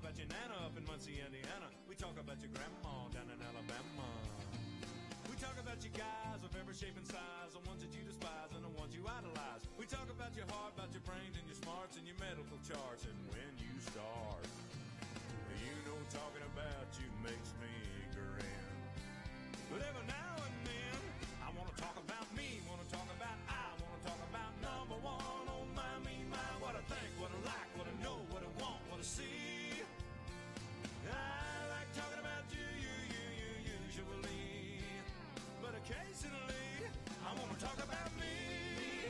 about your Nana up in Muncie, Indiana. We talk about your grandma down in Alabama. We talk about you guys of every shape and size, the ones that you despise and the ones you idolize. We talk about your heart, about your brains and your smarts and your medical charts and when you start. You know talking about you makes me grin. But every now and then, I want to talk about me, want to talk about I, want to talk about number one. Oh my, me, my, what I think, what I like, what I know, what I want, what I see. I like talking about you usually. But occasionally, I want to talk about me.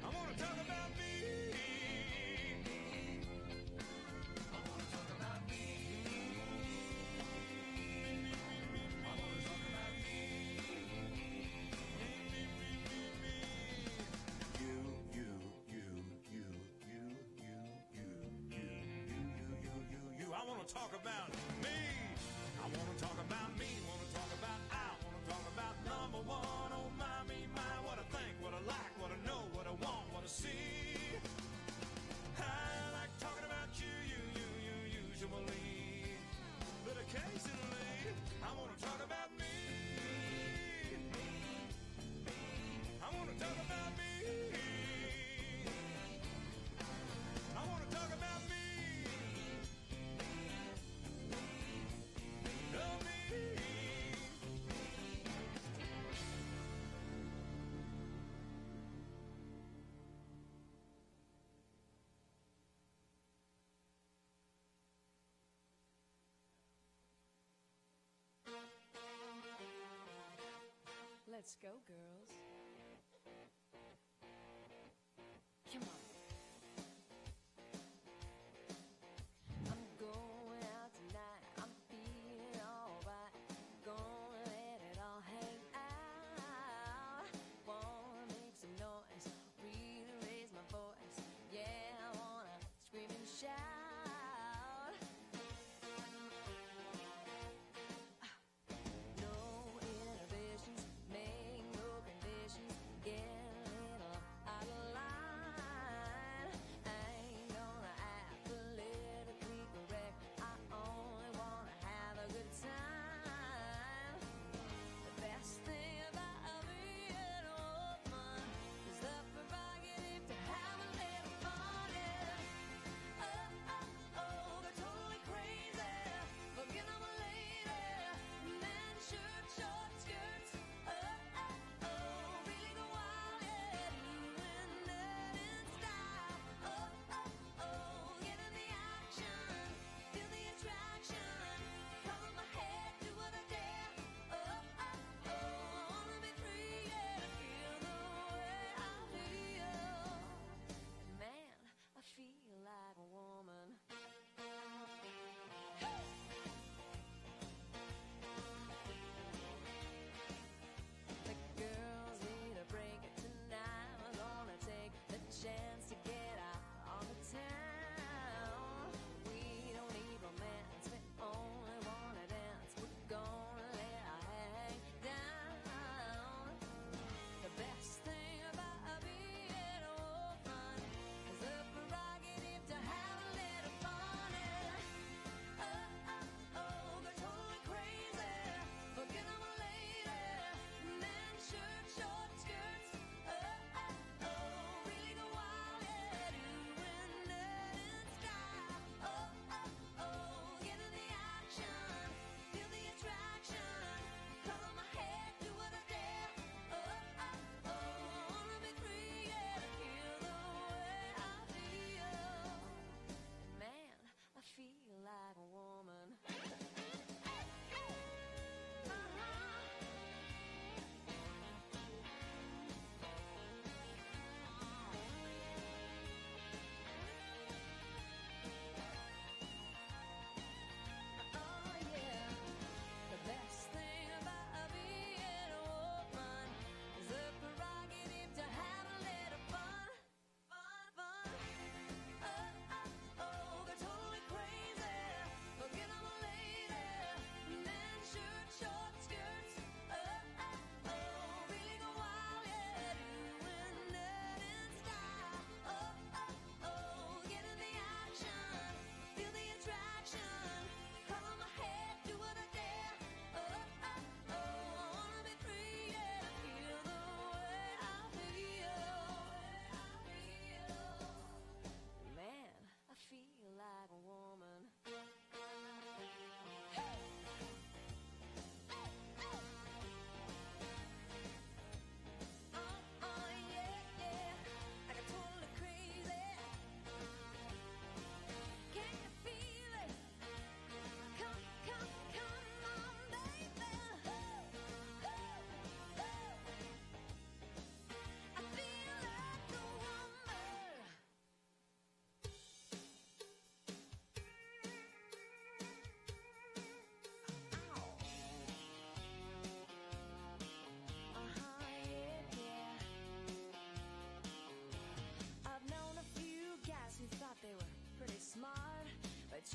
I want to talk about me. I want to talk about me. I want to talk about me. You. I want to talk about me. I want to talk about me, want to talk about I, want to talk about number one. Oh my, me, my, what I think, what I like, what I know, what I want, what I see. I like talking about you usually. But occasionally, I want to talk about me. I want to talk about me. I want to talk about me. Let's go, girls. Come on. I'm going out tonight. I'm feeling alright. Gonna let it all hang out. Wanna make some noise, really raise my voice. Yeah, I wanna scream and shout. No inhibitions, make no conditions.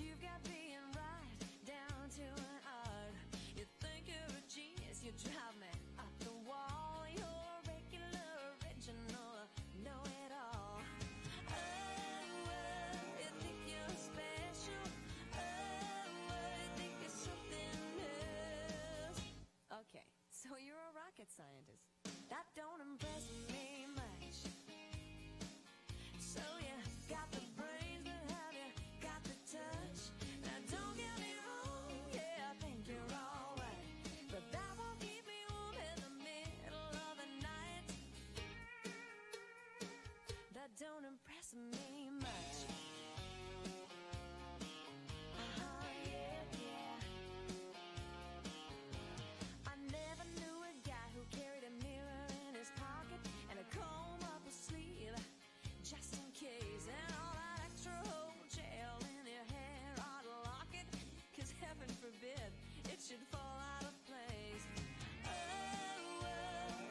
you've got being right down to an art. You think you're a genius, you drive me up the wall. You're a regular, original, know-it-all. You think you're special. You think you're something else. Okay, so you're a rocket scientist. That don't impress me much. So you got the brains, but have you got the touch? Now don't get me wrong, yeah, I think you're alright, but that won't keep me warm in the middle of the night. That don't impress me much. Yeah, yeah. I never knew a guy who carried a mirror in his pocket and a comb up his sleeve, just in case, and all that extra whole gel in your hair ought to lock it, 'cause heaven forbid it should fall out of place.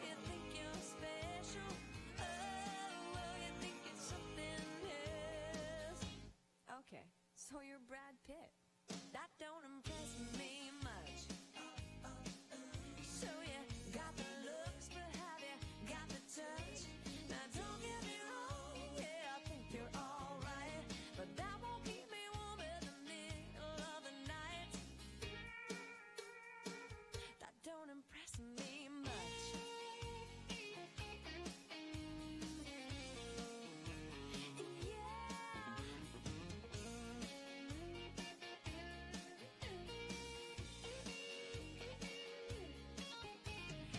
You think you're special. You think it's something else. Okay, so you're Brad Pitt. That don't impress me much. So you got the looks, but have you got the touch? Now don't get me wrong, yeah, I think you're alright, but that won't keep me warm in the middle of the night. That don't impress me much.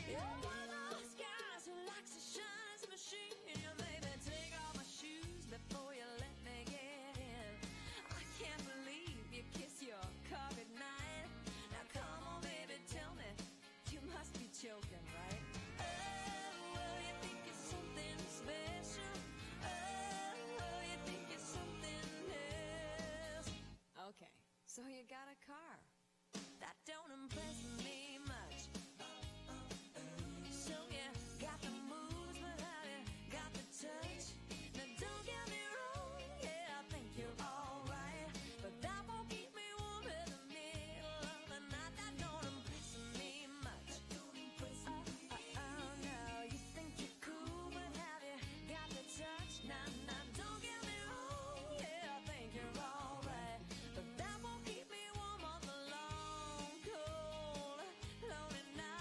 You're one of those guys who likes to shine his machine. You maybe take off my shoes before you let me get in. I can't believe you kiss your car goodnight. Now come on, baby, tell me, you must be joking, right? You think it's something special. You think it's something else. Okay, so you got a car. That don't impress me much. So you got the moves, but have you got the touch? Now don't get me wrong, yeah, I think you're alright, but that won't keep me warm in the middle of the night. That don't impress me much. Oh no, you think you're cool, but have you got the touch? Now don't get me wrong, yeah, I think you're alright, but that won't keep me warm on the long, cold, lonely night.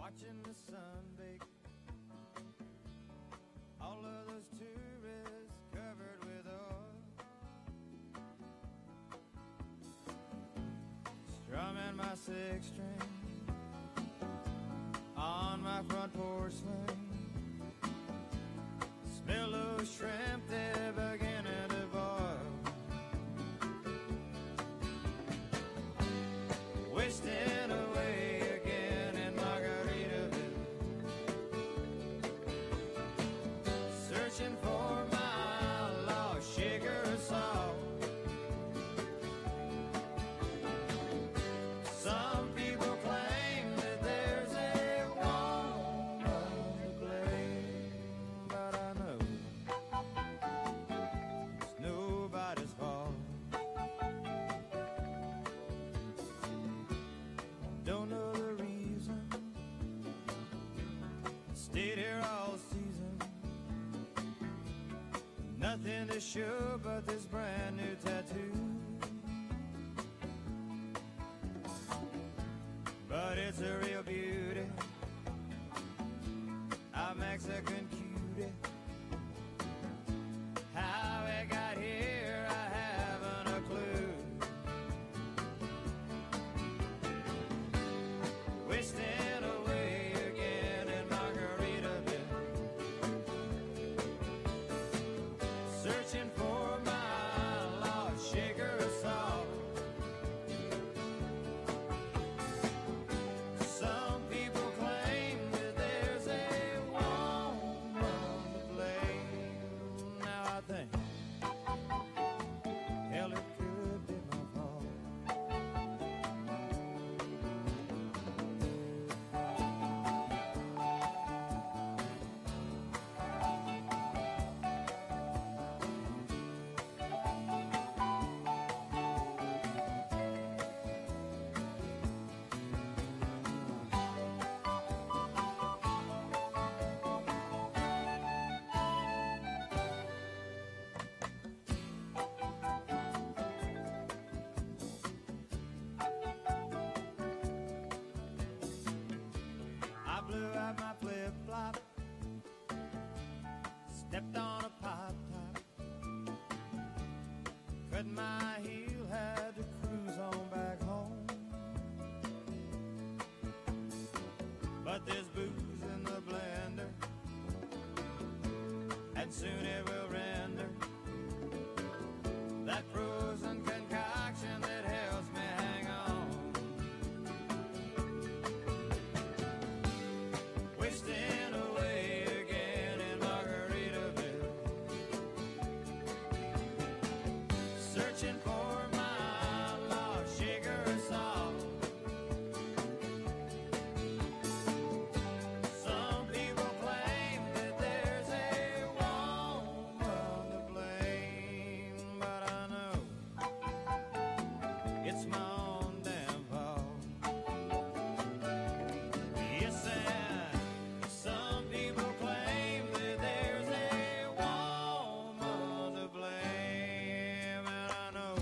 watching the sun bake. All of those tourists covered with oil, strumming my six string on my front porch swing. Smell those shrimp, they're beginning to boil. Wasting away again in Margaritaville, searching for my lost sugar salt. Some people claim that there's a woman to blame, but I know it's nobody's fault. Don't know the reason, stayed here all season. Nothing to show but this brand new tattoo. But it's a real beauty, a Mexican cutie. How it got here, I haven't a clue. Wasting away again in Margaritaville, searching for my lost sugar salt. Some people claim that there's a woman to blame. Now I think, hell, it could be my fault. I blew out my flip-flop, stepped on a pop top, cut my heel, had to cruise on back home. But there's booze in the blender, and soon it will render that frozen concoction that helps me hang on. Wasting away again in Margaritaville, searching for my lost sugar salt. Some people claim that there's a woman to blame, but I know it's my own damn fault. Yes, and some people claim that there's a woman to blame, and I know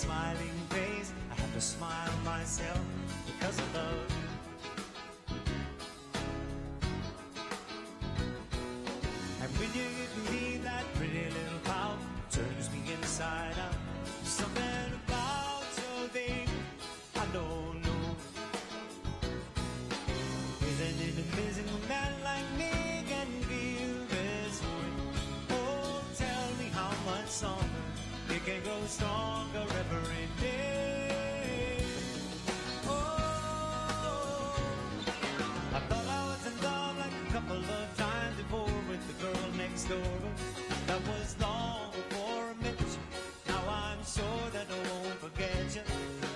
smiling face, I have to smile myself because of love. And when you give me that pretty little pout, turns me inside out. Something about your thing I don't know. Isn't it amazing a man like me can feel this way? Oh, tell me how much stronger it can grow stronger every day. Oh, I thought I was in love like a couple of times before with the girl next door. That was long before I met you. Now I'm sure that I won't forget you.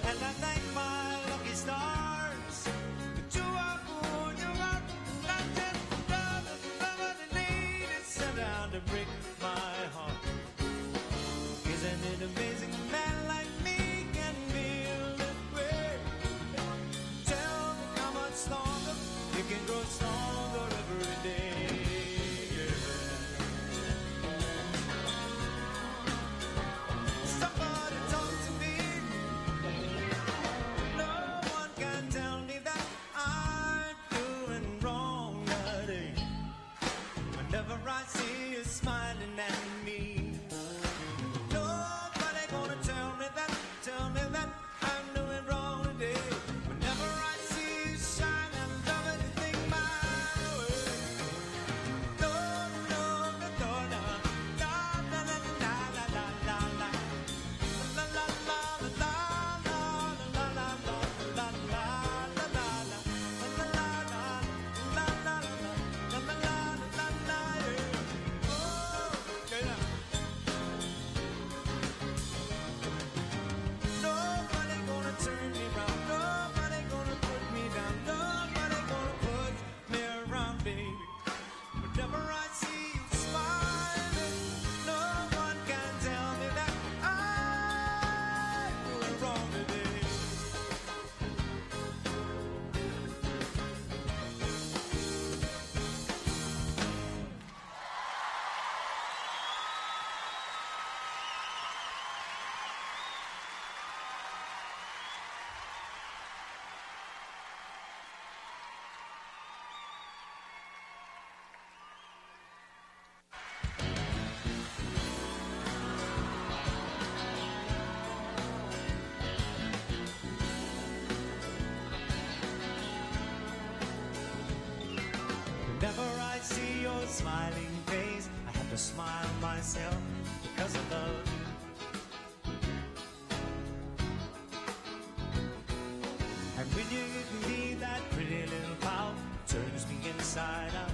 And I thank my lucky stars that you are good, you are not just love that needed sent down to break my heart. Isn't it amazing a man like me can feel this way? Tell me how much stronger you can grow stronger every day. Somebody talk to me. No one can tell me that I'm doing wrong today. Whenever I see you smiling at me, nobody gonna tell me that I'm doing wrong today. Whenever I see you shine and love anything my way. No, no, no, no, no, la la la la la la la la. La la la la la la la la la la la Nobody gonna turn me round, nobody gonna put me down, nobody gonna put me around, baby. Whenever I see you smiling, no one can tell me that I'm doing wrong today. Whenever I see your smiling face, I have to smile myself because of love. And when you give me that pretty little pout, turns me inside out.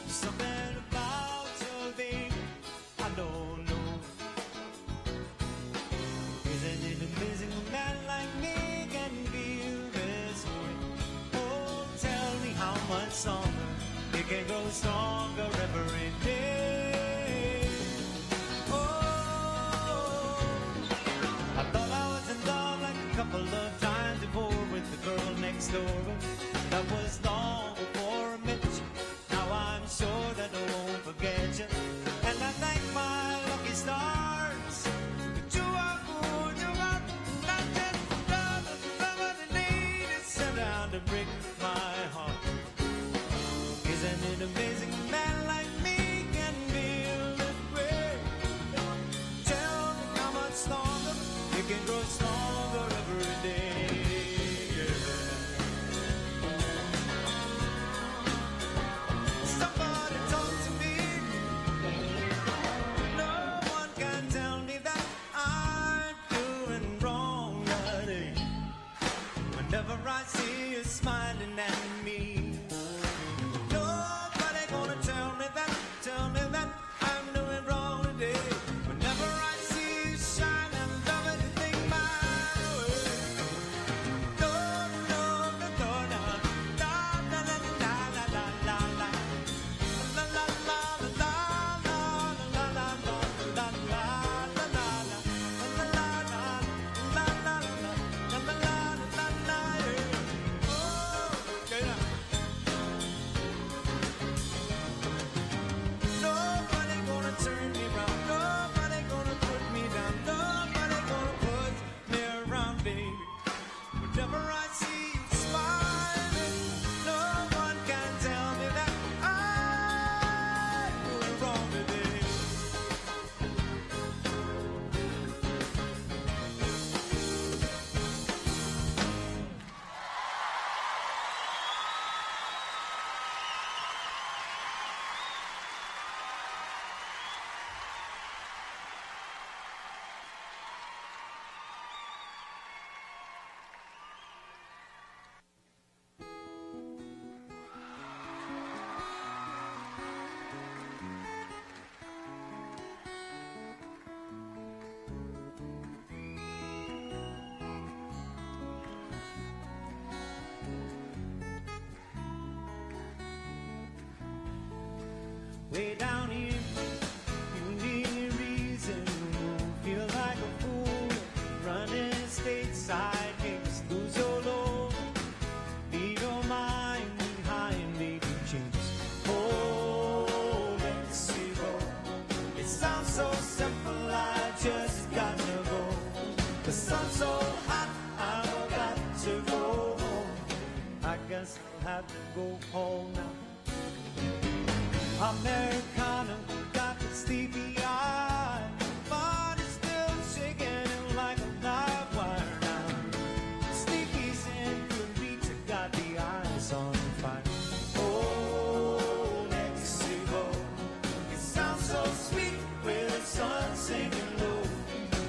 Something about your thing I don't know. Isn't it amazing a man like me can feel this way? Oh, tell me how much stronger it can grow stronger every day. Oh, I thought I was in love like a couple of times before with the girl next door. That was long before I met you. Now I'm sure that I won't forget you. And I thank my lucky stars that you are good, you are not just love that needed sent down to break my heart. Isn't it amazing a man like me can feel this way? Tell me how much stronger you can grow stronger every day. Somebody talk to me. No one can tell me that I'm doing wrong today. Whenever I see you smiling at me, nobody gonna tell me that I'm doing wrong today. Whenever I see you shine and love anything my way. Way down here, you need a reason. Feel like a fool running stateside. Makes lose your load. Leave your mind behind, baby, change. Oh, Mexico. It sounds so simple, I just got to go. The sun's so hot, I've got to go home. I guess I'll have to go home now. Americana got the sleepy eye. Body's still shaking like a live wire now. Sleepy's in good reach, I got the eyes on fire. Oh, Mexico, it sounds so sweet with the sun sinking low.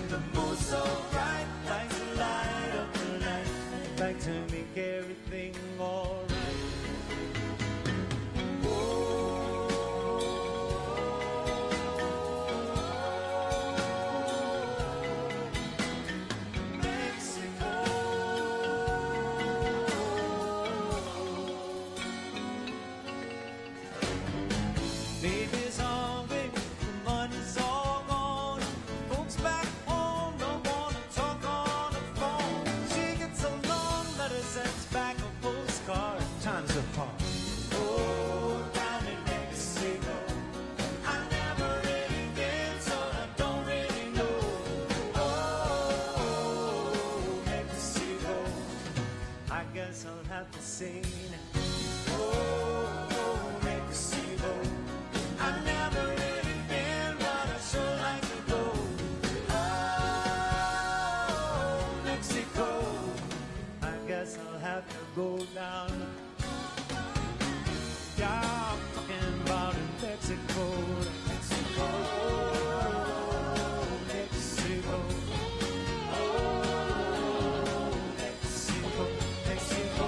The moon's so bright, like the light of the night, like to make everything alright. Baby's hungry, the money's all gone. Folks back home don't wanna talk on the phone. She gets along, letter sends back a postcard. Times are hard. Oh, down in Mexico, I never really been, so I don't really know. Oh, Mexico, I guess I'll have to say now. Oh, Mexico, I never really been, but I sure like to go. Oh, Mexico, I guess I'll have to go down. Yeah, I'm talking about in Mexico. Mexico, Mexico. Oh, Mexico, Mexico.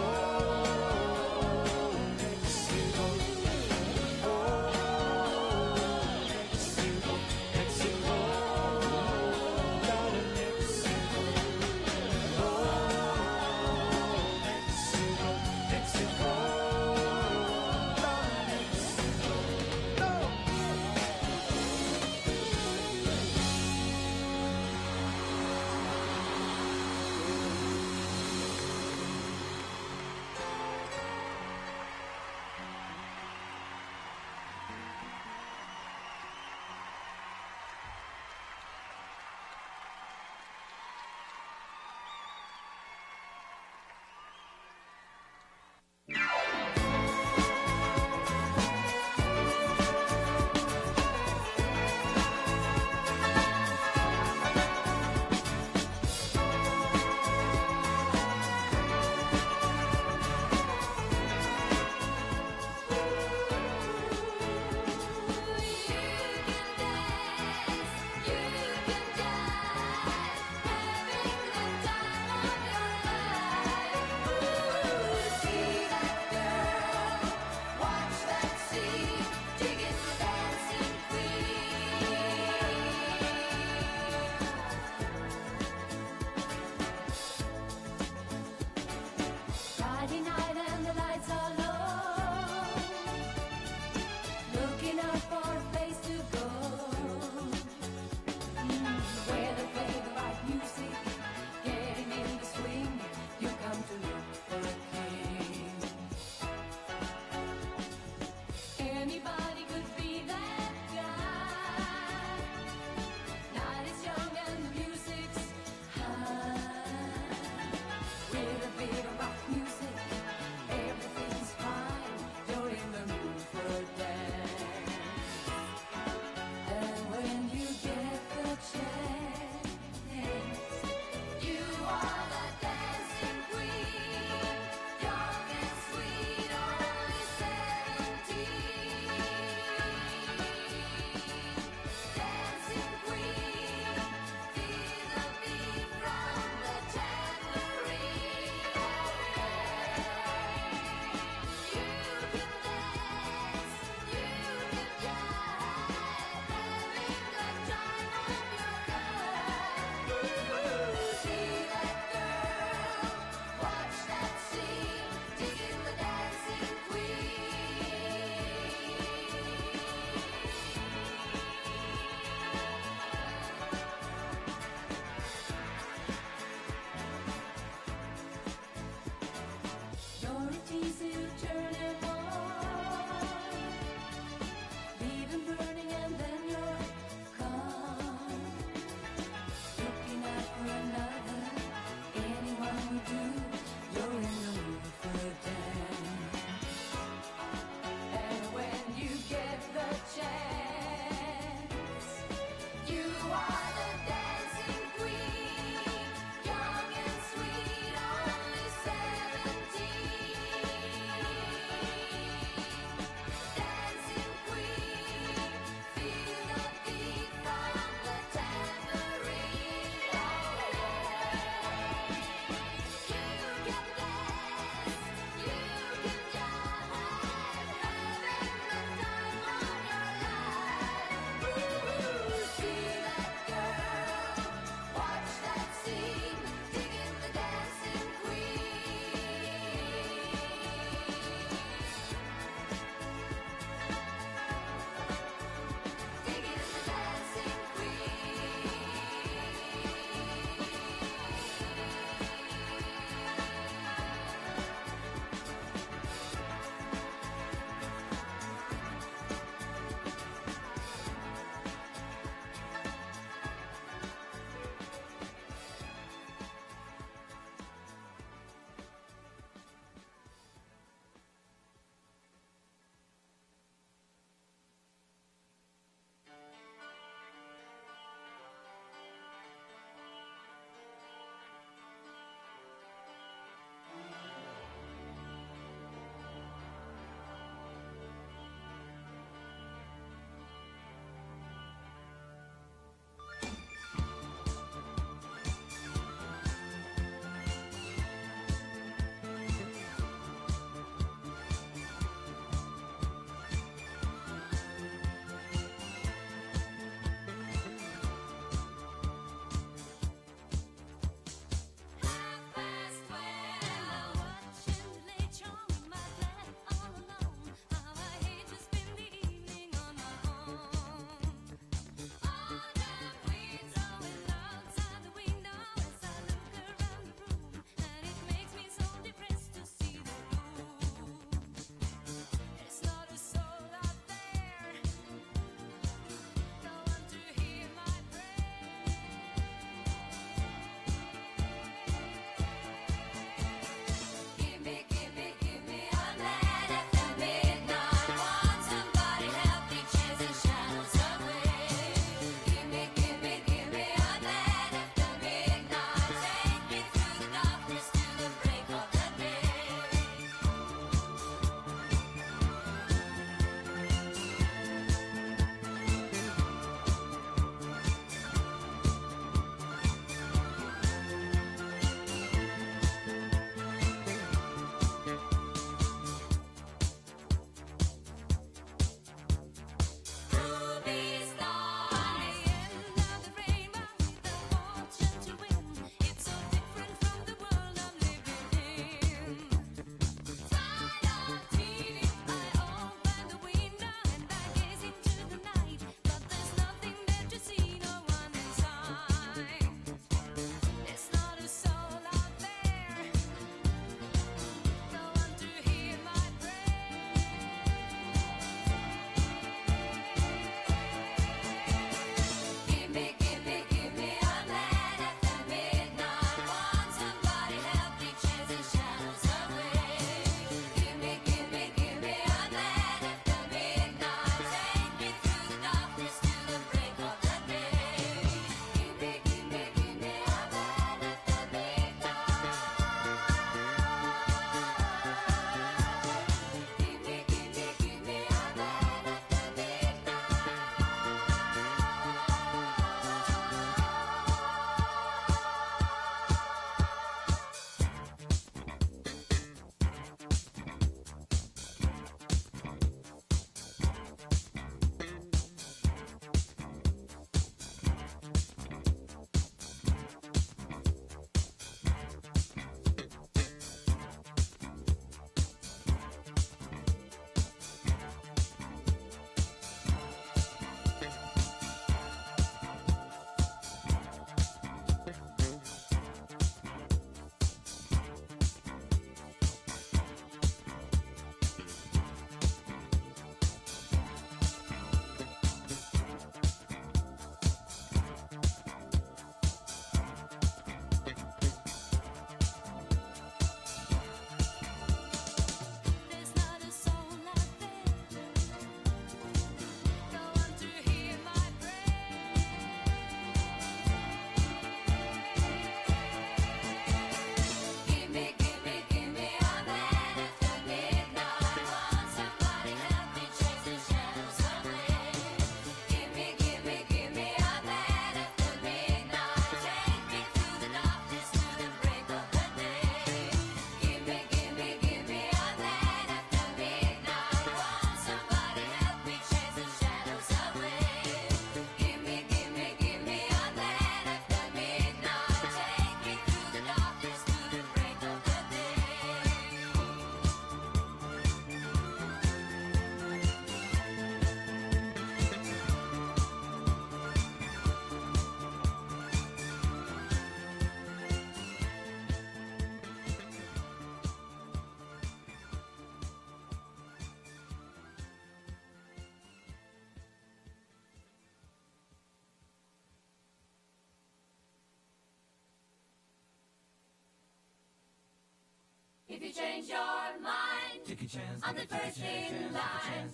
I'm the first in line.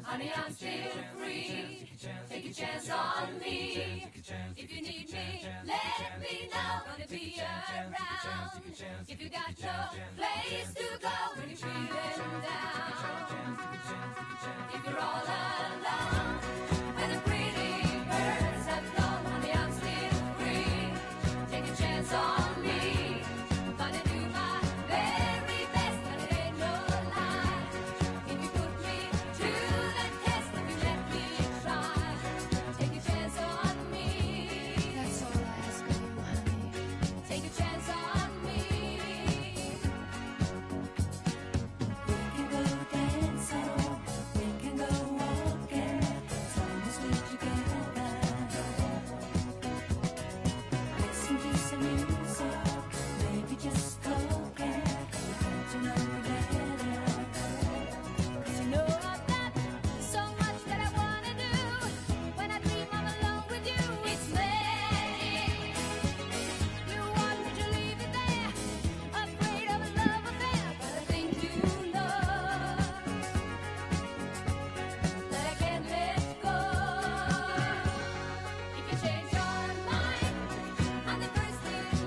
Honey, I'm still free. Take a chance on me. If you need me, let me know. Gonna be around. If you got no place to go when you're feeling down. If you're all alone, when the pretty birds have flown, honey, I'm still free. Take a chance on me. Gonna do my very best, but it ain't no lie. If you put me to the test, if you let me try, take a chance on me. That's all I ask of you, honey. Take a chance on me. We can go dancing, we can go walking, as long as we're together. Listen to some music, maybe just talking. We got to know you better. 'Cause you know I've got so much that I wanna do. When I dream I'm alone with you, it's magic. You want me to leave it there, afraid of a love affair, but I think you know that I can't let go. If you change your mind, I'm the first in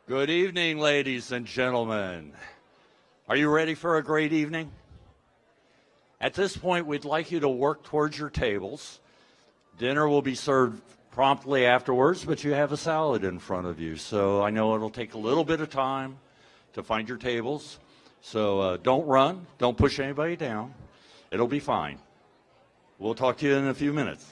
Good evening, ladies and gentlemen. Are you ready for a great evening? At this point, we'd like you to work towards your tables. Dinner will be served promptly afterwards, but you have a salad in front of you. So I know it'll take a little bit of time to find your tables. So don't run. Don't push anybody down. It'll be fine. We'll talk to you in a few minutes.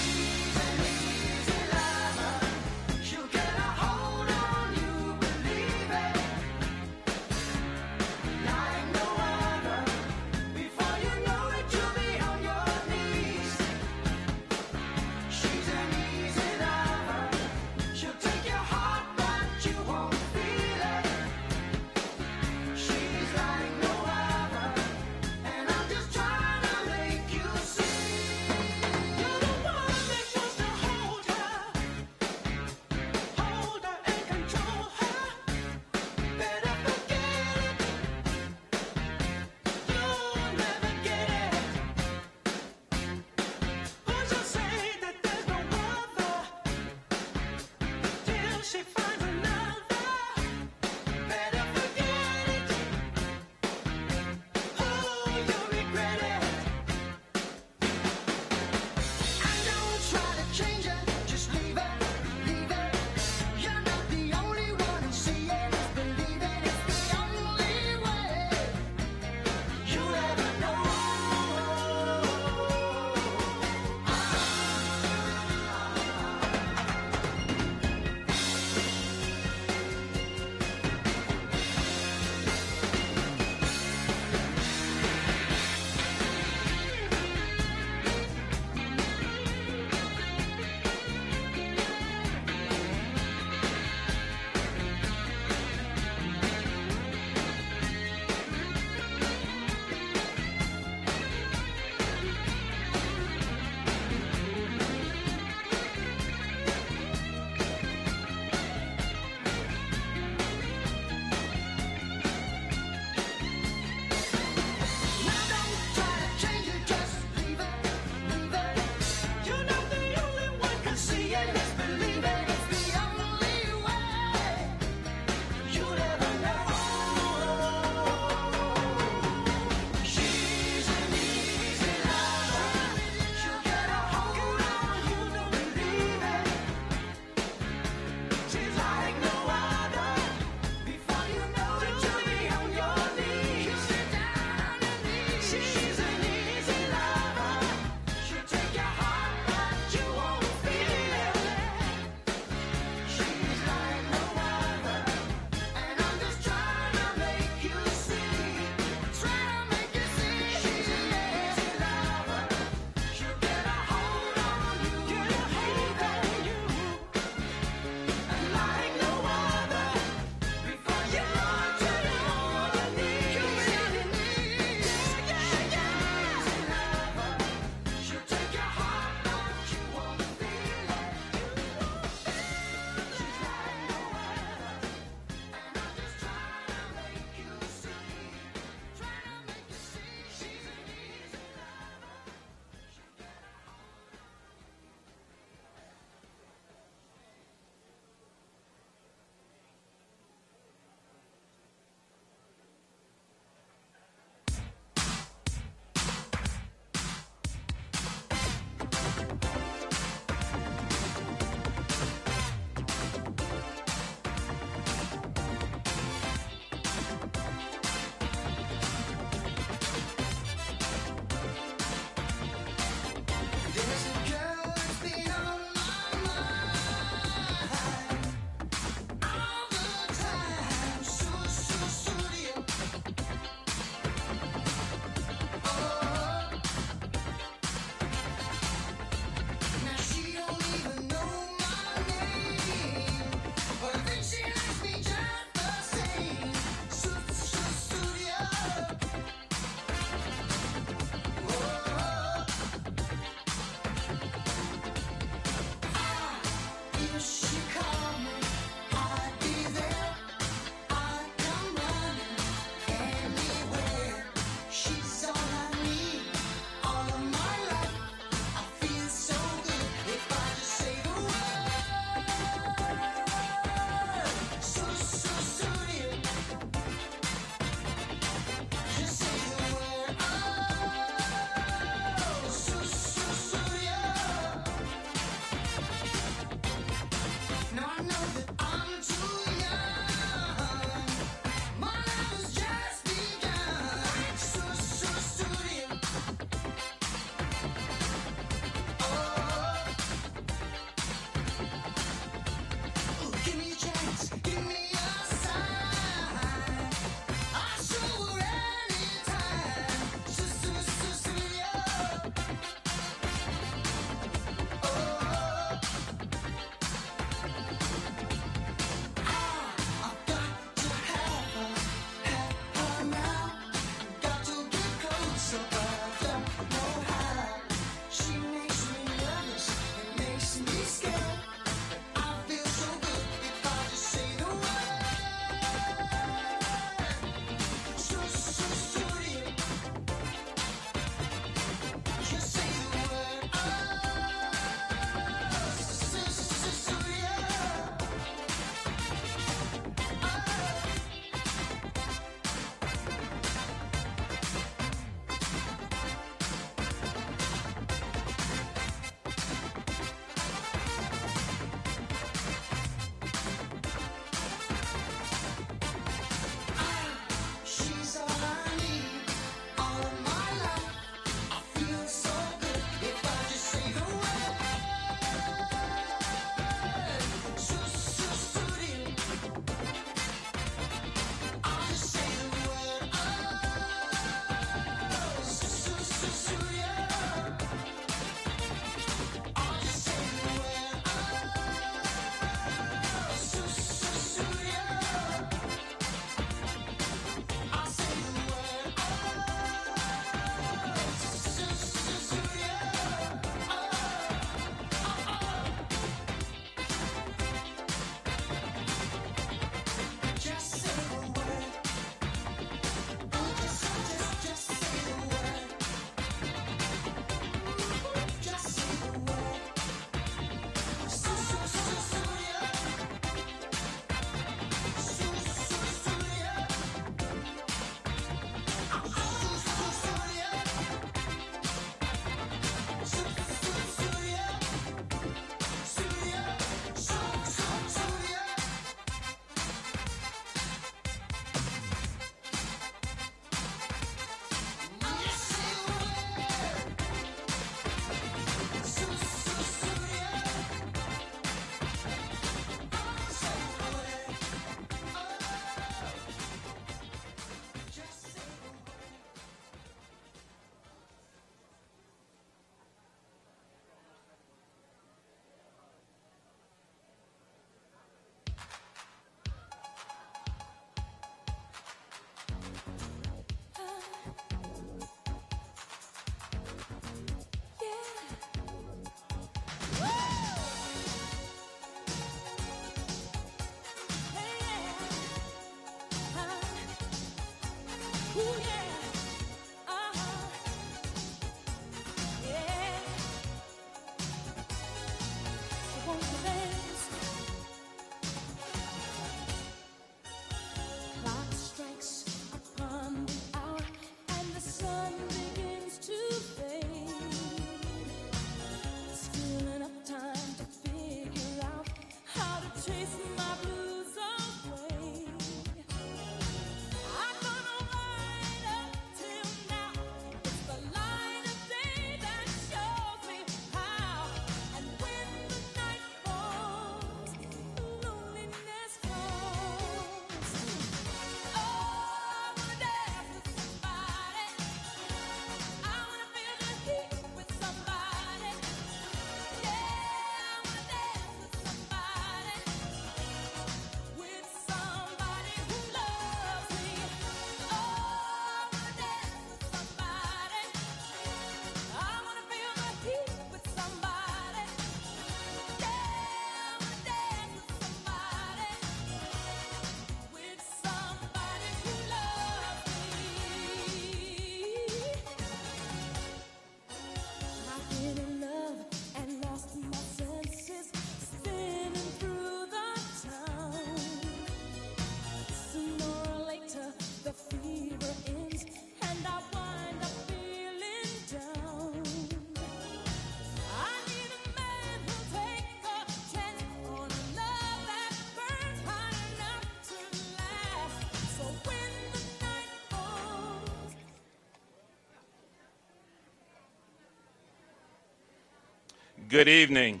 Good evening,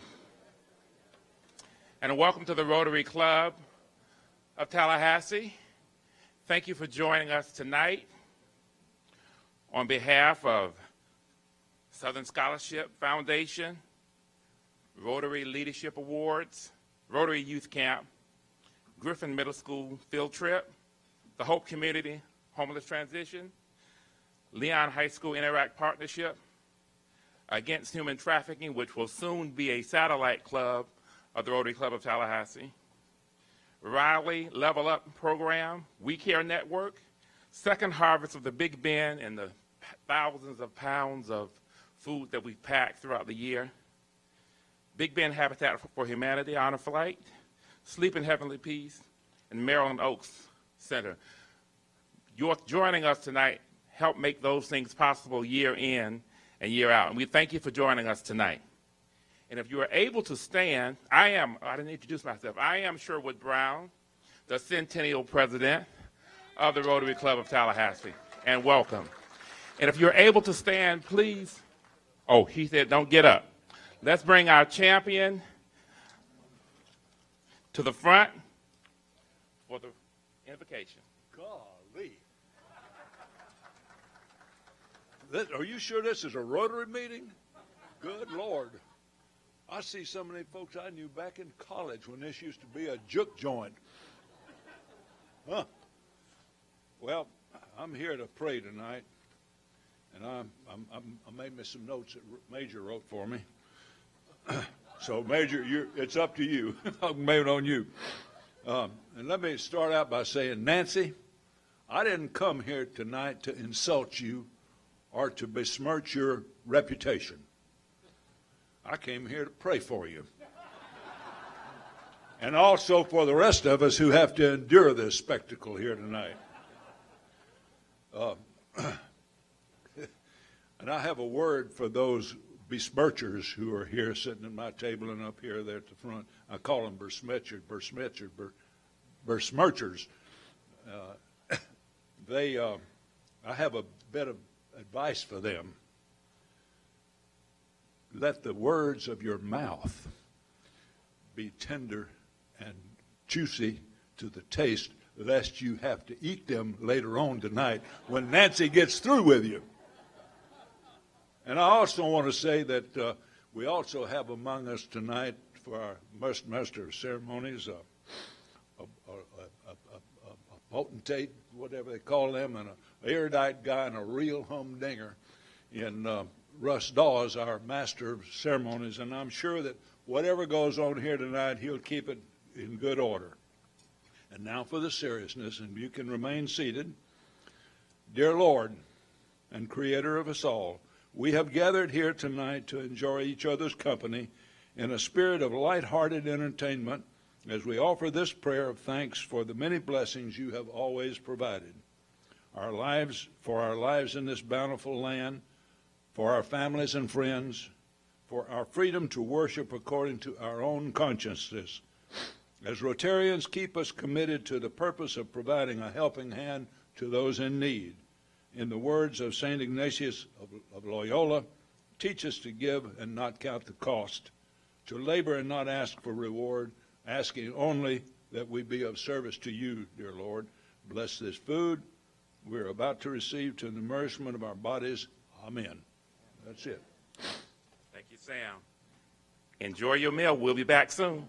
and welcome to the Rotary Club of Tallahassee. Thank you for joining us tonight. On behalf of Southern Scholarship Foundation, Rotary Leadership Awards, Rotary Youth Camp, Griffin Middle School Field Trip, the Hope Community Homeless Transition, Leon High School Interact Partnership, Against Human Trafficking, which will soon be a satellite club of the Rotary Club of Tallahassee, Riley Level Up Program, We Care Network, Second Harvest of the Big Bend, and the thousands of pounds of food that we've packed throughout the year, Big Bend Habitat for Humanity Honor Flight, Sleep in Heavenly Peace, and Maryland Oaks Center. You're joining us tonight help make those things possible year in and year out. And we thank you for joining us tonight. And if you are able to stand, I didn't introduce myself. I am Sherwood Brown, the Centennial President of the Rotary Club of Tallahassee, and welcome. And if you're able to stand, please, oh, he said don't get up. Let's bring our champion to the front for the invocation. Golly. Are you sure this is a Rotary meeting? Good Lord. I see so many folks I knew back in college when this used to be a juke joint. Huh. Well, I'm here to pray tonight, and I made me some notes that Major wrote for me. So, Major, it's up to you. I'm made on you. And let me start out by saying, Nancy, I didn't come here tonight to insult you or to besmirch your reputation. I came here to pray for you. And also for the rest of us who have to endure this spectacle here tonight. And I have a word for those besmirchers who are here sitting at my table and up here there at the front. I call them besmirchers. I have a bit of advice for them. Let the words of your mouth be tender and juicy to the taste, lest you have to eat them later on tonight when Nancy gets through with you. And I also want to say that we also have among us tonight for our Master of Ceremonies a potentate, whatever they call them, and an erudite guy and a real humdinger in Russ Dawes, our Master of Ceremonies, and I'm sure that whatever goes on here tonight, he'll keep it in good order. And now for the seriousness, and you can remain seated. Dear Lord and Creator of us all, we have gathered here tonight to enjoy each other's company in a spirit of light-hearted entertainment as we offer this prayer of thanks for the many blessings you have always provided. For our lives in this bountiful land, for our families and friends, for our freedom to worship according to our own consciences. As Rotarians, keep us committed to the purpose of providing a helping hand to those in need. In the words of St. Ignatius of Loyola, teach us to give and not count the cost, to labor and not ask for reward, asking only that we be of service to you, dear Lord. Bless this food we're about to receive to the nourishment of our bodies. Amen. That's it. Thank you, Sam. Enjoy your meal. We'll be back soon.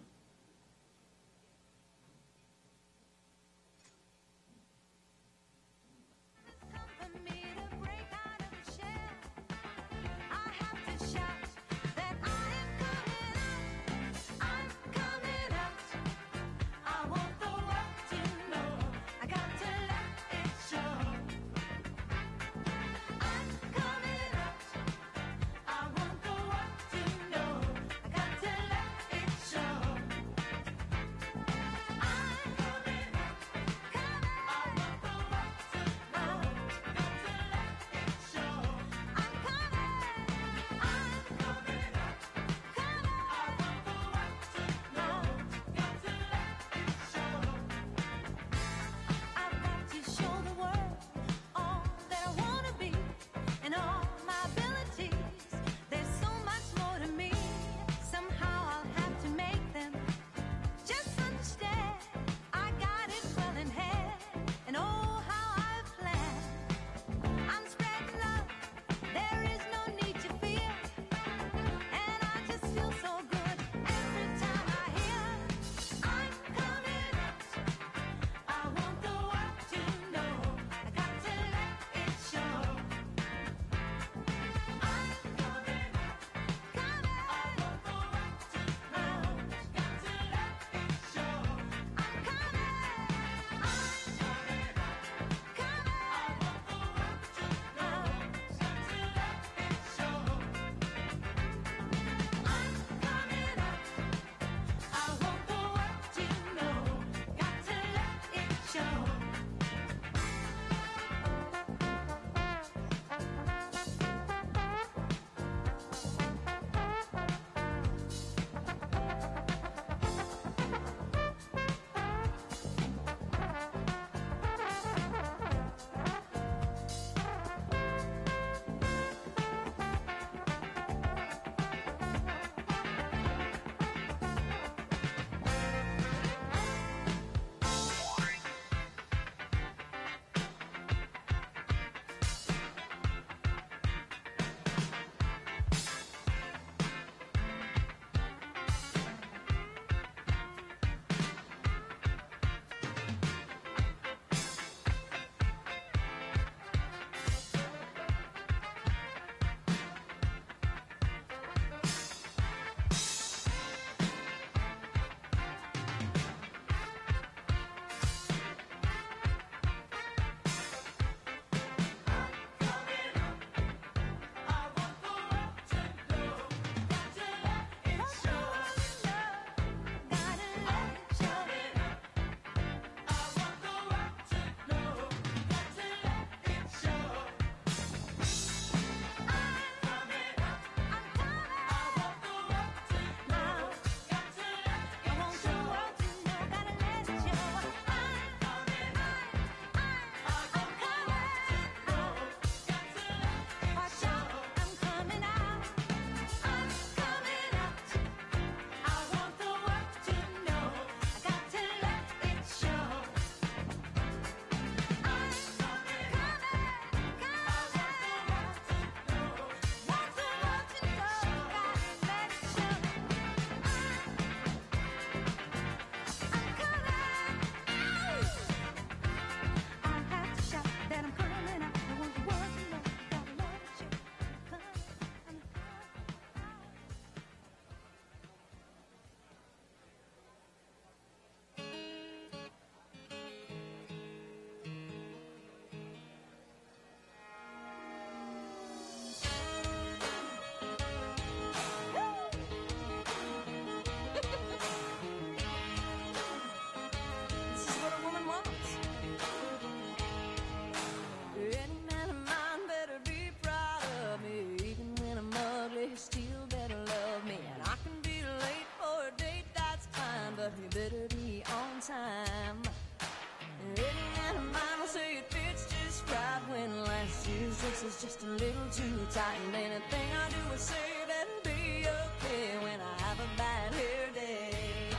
is just a little too tight, and anything I do is say that be okay when I have a bad hair day.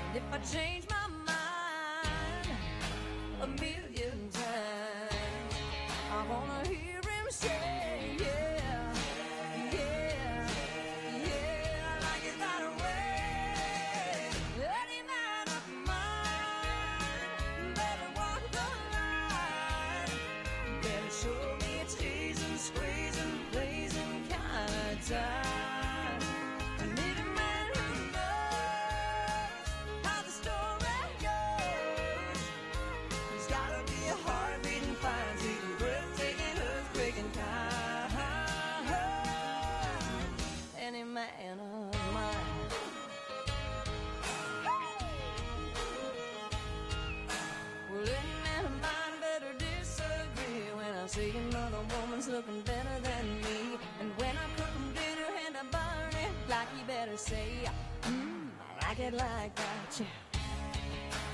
And if I change my mind a million times, I wanna hear him say, yeah, yeah, yeah, I like it that way. Any man of mine better walk the line, better show me a teasing, squeezing, blazing kind of time. I need a man who knows how the story goes. He's gotta be a heart-beating, fine-seeking, breathtaking, earthquaking kind. Any man of mine. Well, any man of mine better disagree when I see another woman's looking better than me. And when I cook him dinner and I burn it, like he better say, I like it like that, yeah.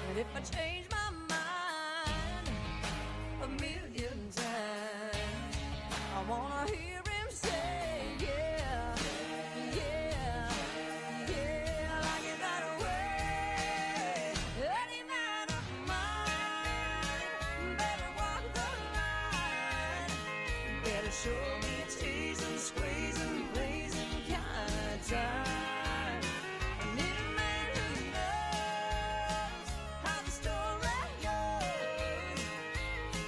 And if I change my mind a million times, I wanna hear him say, yeah, yeah, yeah, I like it that way. Any man of mine better walk the line, better show me a teasing, squeezing, blazing kind of time. I need a man who knows how the story goes.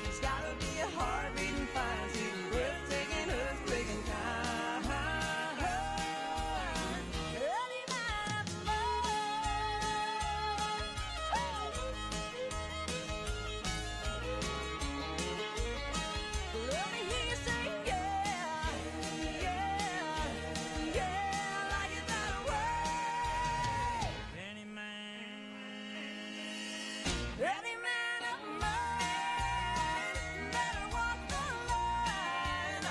He's gotta be a heart-beating, fine-seeking, breathtaking, earthquaking kind. Any man of mine. Let me hear you say, yeah, yeah, yeah, I like it that way. Any man of mine better walk the line,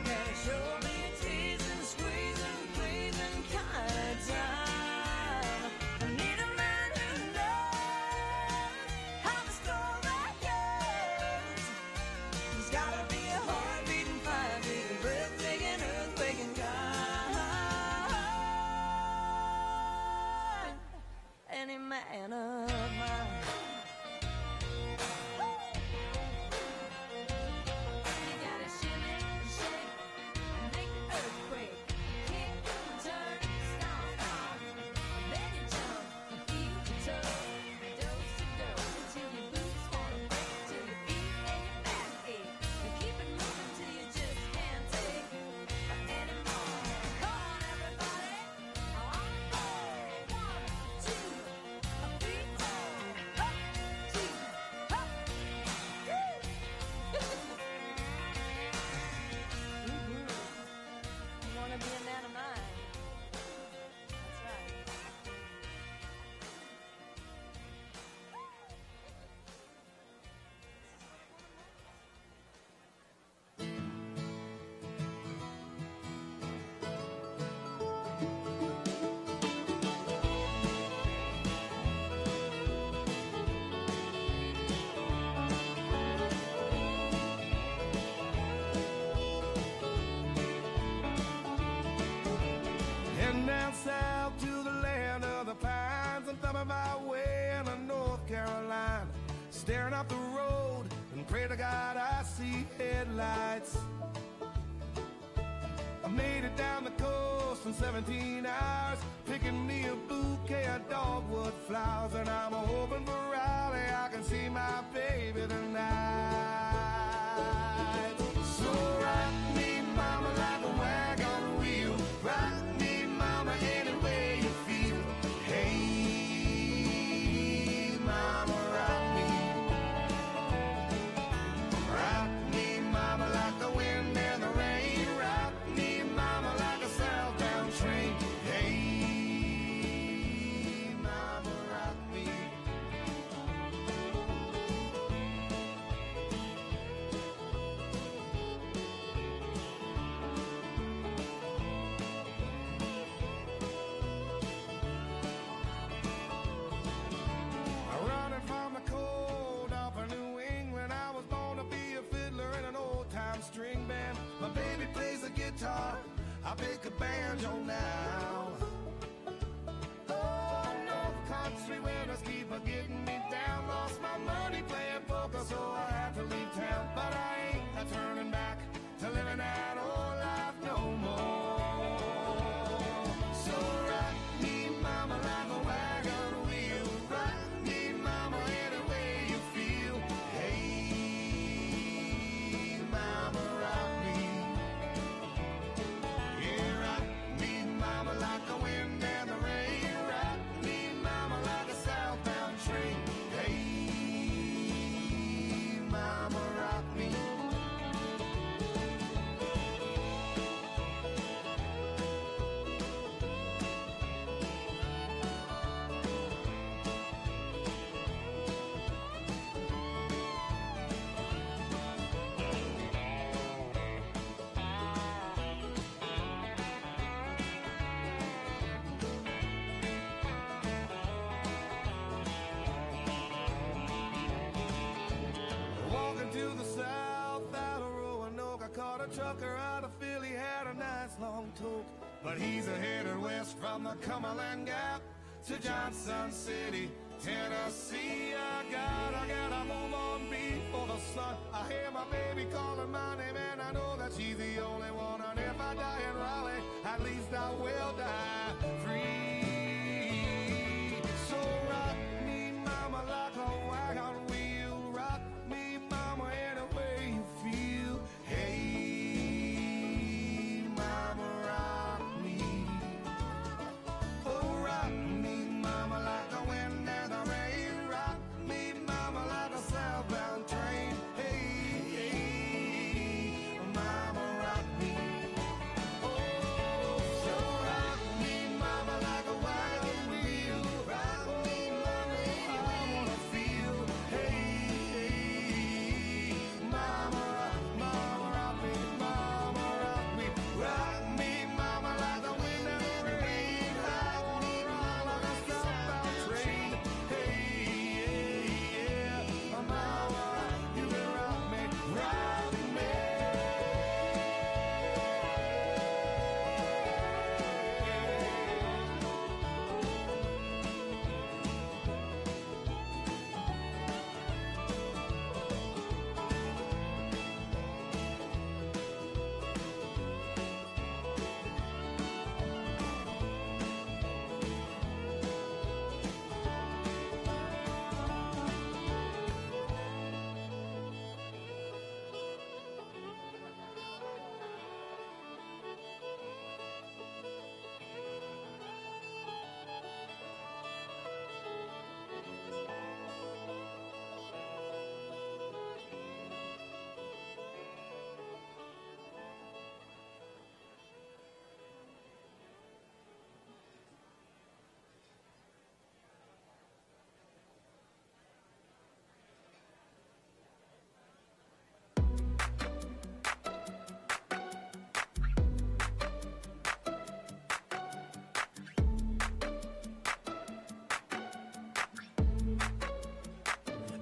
better show me a teasing, squeezing, pleasing kind of time. I need a man who knows how the story goes. He's gotta be a heart-beating, fire-beating, breathtaking, earthquaking kind. Any man of mine. You gotta shimmy, shake, make the earthquake, kick, turn, stomp, then you jump, feet to toe, dose to dose, till your boots wanna break, till your feet and your back ache, and keep it moving till you just can't take anymore. Come on, everybody, on go, 1, 2, 3, 4, up, 2, up, woo! You wanna be a man of mine? That's right. Heading down south to the land of the pines. I'm thumbing my way into North Carolina, staring up the road and pray to God I see headlights. I made it down the coast in 17 hours, picking me a bouquet of dogwood flowers, and I'm hoping for Raleigh I can see my baby tonight. So rock me, mama, like a wagon wheel. Rock me, mama, any way you feel. Hey, mama, rock me. Rock me, mama, like the wind and the rain. Rock me, mama, like a southbound train. Hey, mama, rock me. banjo now. Oh, North Country winners keep getting me down. Lost my money playing poker, so I had to leave town. But I ain't a turning back to living that old life no more. So rock me, mama, like a wagon wheel. Rock me, mama, any way you feel. Hey, mama, rock me. Yeah, rock me, mama, like the wind and the rain. Rock me, mama, like a southbound train. Hey, mama, rock me. Walking to the south out of Roanoke, I caught a trucker out of Philly, had a nice long tote. But he's a headed west from the Cumberland Gap to Johnson City, Tennessee. I gotta move on before the sun. I hear my baby calling my name, and I know that she's the only one. And if I die in Raleigh, at least I will die free. So rock me, mama, like a wagon wheel. Rock me, mama, any way you feel. Hey, mama, rock me. Oh, rock me, mama, like the wind and the rain. Rock me, mama, like a southbound train. Hey, mama, rock me. Oh, so rock me, mama, like a wagon wheel. Rock me, mama, I wanna feel. Hey, mama, rock me, mama, rock me. Rock me, mama, like the wind and the rain. I wanna run like a southbound train. Hey, yeah, mama, you can rock me, rock me.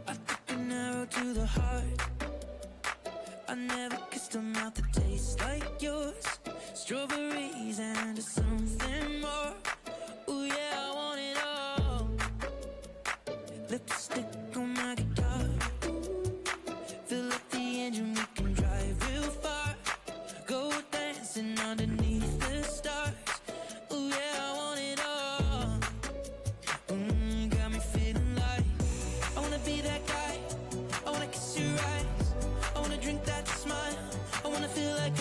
I took an arrow to the heart. I never kissed a mouth that tastes like yours. Strawberries and something more. Ooh yeah, I want it all. Lipstick on my guitar. Fill up the engine, we can drive real far. Go dancing underneath the stars. Ooh yeah, I want it all. Got me feeling like I wanna be that guy. I wanna kiss your eyes. I wanna drink that smile. I wanna feel like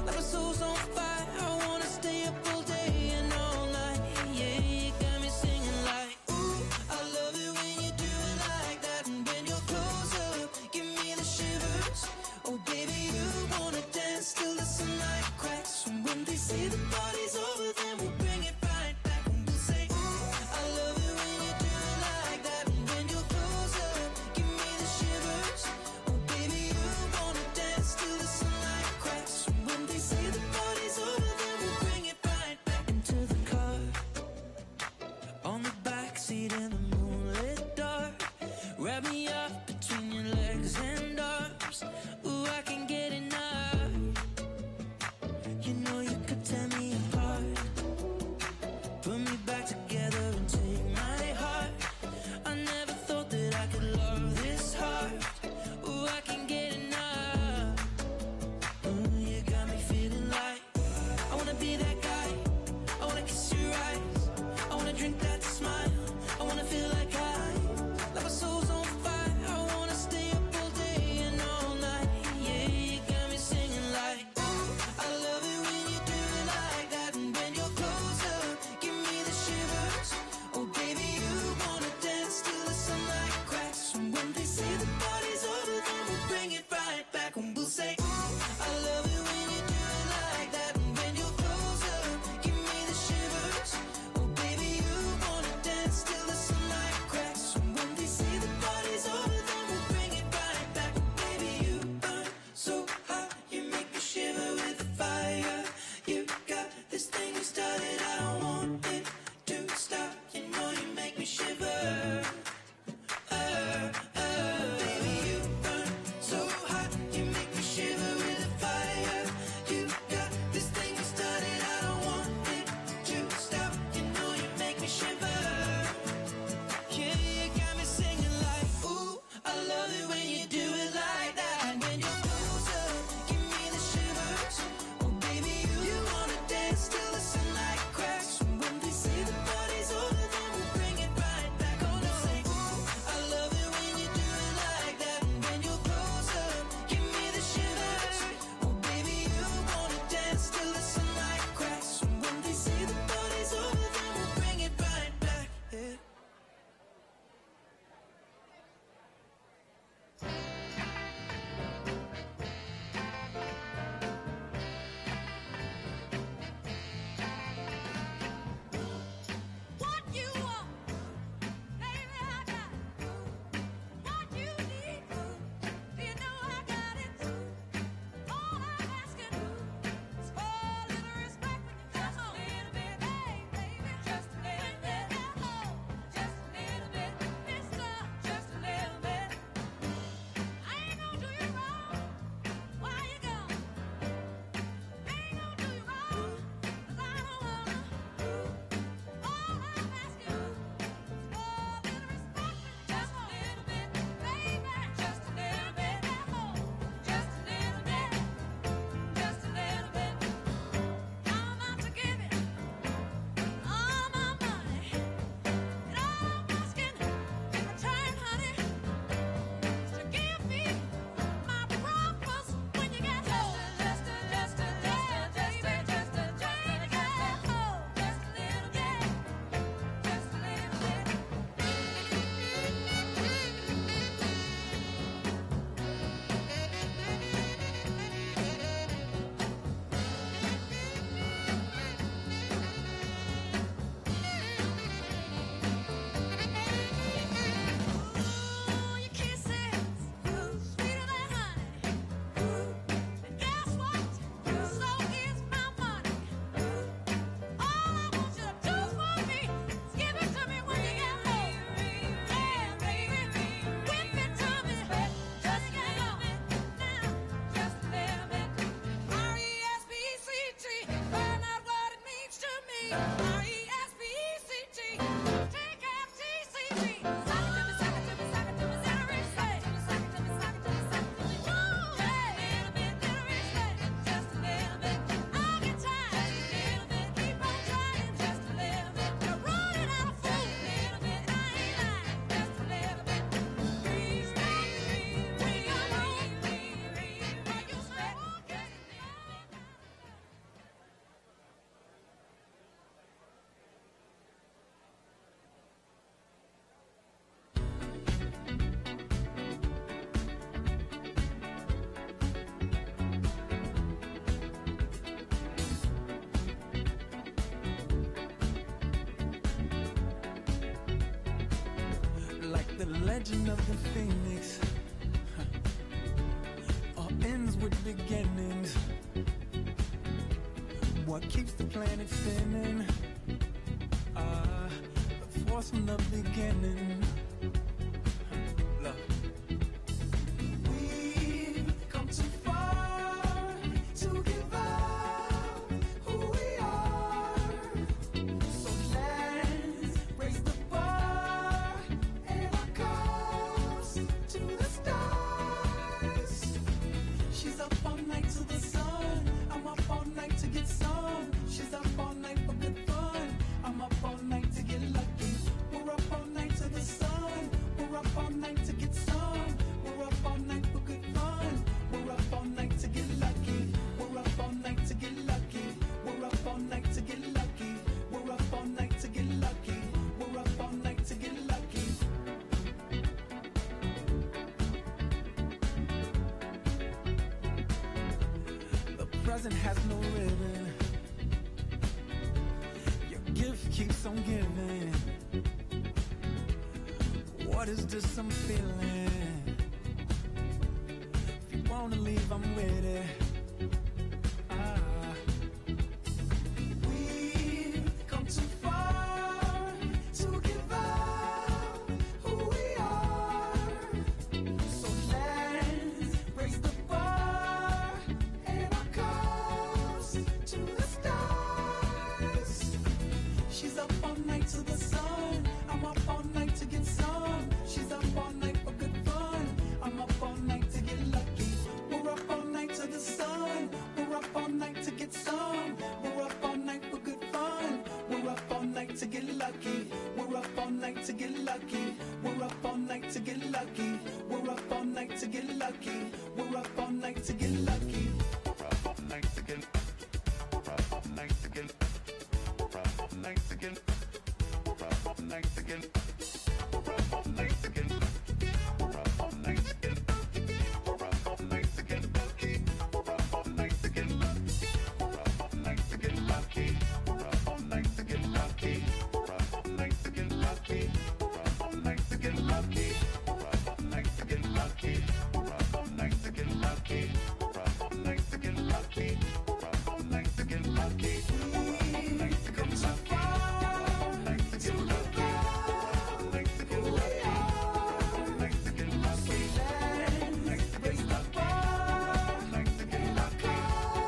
like my soul's on fire. I wanna stay up all day and all night. Yeah, you got me singing like, ooh, I love it when you do it like that. And when you're close up, give me the shivers. Oh baby, you wanna dance till the sunlight cracks. the legend of the phoenix all ends with beginnings. What keeps the planet spinning? The force from the beginning. Love. We've come too far to give up who we are. So let's raise the bar and our cups to the stars. She's up all night to the sun. I'm up all night to get some. She's up all night for good fun. I'm up all night to get lucky. We're up all night to the sun. We're up all night to get some. We're up all night for good fun. We're up all night to get lucky. We're up all night to get lucky. We're up all night to get lucky. We're up all night to get lucky. We're up all night to get lucky. The present has no ribbon. Your gift keeps on giving. What is this I'm feeling? If you wanna leave, I'm with it. We've come too far to give up who we are. So let's raise the bar and our cups to the stars. She's up all night to the sun. I'm up all night to get some. She's up all night for good fun. I'm up all night to get lucky. We're up all night to the sun. We're up all night to get some. We're up all night for good fun. We're up all night to get lucky. We're up all night to get lucky. We're up all night to get lucky. We're up all night to get lucky. We're up all night to get lucky. We're up all night to get. We're up all night to get. We're up all night to get. We're up all night to get. We're up all night to get. We're up all night to get. We're up all night to get lucky. We're up all night to get lucky. We're up all night to get lucky. We're up all night to get lucky. We're up all night to get lucky. We're up all night to get lucky. We're up all night to get lucky. We're up all night to get lucky. We're up all night to get lucky.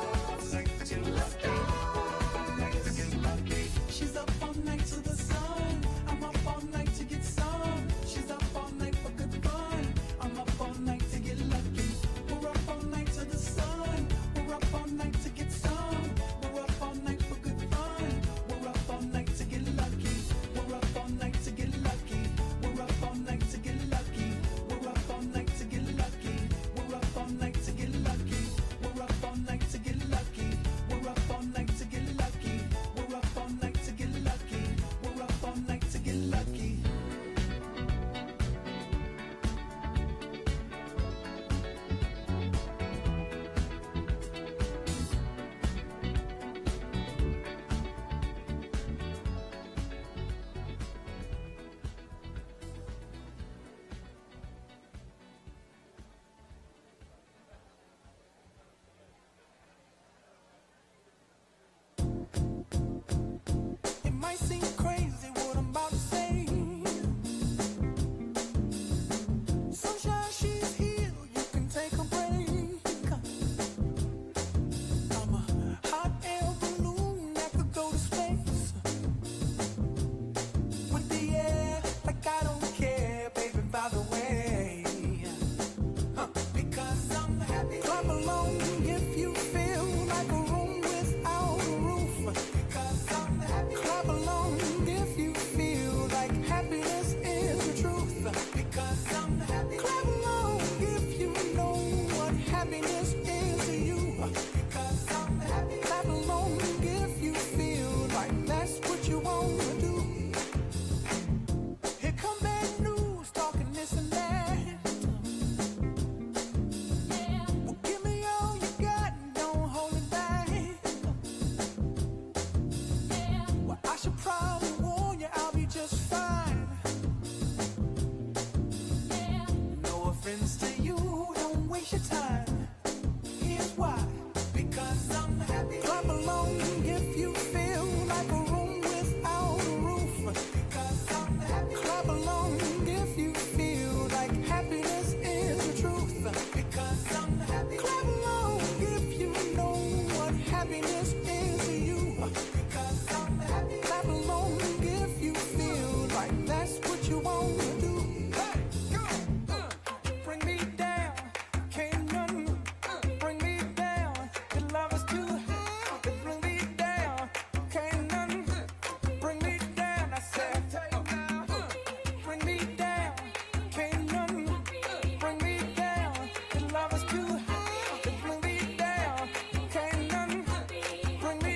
We're up all night to get lucky. We're up all night to get lucky. She's up all night to the sun. I'm up all night to get some. She's up all night for good fun. I'm up all night to get lucky. We're up all night to the sun. We're up all night to get some. We're up all night for good fun. We're up all night to get lucky. We're up all night to get lucky. We're up all night to get lucky. We're up all night to get lucky. We're up all night to get lucky. We're up all night to get lucky. We're up all night to get lucky. We're up all night to get lucky. We're up all night to get lucky. It might seem crazy what I'm about to say. Sunshine, she's here, you can take a break. I'm a hot air balloon that could go to space. With the air, like I don't care, baby, by the way. Because I'm happy. Clap along if you feel like a room without a roof. Because I'm happy. Clap along happiness into you. Because I'm happy. Clap along if you feel like that's what you want to do. Hey, come on. Bring me down, can't none bring me down. Your love is too high to bring me down. Can't none bring me down. I said, bring me down, can't none bring me down. Your love is too high to bring me down. Can't none bring me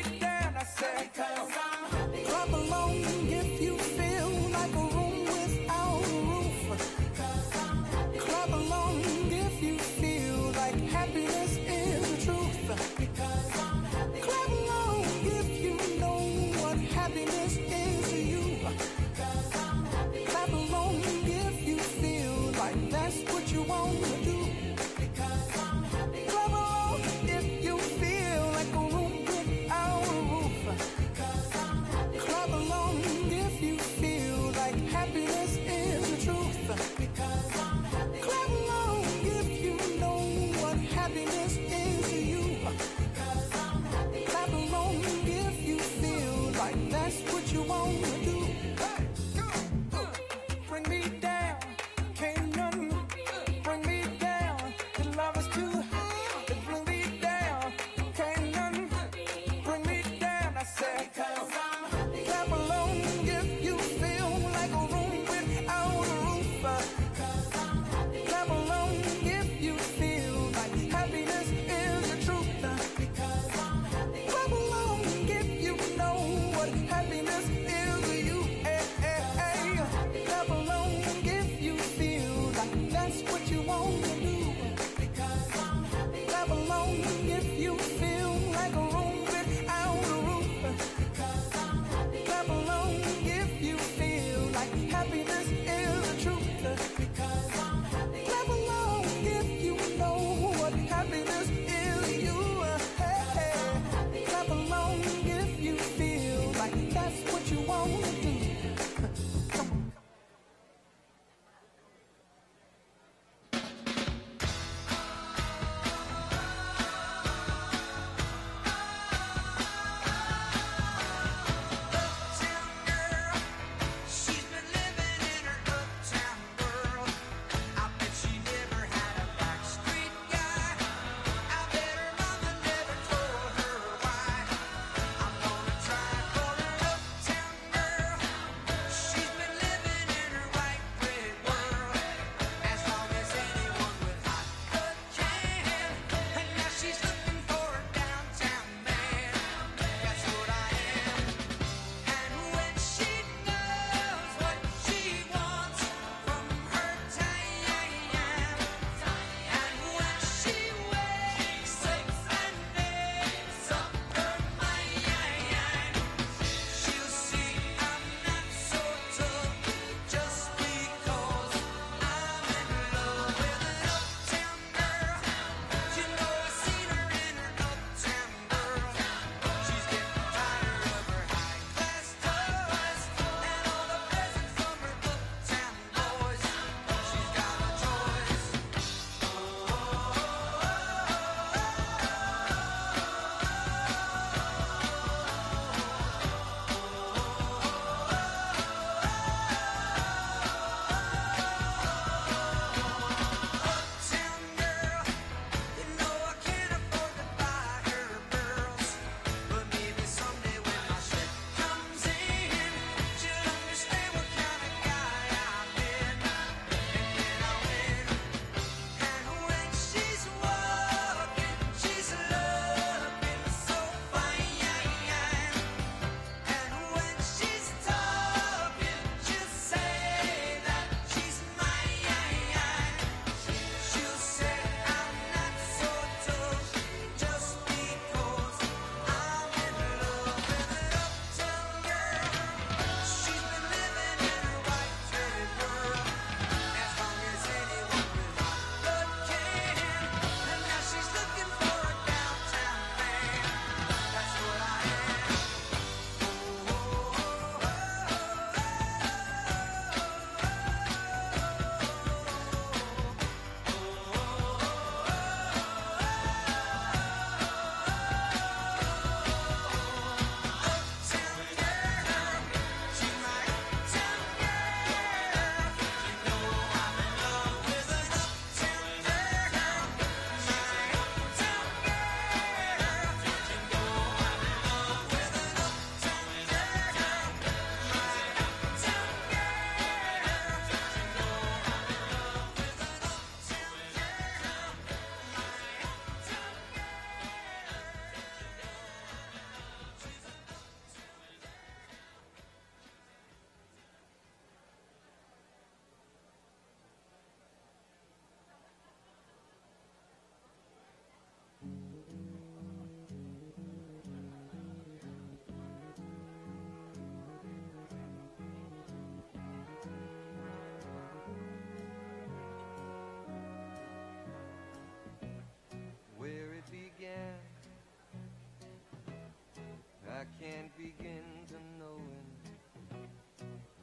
I can't begin to know it,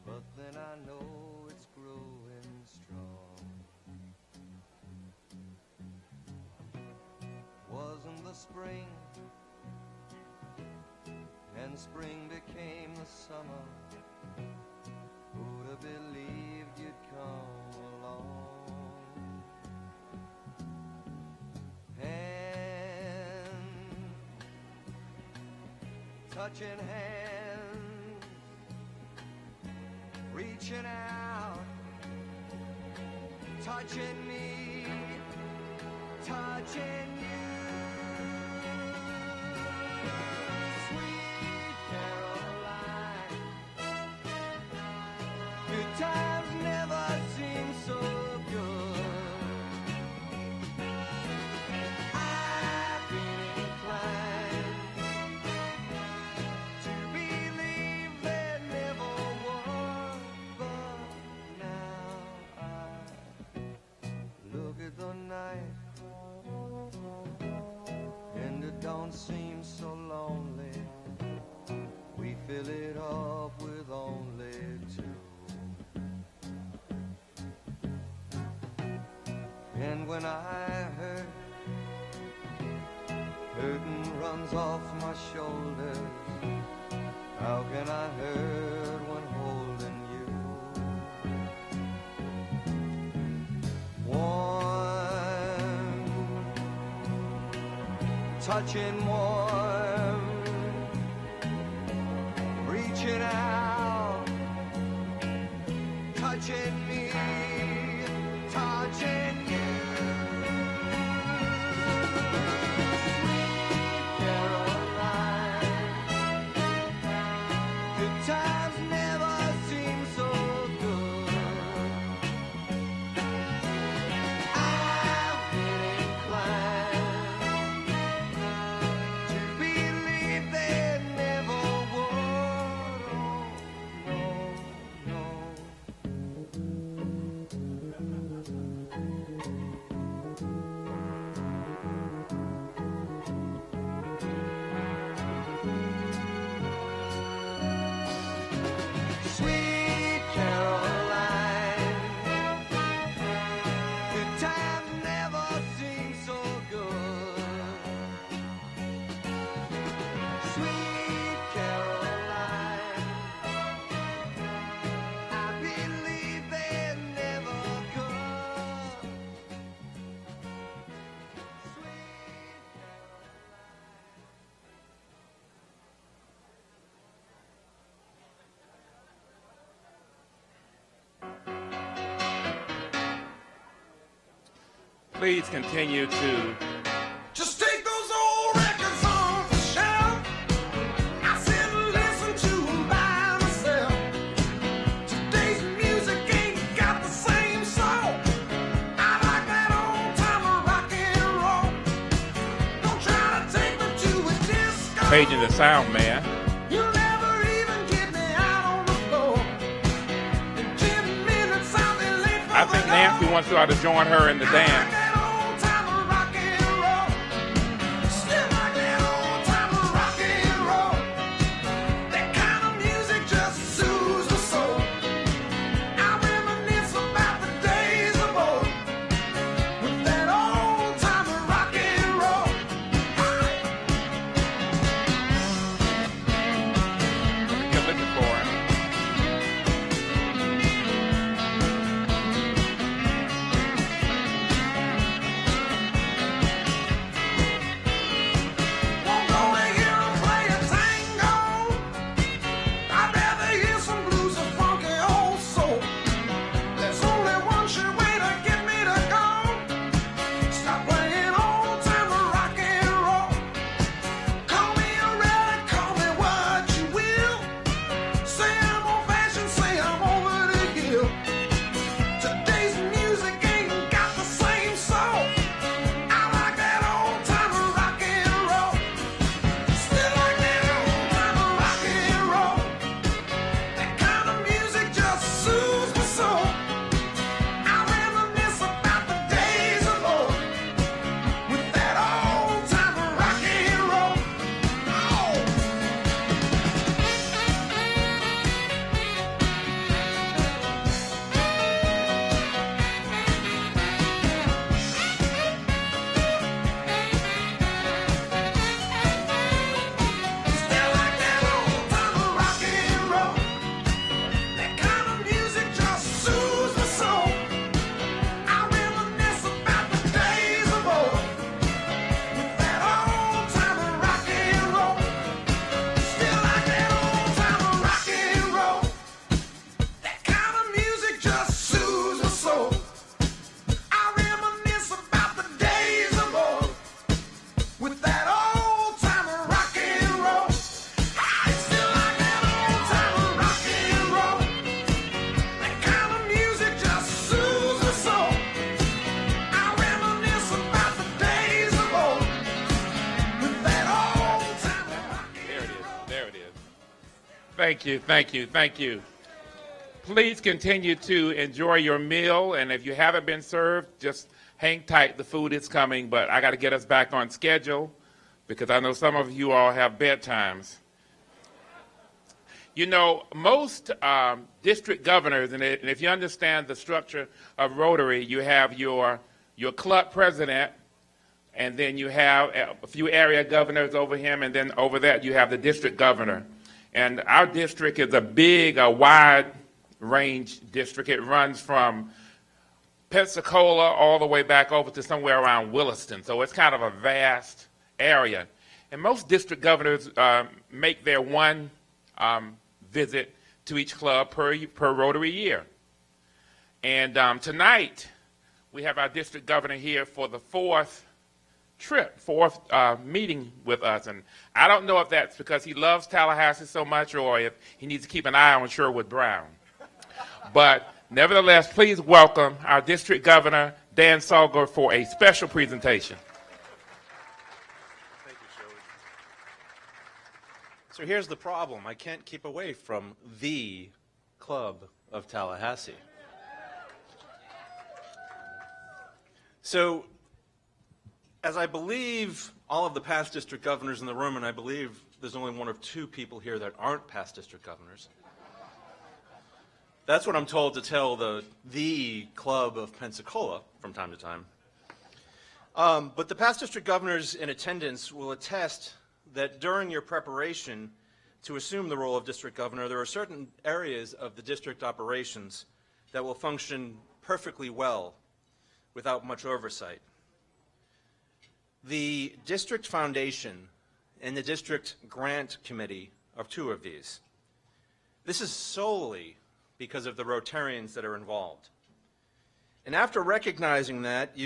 but then I know it's growing strong. Wasn't the spring, and spring became the summer. Who'd have believed you'd come along? Touching hands, reaching out, touching me, touching you. Sweet Caroline, good times never seem so good. I've been inclined to believe there never was, but now I look at the night and it don't seem so lonely. We fill it up with only two. And when I hurt, hurting runs off my shoulders. How can I hurt when holding you? Warm, touching warm, reaching out, touching me, touching you. Sweet Caroline, good times never seem so good. I've been inclined to believe they never would. Oh, no, no. Sweet Caroline, good times never seem so good. Sweet Caroline, I believe they never could. Sweet Please continue to Just take those old records off the shelf. I sit and listen to 'em by myself. Today's music ain't got the same soul. I like that old time rock and roll. Don't try to take me to a disco. paging the sound man. You'll never even get me out on the floor. In 10 minutes I'll be late for I think the Nancy go. wants y'all to join her in the I like dance. that old time rock and roll. Still like that old time rock and roll. That kind of music just soothes the soul. I reminisce about the days of old with that old time rock and roll. You're looking for it. Thank you, thank you, thank you. Please continue to enjoy your meal, and if you haven't been served, just hang tight. The food is coming, but I got to get us back on schedule because I know some of you all have bedtimes. You know, most district governors, and if you understand the structure of Rotary, you have your club president, and then you have a few area governors over him, and then over that you have the district governor. And our district is a big, wide range district. It runs from Pensacola all the way back over to somewhere around Williston. So it's kind of a vast area. And most district governors make their one visit to each club per Rotary year. And tonight, we have our district governor here for the fourth meeting with us. And I don't know if that's because he loves Tallahassee so much or if he needs to keep an eye on Sherwood Brown. But nevertheless, please welcome our district governor, Dan Salger, for a special presentation. Thank you, Sherwood. So here's the problem. I can't keep away from the club of Tallahassee. So, as I believe all of the past district governors in the room, and I believe there's only one or two people here that aren't past district governors, that's what I'm told to tell the club of Pensacola from time to time. But the past district governors in attendance will attest that during your preparation to assume the role of district governor, there are certain areas of the district operations that will function perfectly well without much oversight. The district foundation and the district grant committee are two of these. This is solely because of the Rotarians that are involved. And after recognizing that,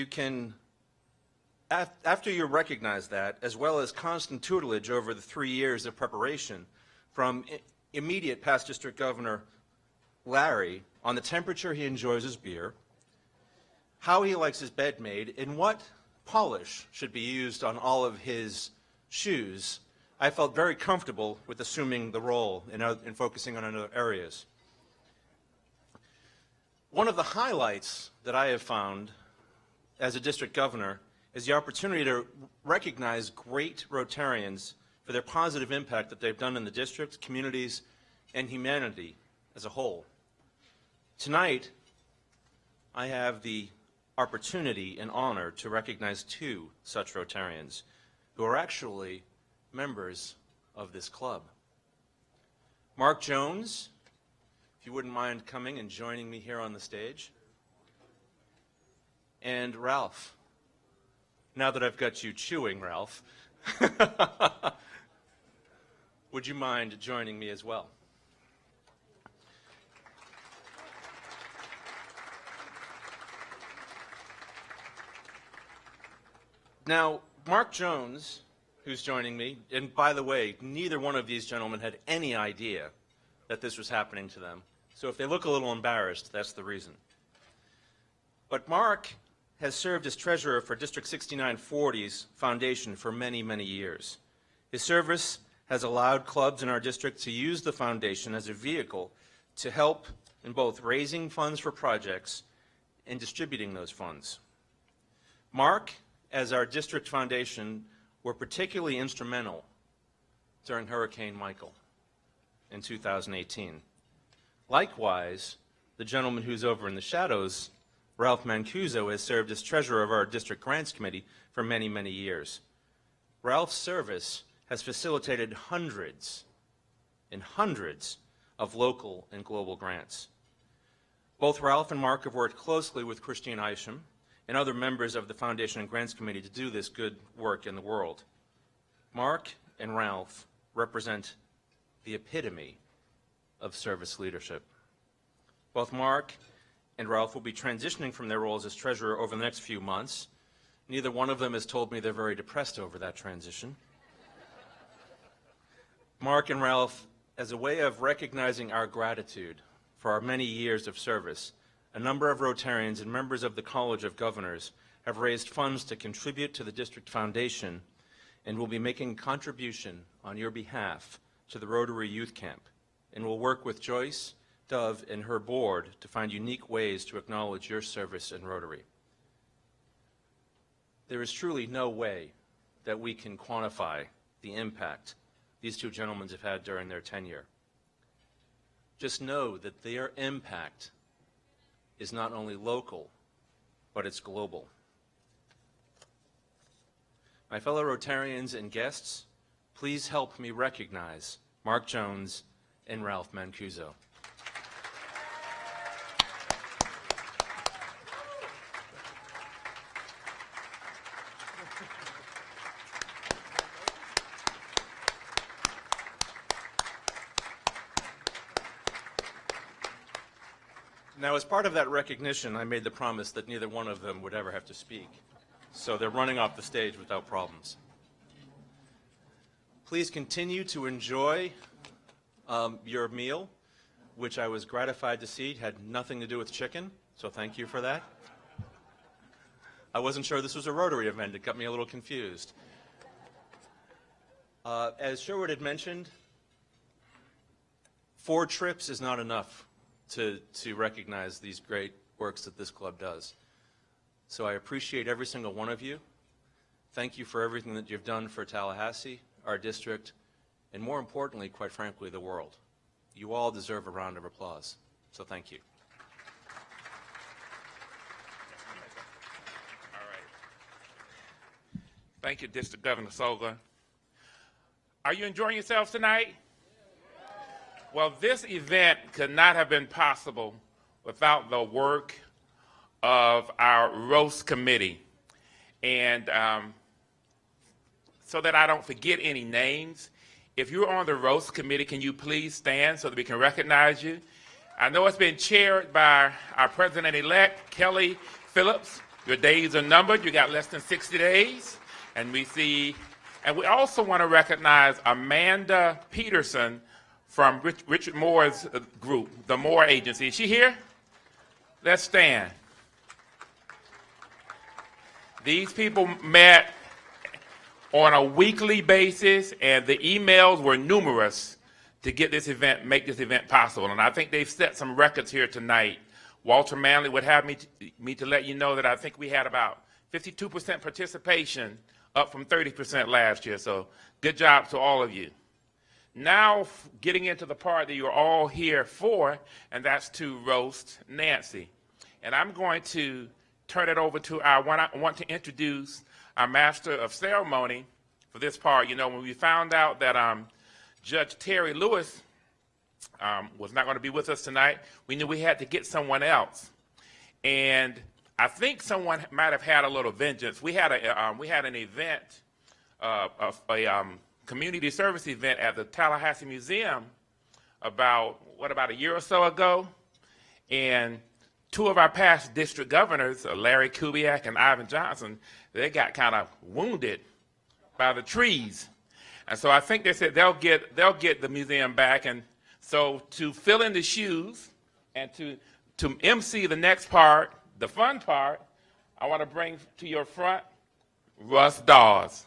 after you recognize that, as well as constant tutelage over the 3 years of preparation from immediate past district governor Larry on the temperature he enjoys his beer, how he likes his bed made, and what polish should be used on all of his shoes, I felt very comfortable with assuming the role and focusing on other areas. One of the highlights that I have found as a district governor is the opportunity to recognize great Rotarians for their positive impact that they've done in the district, communities, and humanity as a whole. Tonight, I have the opportunity and honor to recognize two such Rotarians who are actually members of this club. Mark Jones, if you wouldn't mind coming and joining me here on the stage, and Ralph. Now that I've got you chewing, Ralph, would you mind joining me as well? Now, Mark Jones, who's joining me, and by the way, neither one of these gentlemen had any idea that this was happening to them. So if they look a little embarrassed, that's the reason. But Mark has served as treasurer for District 6940's foundation for many, many years. His service has allowed clubs in our district to use the foundation as a vehicle to help in both raising funds for projects and distributing those funds. Mark, as our district foundation, were particularly instrumental during Hurricane Michael in 2018. Likewise, the gentleman who's over in the shadows, Ralph Mancuso, has served as treasurer of our district grants committee for many, many years. Ralph's service has facilitated hundreds and hundreds of local and global grants. Both Ralph and Mark have worked closely with Christine Isham and other members of the Foundation and Grants Committee to do this good work in the world. Mark and Ralph represent the epitome of service leadership. Both Mark and Ralph will be transitioning from their roles as treasurer over the next few months. Neither one of them has told me they're very depressed over that transition. Mark and Ralph, as a way of recognizing our gratitude for our many years of service, a number of Rotarians and members of the College of Governors have raised funds to contribute to the District Foundation and will be making a contribution on your behalf to the Rotary Youth Camp and will work with Joyce, Dove, and her board to find unique ways to acknowledge your service in Rotary. There is truly no way that we can quantify the impact these two gentlemen have had during their tenure. Just know that their impact is not only local, but it's global. My fellow Rotarians and guests, please help me recognize Mark Jones and Ralph Mancuso. Now, as part of that recognition, I made the promise that neither one of them would ever have to speak. So they're running off the stage without problems. Please continue to enjoy your meal, which I was gratified to see had nothing to do with chicken, so thank you for that. I wasn't sure this was a Rotary event. It got me a little confused. As Sherwood had mentioned, 4 trips is not enough to recognize these great works that this club does. So I appreciate every single one of you. Thank you for everything that you've done for Tallahassee, our district, and more importantly, quite frankly, the world. You all deserve a round of applause. So thank you. All right. Thank you, District Governor Solga. Are you enjoying yourselves tonight? Well, this event could not have been possible without the work of our roast committee. And so that I don't forget any names, if you're on the roast committee, can you please stand so that we can recognize you? I know it's been chaired by our president-elect, Kelly Phillips. Your days are numbered. You got less than 60 days. And we also want to recognize Amanda Peterson from Richard Moore's group, the Moore Agency. Is she here? Let's stand. These people met on a weekly basis, and the emails were numerous to get this event, make this event possible. And I think they've set some records here tonight. Walter Manley would have me to let you know that I think we had about 52% participation, up from 30% last year. So good job to all of you. Now, getting into the part that you're all here for, and that's to roast Nancy. And I'm going to turn it over to I want to introduce our Master of Ceremony for this part. You know, when we found out that Judge Terry Lewis was not going to be with us tonight, we knew we had to get someone else. And I think someone might have had a little vengeance. We had an event, community service event at the Tallahassee Museum about a year or so ago, and 2 of our past district governors, Larry Kubiak and Ivan Johnson, they got kind of wounded by the trees, and so I think they said they'll get the museum back. And so to fill in the shoes and to MC the next part, the fun part, I want to bring to your front Russ Dawes.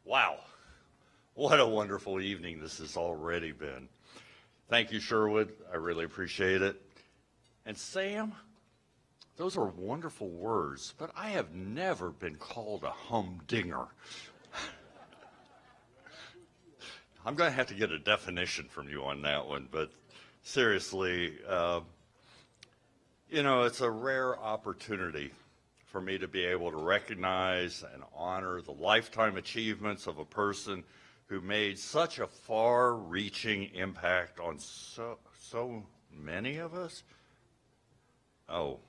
Wow, what a wonderful evening this has already been. Thank you, Sherwood. I really appreciate it. And Sam, those are wonderful words, but I have never been called a humdinger. I'm going to have to get a definition from you on that one, but seriously, you know, it's a rare opportunity for me to be able to recognize and honor the lifetime achievements of a person who made such a far-reaching impact on so many of us. Oh,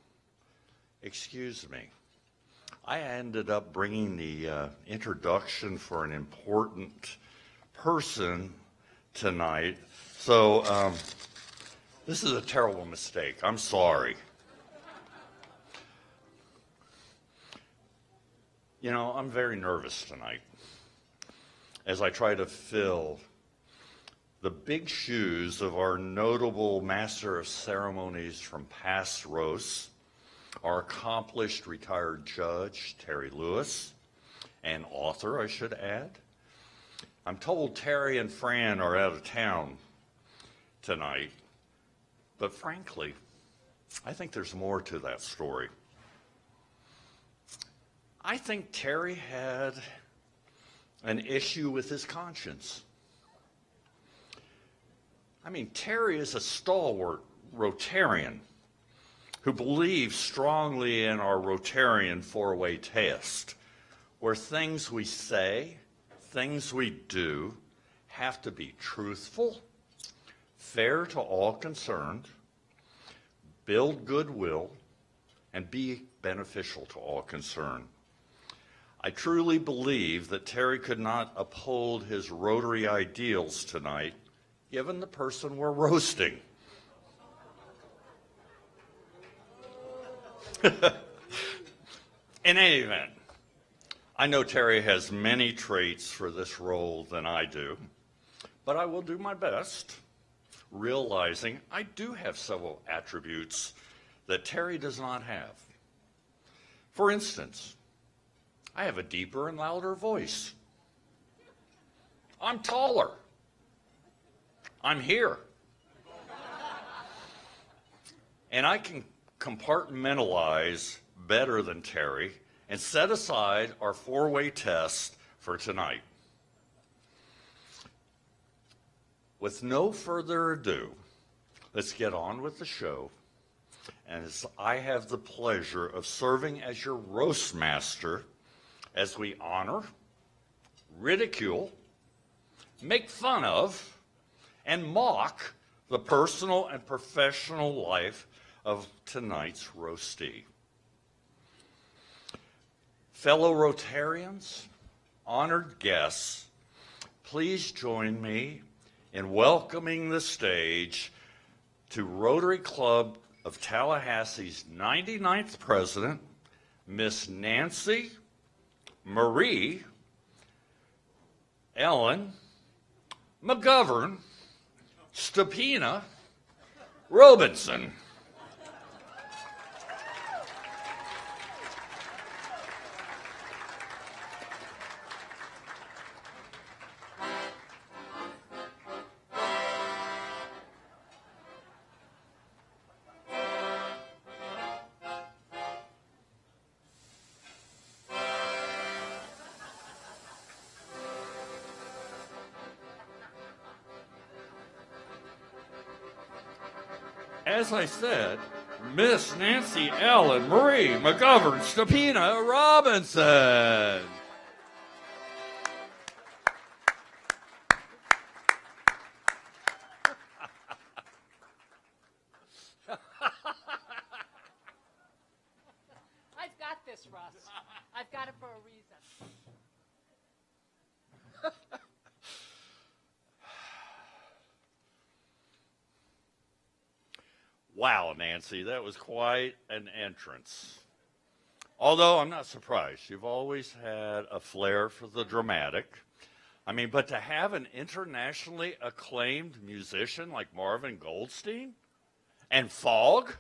excuse me. I ended up bringing the introduction for an important person tonight. So this is a terrible mistake. I'm sorry. You know, I'm very nervous tonight as I try to fill the big shoes of our notable master of ceremonies from past roasts, our accomplished retired judge, Terry Lewis, and author, I should add. I'm told Terry and Fran are out of town tonight, but frankly, I think there's more to that story. I think Terry had an issue with his conscience. I mean, Terry is a stalwart Rotarian who believes strongly in our Rotarian four-way test, where things we say, things we do, have to be truthful, fair to all concerned, build goodwill, and be beneficial to all concerned. I truly believe that Terry could not uphold his Rotary ideals tonight, given the person we're roasting. In any event, I know Terry has many traits for this role than I do, but I will do my best, realizing I do have several attributes that Terry does not have. For instance, I have a deeper and louder voice. I'm taller. I'm here. And I can compartmentalize better than Terry and set aside our four-way test for tonight. With no further ado, let's get on with the show. And as I have the pleasure of serving as your roast master as we honor, ridicule, make fun of, and mock the personal and professional life of tonight's roastee. Fellow Rotarians, honored guests, please join me in welcoming the stage to Rotary Club of Tallahassee's 99th president, Miss Nancy Marie Ellen McGovern Stepina Robison. As I said, Miss Nancy Ellen Marie McGovern Stepina Robinson. I've got this, Russ. I've got it for a reason. Wow, Nancy, that was quite an entrance. Although I'm not surprised. You've always had a flair for the dramatic. I mean, but to have an internationally acclaimed musician like Marvin Goldstein and Fogg,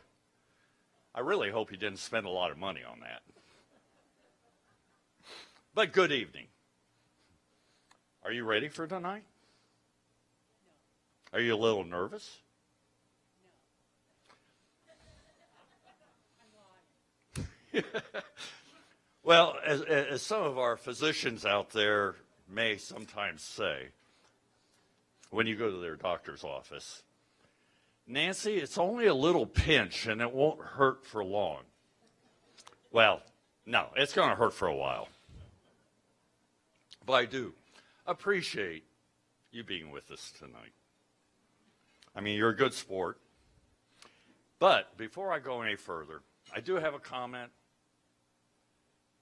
I really hope you didn't spend a lot of money on that. But good evening. Are you ready for tonight? No. Are you a little nervous? Well, as some of our physicians out there may sometimes say, when you go to their doctor's office, Nancy, it's only a little pinch and it won't hurt for long. Well, no, it's going to hurt for a while. But I do appreciate you being with us tonight. I mean, you're a good sport. But before I go any further, I do have a comment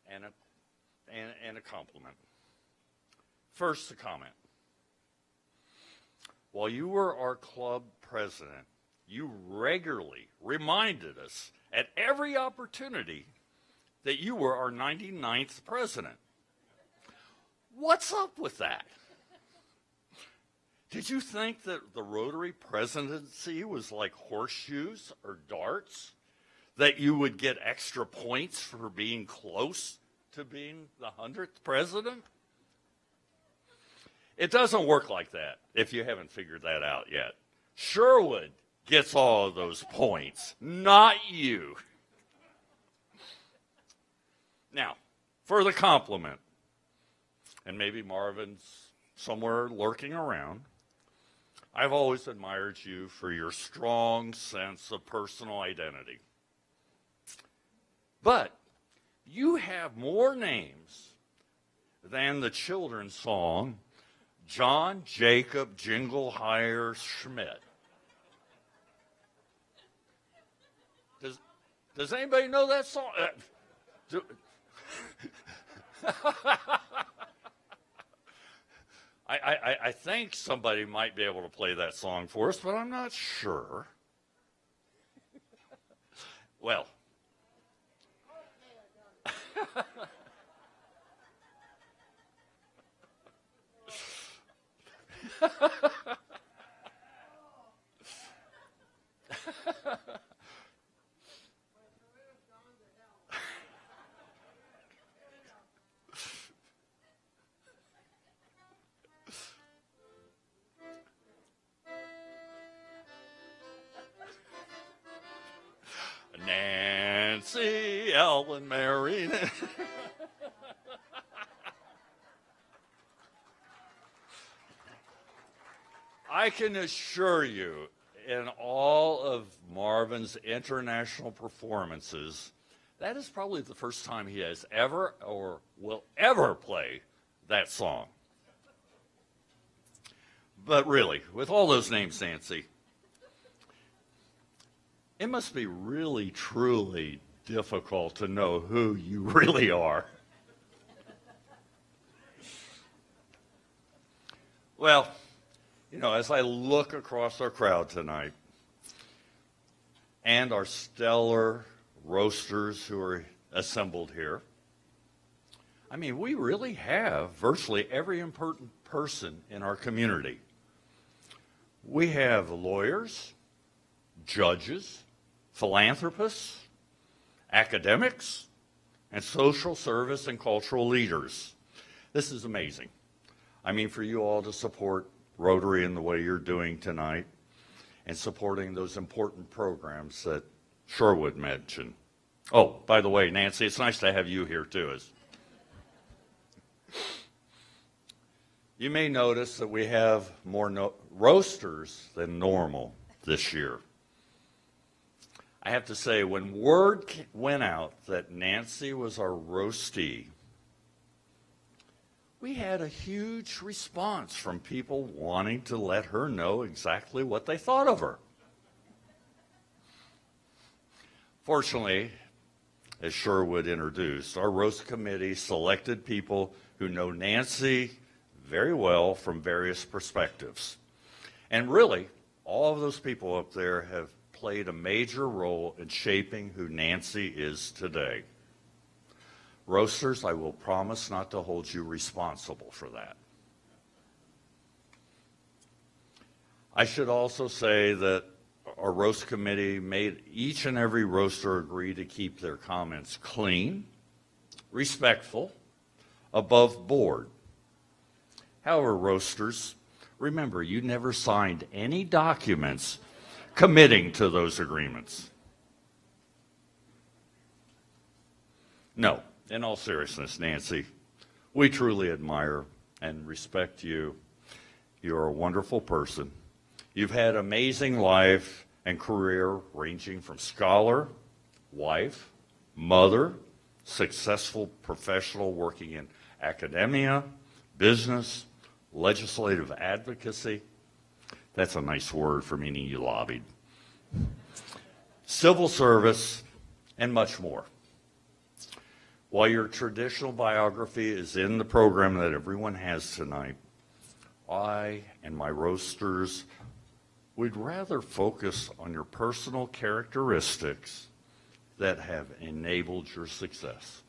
and a compliment. First, the comment. While you were our club president, you regularly reminded us at every opportunity that you were our 99th president. What's up with that? Did you think that the Rotary presidency was like horseshoes or darts? that you would get extra points for being close to being the 100th president? It doesn't work like that if you haven't figured that out yet. Sherwood gets all of those points, not you. Now, for the compliment, and maybe Marvin's somewhere lurking around, I've always admired you for your strong sense of personal identity. But you have more names than the children's song, John Jacob Jingleheimer Schmidt. Does anybody know that song? I think somebody might be able to play that song for us, but I'm not sure. Well. Nancy, Ellen, Mary. I can assure you, in all of Marvin's international performances, that is probably the first time he has ever or will ever play that song. But really, with all those names, Nancy, it must be really, truly difficult to know who you really are. Well, you know, as I look across our crowd tonight and our stellar roasters who are assembled here, I mean, we really have virtually every important person in our community. We have lawyers, judges, philanthropists, academics, and social service and cultural leaders. This is amazing. I mean, for you all to support Rotary in the way you're doing tonight and supporting those important programs that Sherwood mentioned. Oh, by the way, Nancy, it's nice to have you here too. You may notice that we have more roasters than normal this year. I have to say, when word went out that Nancy was our roastee, we had a huge response from people wanting to let her know exactly what they thought of her. Fortunately, as Sherwood introduced, our roast committee selected people who know Nancy very well from various perspectives. And really, all of those people up there have played a major role in shaping who Nancy is today. Roasters, I will promise not to hold you responsible for that. I should also say that our roast committee made each and every roaster agree to keep their comments clean, respectful, above board. However, roasters, remember, you never signed any documents committing to those agreements. No. In all seriousness, Nancy, we truly admire and respect you. You're a wonderful person. You've had an amazing life and career ranging from scholar, wife, mother, successful professional working in academia, business, legislative advocacy. That's a nice word for meaning you lobbied. Civil service, and much more. While your traditional biography is in the program that everyone has tonight, I and my roasters would rather focus on your personal characteristics that have enabled your success.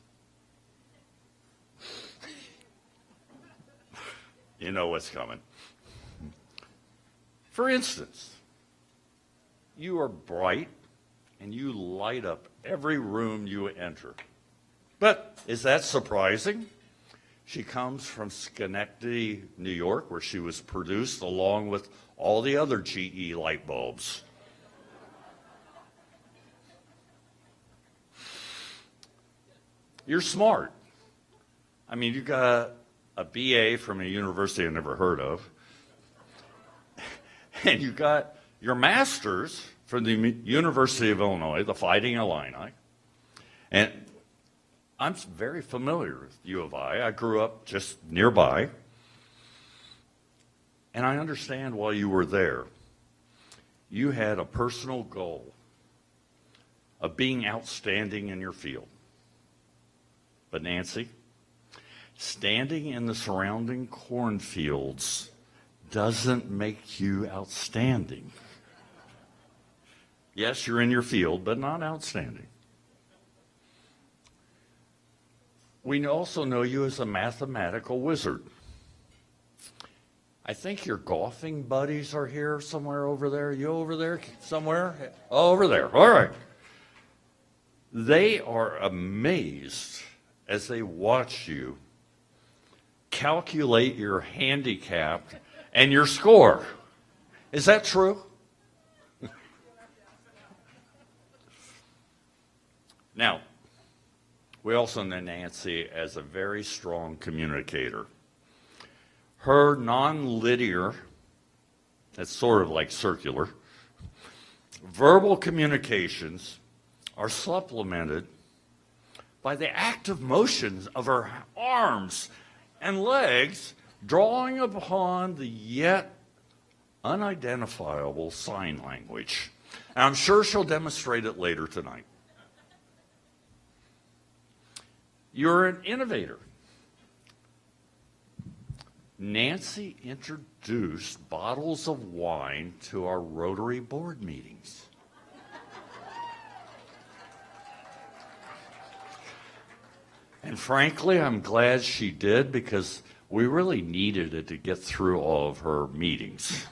You know what's coming. For instance, you are bright and you light up every room you enter. But is that surprising? She comes from Schenectady, New York, where she was produced along with all the other GE light bulbs. You're smart. I mean, you got a BA from a university I never heard of, and you got your master's from the University of Illinois, the Fighting Illini. And I'm very familiar with U of I. I grew up just nearby. And I understand while you were there, you had a personal goal of being outstanding in your field. But Nancy, standing in the surrounding cornfields doesn't make you outstanding. Yes, you're in your field, but not outstanding. We also know you as a mathematical wizard. I think your golfing buddies are here somewhere over there. You over there somewhere? Over there. All right. They are amazed as they watch you calculate your handicap and your score. Is that true? Now, we also know Nancy as a very strong communicator. Her non-linear, that's sort of like circular, verbal communications are supplemented by the active motions of her arms and legs, drawing upon the yet unidentifiable sign language. And I'm sure she'll demonstrate it later tonight. You're an innovator. Nancy introduced bottles of wine to our Rotary board meetings. And frankly, I'm glad she did, because we really needed it to get through all of her meetings.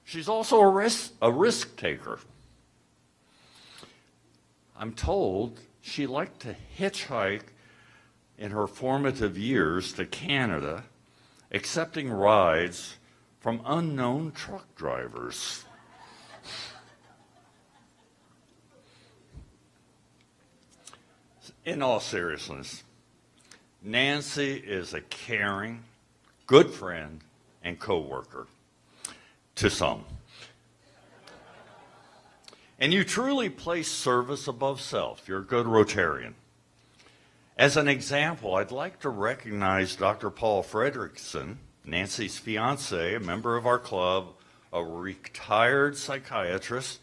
She's also a risk taker. I'm told she liked to hitchhike in her formative years to Canada, accepting rides from unknown truck drivers. In all seriousness, Nancy is a caring, good friend, and co-worker to some. And you truly place service above self. You're a good Rotarian. As an example, I'd like to recognize Dr. Paul Frederickson, Nancy's fiance, a member of our club, a retired psychiatrist,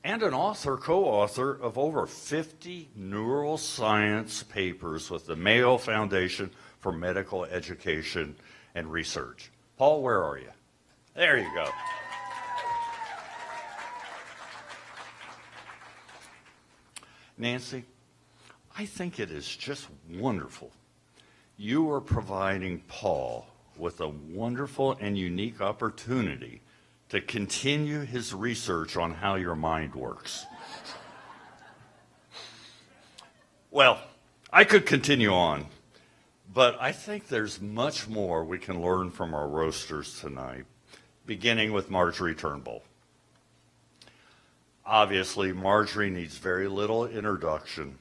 and an author, co-author of over 50 neuroscience papers with the Mayo Foundation for Medical Education and Research. Paul, where are you? There you go. Nancy, I think it is just wonderful. You are providing Paul with a wonderful and unique opportunity to continue his research on how your mind works. Well, I could continue on, but I think there's much more we can learn from our roasters tonight, beginning with Marjorie Turnbull. Obviously, Marjorie needs very little introduction,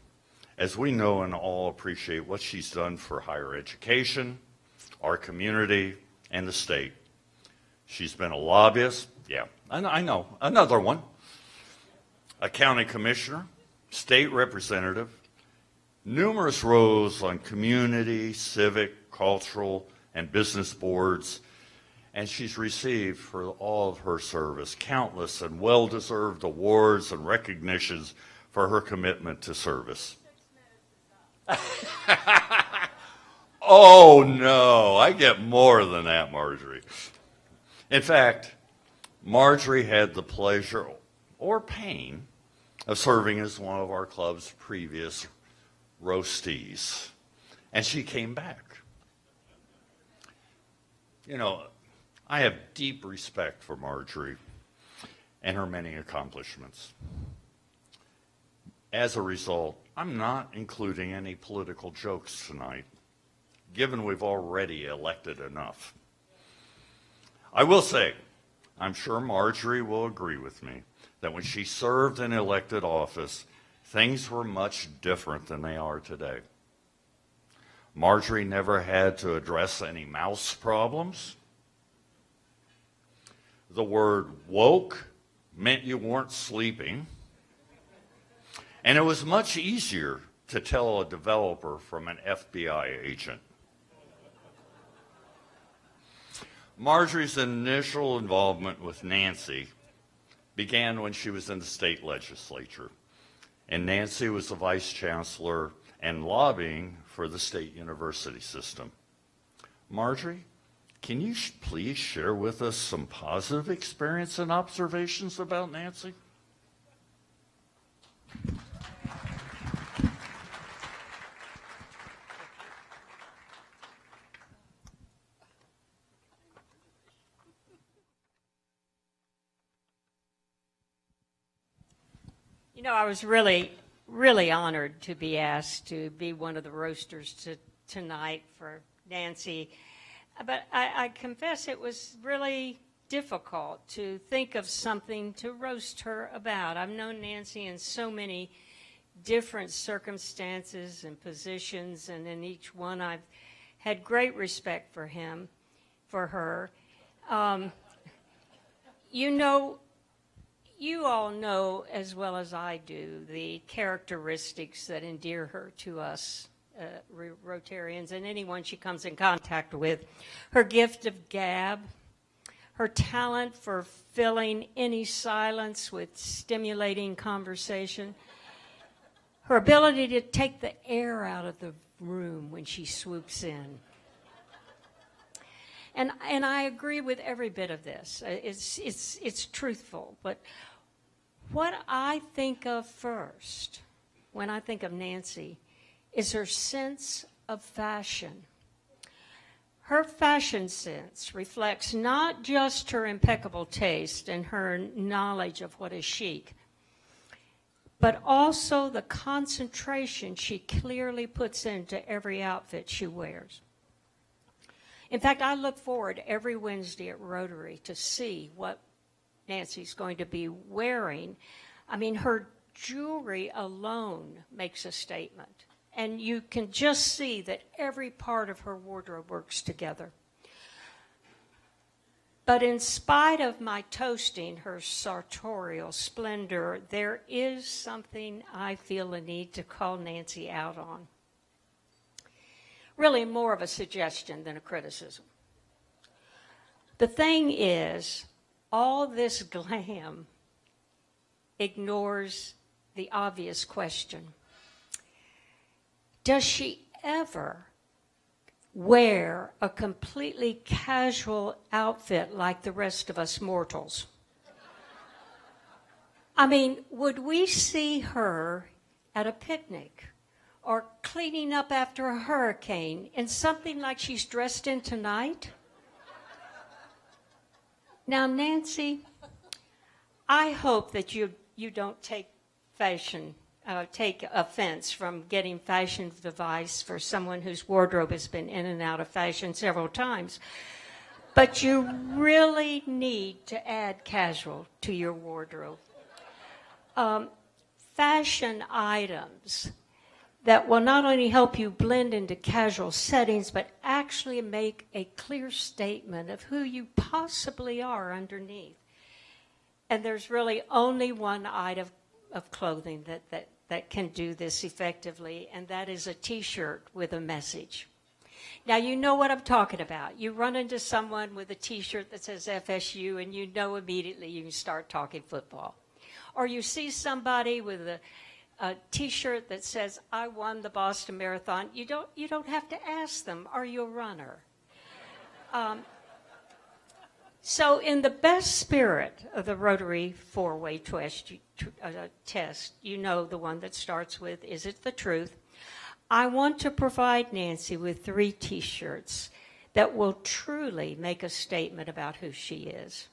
as we know and all appreciate what she's done for higher education, our community, and the state. She's been a lobbyist, yeah, I know, another one, a county commissioner, state representative, numerous roles on community, civic, cultural, and business boards, and she's received for all of her service countless and well-deserved awards and recognitions for her commitment to service. Oh no, I get more than that, Marjorie. In fact, Marjorie had the pleasure or pain of serving as one of our club's previous roastees, and she came back. You know, I have deep respect for Marjorie and her many accomplishments. As a result, I'm not including any political jokes tonight, given we've already elected enough. I will say, I'm sure Marjorie will agree with me, that when she served in elected office, things were much different than they are today. Marjorie never had to address any mouse problems. The word woke meant you weren't sleeping. And it was much easier to tell a developer from an FBI agent. Marjorie's initial involvement with Nancy began when she was in the state legislature, and Nancy was the vice chancellor and lobbying for the state university system. Marjorie, can you please share with us some positive experience and observations about Nancy? You know, I was really, really honored to be asked to be one of the roasters tonight for Nancy. But I confess it was really difficult to think of something to roast her about. I've known Nancy in so many different circumstances and positions, and in each one I've had great respect for her. You all know as well as I do the characteristics that endear her to us Rotarians and anyone she comes in contact with. Her gift of gab, her talent for filling any silence with stimulating conversation, her ability to take the air out of the room when she swoops in. And I agree with every bit of this. It's truthful. But what I think of first when I think of Nancy is her sense of fashion. Her fashion sense reflects not just her impeccable taste and her knowledge of what is chic, but also the concentration she clearly puts into every outfit she wears. In fact, I look forward every Wednesday at Rotary to see what Nancy's going to be wearing. I mean, her jewelry alone makes a statement. And you can just see that every part of her wardrobe works together. But in spite of my toasting her sartorial splendor, there is something I feel a need to call Nancy out on. Really more of a suggestion than a criticism. The thing is, all this glam ignores the obvious question. Does she ever wear a completely casual outfit like the rest of us mortals? I mean, would we see her at a picnic or cleaning up after a hurricane in something like she's dressed in tonight? Now, Nancy, I hope that you don't take offense from getting fashion advice for someone whose wardrobe has been in and out of fashion several times. But you really need to add casual to your wardrobe. Fashion items that will not only help you blend into casual settings, but actually make a clear statement of who you possibly are underneath. And there's really only one item of clothing that can do this effectively, and that is a T-shirt with a message. Now, you know what I'm talking about. You run into someone with a T-shirt that says FSU, and you know immediately you can start talking football. Or you see somebody with a T-shirt that says, I won the Boston Marathon. You don't have to ask them, are you a runner? So in the best spirit of the Rotary four-way test, you know the one that starts with, is it the truth? I want to provide Nancy with 3 T-shirts that will truly make a statement about who she is.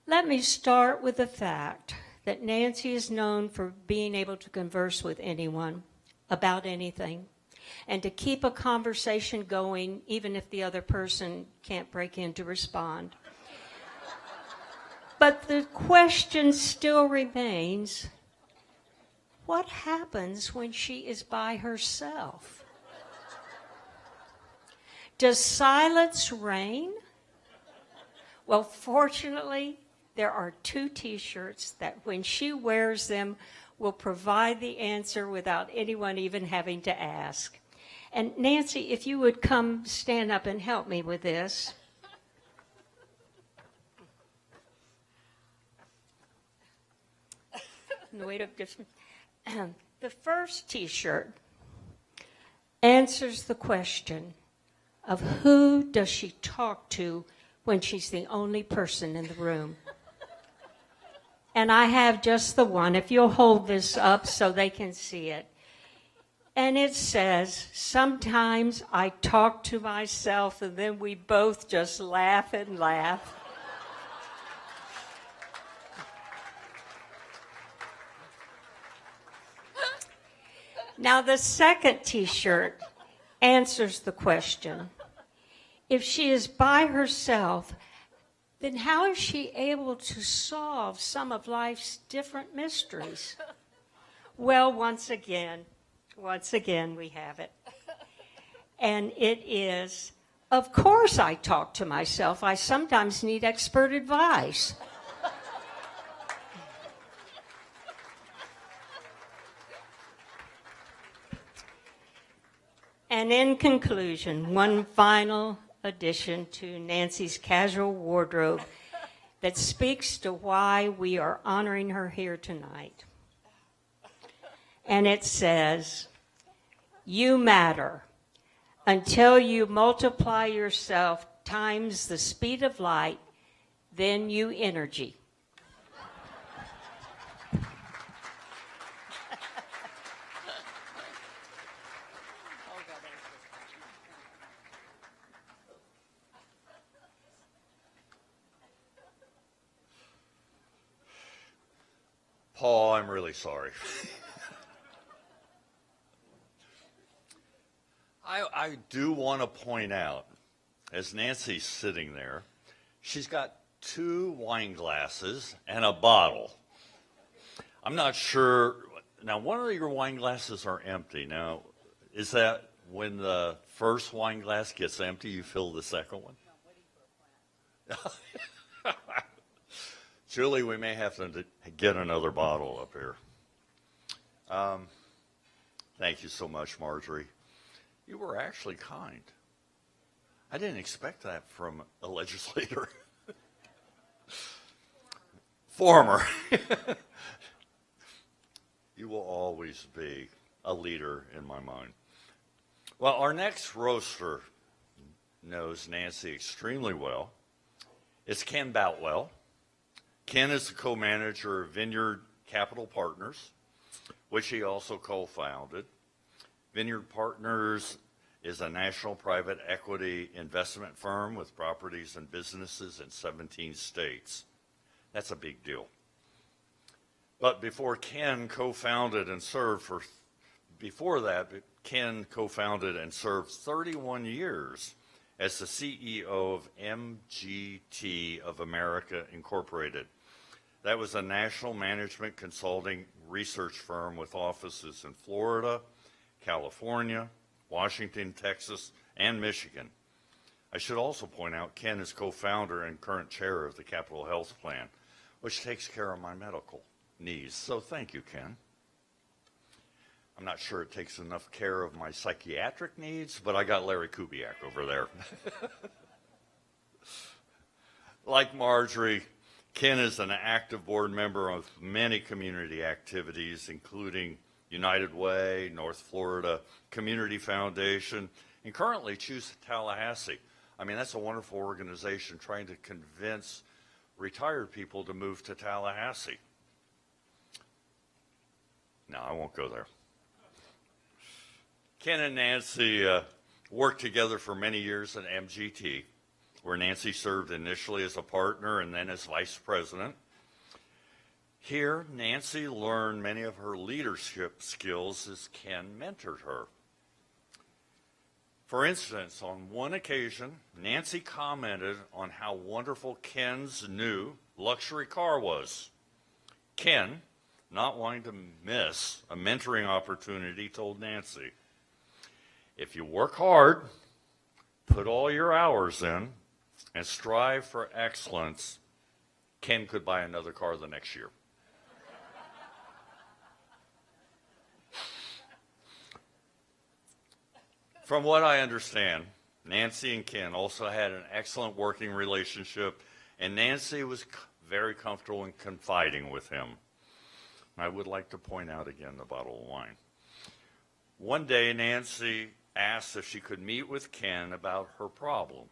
Let me start with the fact that Nancy is known for being able to converse with anyone about anything and to keep a conversation going even if the other person can't break in to respond. But the question still remains, what happens when she is by herself? Does silence reign? Well, fortunately, there are 2 T-shirts that when she wears them will provide the answer without anyone even having to ask. And Nancy, if you would come stand up and help me with this. The first T-shirt answers the question of who does she talk to when she's the only person in the room. And I have just the one, if you'll hold this up so they can see it. And it says, sometimes I talk to myself and then we both just laugh and laugh. Now, the second T-shirt answers the question. If she is by herself, then how is she able to solve some of life's different mysteries? Well, once again, we have it. And it is, of course I talk to myself. I sometimes need expert advice. And in conclusion, one final addition to Nancy's casual wardrobe that speaks to why we are honoring her here tonight. And it says, you matter until you multiply yourself times the speed of light, then you energy. Paul, I'm really sorry. I do want to point out, as Nancy's sitting there, she's got 2 wine glasses and a bottle. I'm not sure. Now, one of your wine glasses are empty. Now, is that when the first wine glass gets empty, you fill the second one? Julie, we may have to get another bottle up here. Thank you so much, Marjorie. You were actually kind. I didn't expect that from a legislator. Former. You will always be a leader in my mind. Well, our next roaster knows Nancy extremely well. It's Ken Boutwell. Ken is the co-manager of Vineyard Capital Partners, which he also co-founded. Vineyard Partners is a national private equity investment firm with properties and businesses in 17 states. That's a big deal. But before Ken co-founded and served 31 years as the CEO of MGT of America Incorporated. That was a national management consulting research firm with offices in Florida, California, Washington, Texas, and Michigan. I should also point out Ken is co-founder and current chair of the Capital Health Plan, which takes care of my medical needs. So thank you, Ken. I'm not sure it takes enough care of my psychiatric needs, but I got Larry Kubiak over there. Like Marjorie, Ken is an active board member of many community activities, including United Way, North Florida Community Foundation, and currently Choose Tallahassee. I mean, that's a wonderful organization trying to convince retired people to move to Tallahassee. No, I won't go there. Ken and Nancy worked together for many years at MGT, where Nancy served initially as a partner and then as vice president. Here, Nancy learned many of her leadership skills as Ken mentored her. For instance, on one occasion, Nancy commented on how wonderful Ken's new luxury car was. Ken, not wanting to miss a mentoring opportunity, told Nancy, "If you work hard, put all your hours in, and strive for excellence, Ken could buy another car the next year." From what I understand, Nancy and Ken also had an excellent working relationship, and Nancy was very comfortable in confiding with him. I would like to point out again the bottle of wine. One day, Nancy asked if she could meet with Ken about her problem.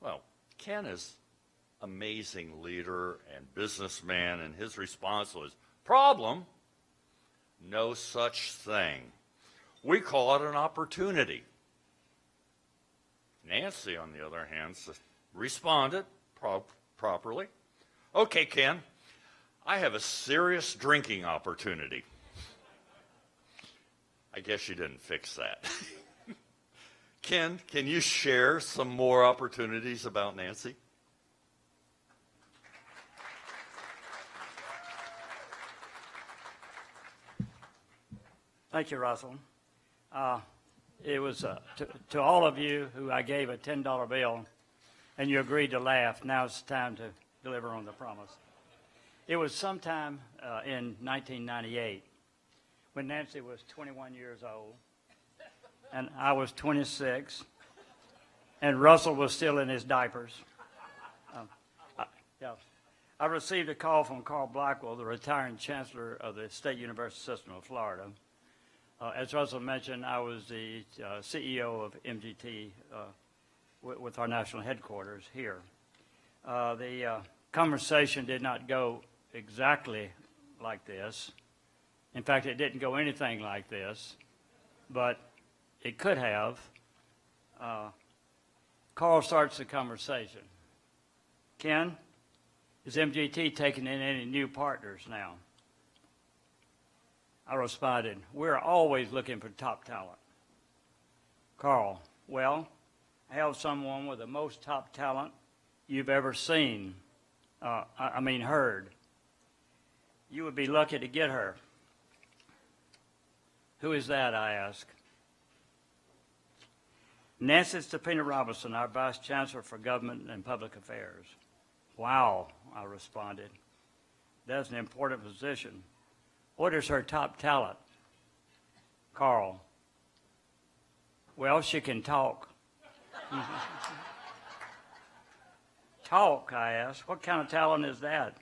Well, Ken is an amazing leader and businessman, and his response was, "Problem? No such thing. We call it an opportunity." Nancy, on the other hand, responded properly, "Okay, Ken, I have a serious drinking opportunity." I guess she didn't fix that. Ken, can you share some more opportunities about Nancy? Thank you, Russell. It was to all of you who I gave a $10 bill and you agreed to laugh. Now it's time to deliver on the promise. It was sometime in 1998 when Nancy was 21 years old and I was 26 and Russell was still in his diapers. I received a call from Carl Blackwell, the retiring chancellor of the State University System of Florida. As Russell mentioned, I was the CEO of MGT with our national headquarters here. The conversation did not go exactly like this. In fact, it didn't go anything like this, but it could have. Carl starts the conversation. "Ken, is MGT taking in any new partners now?" I responded, "We're always looking for top talent." Carl, "Well, I have someone with the most top talent you've ever seen, heard. You would be lucky to get her." "Who is that?" I asked. "Nancy Stepina Robison, our Vice Chancellor for Government and Public Affairs." "Wow," I responded. "That's an important position. What is her top talent?" Carl, "Well, she can talk." "Talk?" I asked. "What kind of talent is that?"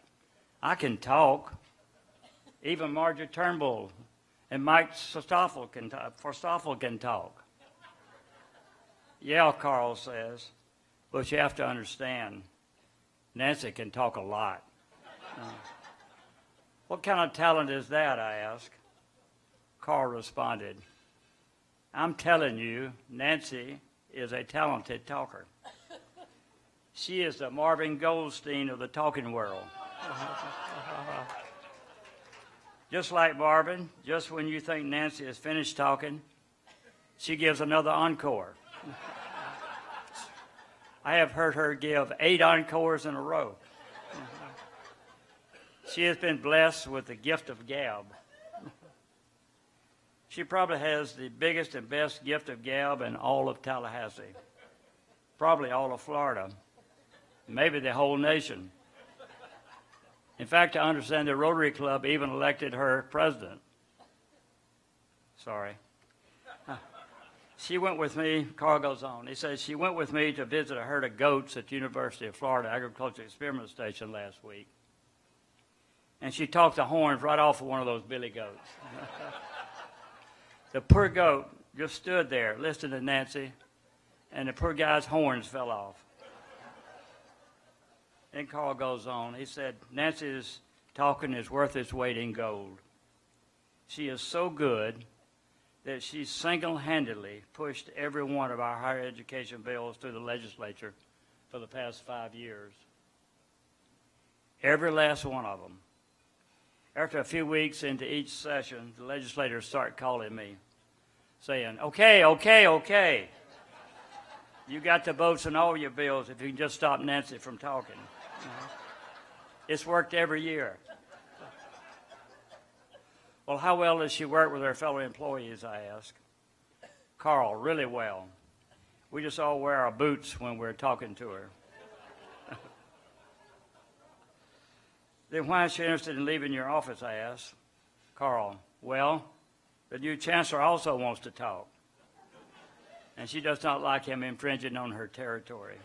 "I can talk. Even Marjorie Turnbull and Mike Forstoffel can talk." "Yeah," Carl says, "but you have to understand, Nancy can talk a lot." "What kind of talent is that?" I asked. Carl responded, "I'm telling you, Nancy is a talented talker. She is the Marvin Goldstein of the talking world." Just like Marvin, just when you think Nancy has finished talking, she gives another encore. I have heard her give 8 encores in a row. She has been blessed with the gift of gab. She probably has the biggest and best gift of gab in all of Tallahassee, probably all of Florida, maybe the whole nation. In fact, I understand the Rotary Club even elected her president. Sorry. She went with me, Carl goes on, he says, "She went with me to visit a herd of goats at the University of Florida Agricultural Experiment Station last week. And she talked the horns right off of one of those billy goats." The poor goat just stood there listening to Nancy, and the poor guy's horns fell off. Then Carl goes on. He said, "Nancy's talking is worth its weight in gold. She is so good that she single-handedly pushed every one of our higher education bills through the legislature for the past 5 years. Every last one of them. After a few weeks into each session, the legislators start calling me, saying, okay. You got the votes on all your bills if you can just stop Nancy from talking. It's worked every year. Well, how well does she work with her fellow employees, I ask. Carl, really well. We just all wear our boots when we're talking to her. Then why is she interested in leaving your office, I asked. Carl, well, the new chancellor also wants to talk. And she does not like him infringing on her territory.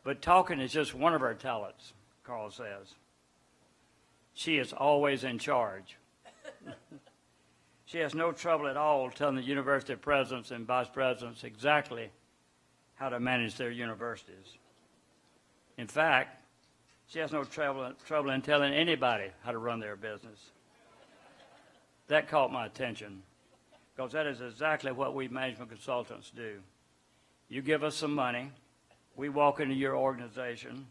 But talking is just one of her talents, Carl says. She is always in charge. She has no trouble at all telling the university presidents and vice presidents exactly how to manage their universities. In fact, she has no trouble in telling anybody how to run their business. That caught my attention, because that is exactly what we management consultants do. You give us some money, we walk into your organization,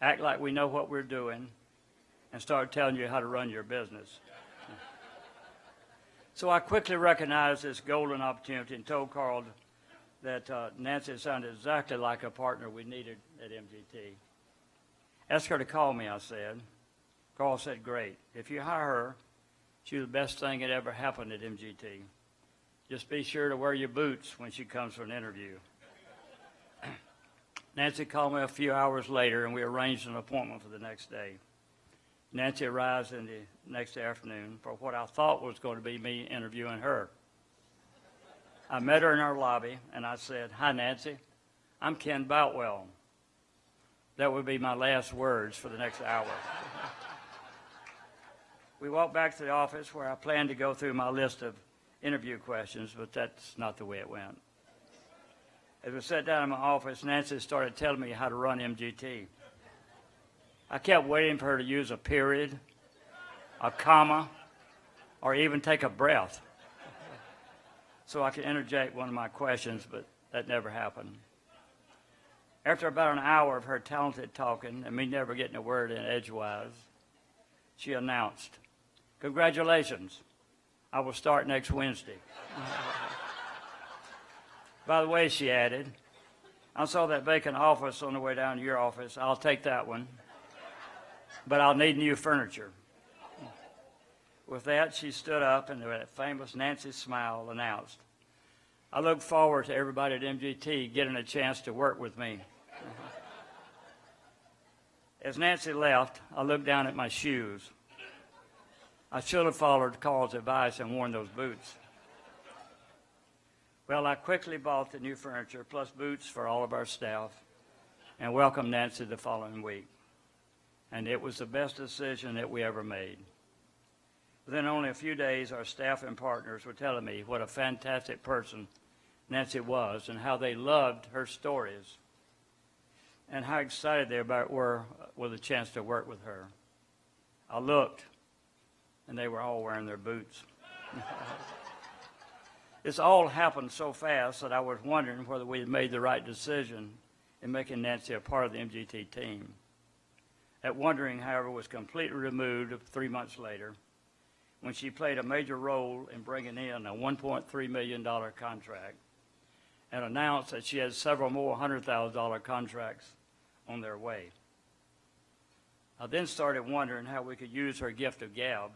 act like we know what we're doing, and start telling you how to run your business. So I quickly recognized this golden opportunity and told Carl that Nancy sounded exactly like a partner we needed at MGT. Ask her to call me, I said. Carl said, great. If you hire her, she's the best thing that ever happened at MGT. Just be sure to wear your boots when she comes for an interview. Nancy called me a few hours later, and we arranged an appointment for the next day. Nancy arrives in the next afternoon for what I thought was going to be me interviewing her. I met her in our lobby, and I said, hi, Nancy. I'm Ken Boutwell. That would be my last words for the next hour. We walked back to the office where I planned to go through my list of interview questions, but that's not the way it went. As we sat down in my office, Nancy started telling me how to run MGT. I kept waiting for her to use a period, a comma, or even take a breath so I could interject one of my questions, but that never happened. After about an hour of her talented talking and me never getting a word in edgewise, she announced, congratulations, I will start next Wednesday. By the way, she added, I saw that vacant office on the way down to your office. I'll take that one, but I'll need new furniture. With that, she stood up and with that famous Nancy smile announced, I look forward to everybody at MGT getting a chance to work with me. As Nancy left, I looked down at my shoes. I should have followed Carl's advice and worn those boots. Well, I quickly bought the new furniture plus boots for all of our staff and welcomed Nancy the following week. And it was the best decision that we ever made. Within only a few days, our staff and partners were telling me what a fantastic person Nancy was and how they loved her stories and how excited they were with a chance to work with her. I looked, and they were all wearing their boots. This all happened so fast that I was wondering whether we had made the right decision in making Nancy a part of the MGT team. That wondering, however, was completely removed 3 months later when she played a major role in bringing in a $1.3 million contract and announced that she had several more $100,000 contracts on their way. I then started wondering how we could use her gift of gab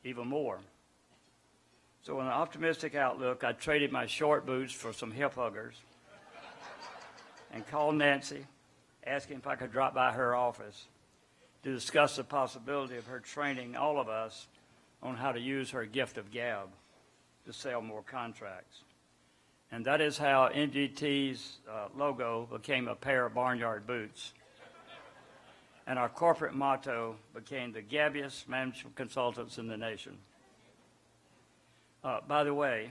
even more. So with an optimistic outlook, I traded my short boots for some hip huggers and called Nancy, asking if I could drop by her office to discuss the possibility of her training all of us on how to use her gift of gab to sell more contracts. And that is how MGT's logo became a pair of barnyard boots. And our corporate motto became the gabbiest management consultants in the nation. By the way,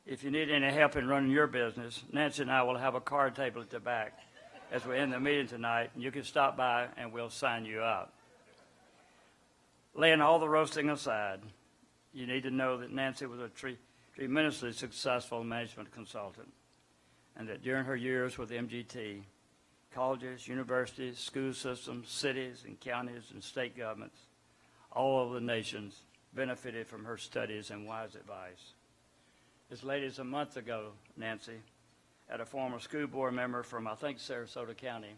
if you need any help in running your business, Nancy and I will have a card table at the back as we end the meeting tonight, and you can stop by and we'll sign you up. Laying all the roasting aside, you need to know that Nancy was a tremendously successful management consultant, and that during her years with MGT, colleges, universities, school systems, cities and counties and state governments all over the nations benefited from her studies and wise advice. As late as a month ago, Nancy, had a former school board member from, I think, Sarasota County,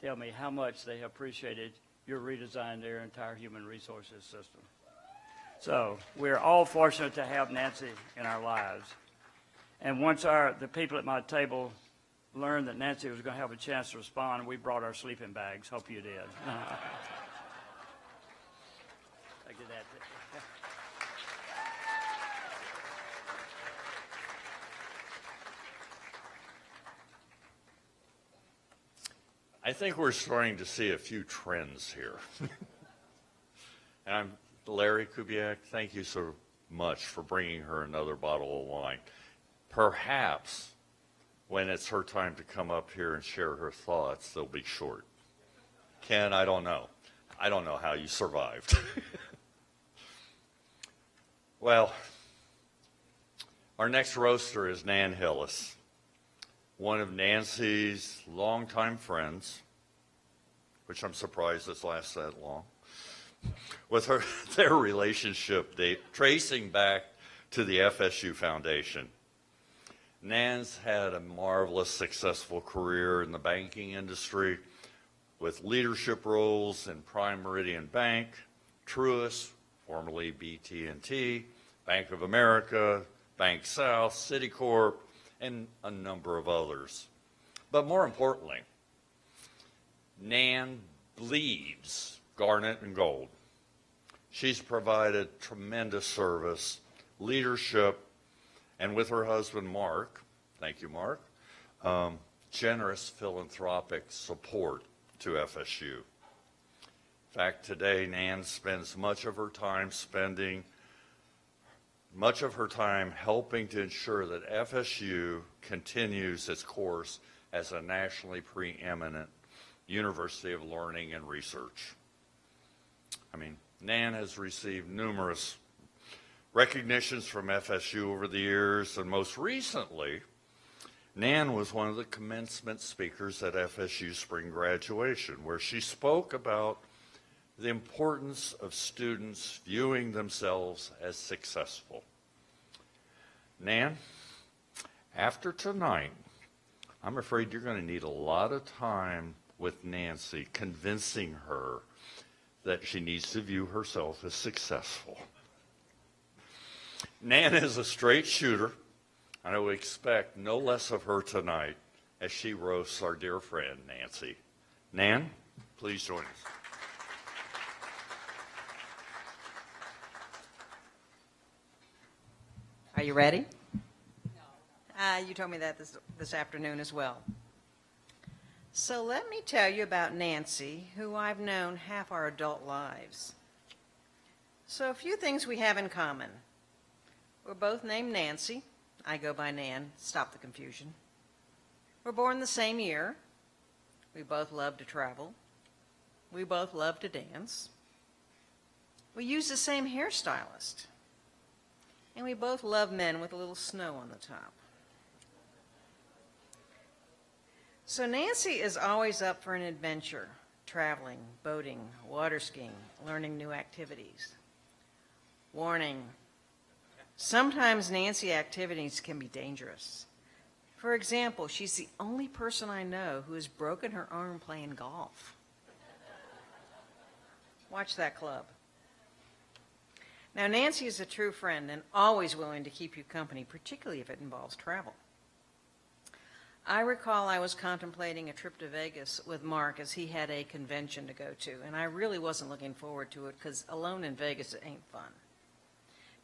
tell me how much they appreciated your redesign their entire human resources system. So we're all fortunate to have Nancy in our lives. And once the people at my table learned that Nancy was going to have a chance to respond, we brought our sleeping bags. Hope you did. I get that. I think we're starting to see a few trends here. And Larry Kubiak, thank you so much for bringing her another bottle of wine. Perhaps when it's her time to come up here and share her thoughts, they'll be short. Ken, I don't know. I don't know how you survived. Well, our next roaster is Nan Hillis, one of Nancy's longtime friends, which I'm surprised it's lasted that long, with their relationship tracing back to the FSU Foundation. Nan's had a marvelous, successful career in the banking industry with leadership roles in Prime Meridian Bank, Truist, formerly BT&T, Bank of America, Bank South, Citicorp, and a number of others. But more importantly, Nan bleeds garnet and gold. She's provided tremendous service, leadership, and with her husband, Mark, thank you, Mark, generous philanthropic support to FSU. In fact, today, Nan spends much of her time helping to ensure that FSU continues its course as a nationally preeminent university of learning and research. I mean, Nan has received numerous recognitions from FSU over the years, and most recently, Nan was one of the commencement speakers at FSU spring graduation, where she spoke about the importance of students viewing themselves as successful. Nan, after tonight, I'm afraid you're going to need a lot of time with Nancy convincing her that she needs to view herself as successful. Nan is a straight shooter, and I would expect no less of her tonight as she roasts our dear friend, Nancy. Nan, please join us. Are you ready? You told me that this afternoon as well. So let me tell you about Nancy, who I've known half our adult lives. So a few things we have in common. We're both named Nancy. I go by Nan. Stop the confusion. We're born the same year. We both love to travel. We both love to dance. We use the same hairstylist. And we both love men with a little snow on the top. So Nancy is always up for an adventure, traveling, boating, water skiing, learning new activities. Warning, sometimes Nancy activities can be dangerous. For example, she's the only person I know who has broken her arm playing golf. Watch that club. Now, Nancy is a true friend and always willing to keep you company, particularly if it involves travel. I recall I was contemplating a trip to Vegas with Mark as he had a convention to go to, and I really wasn't looking forward to it because alone in Vegas it ain't fun.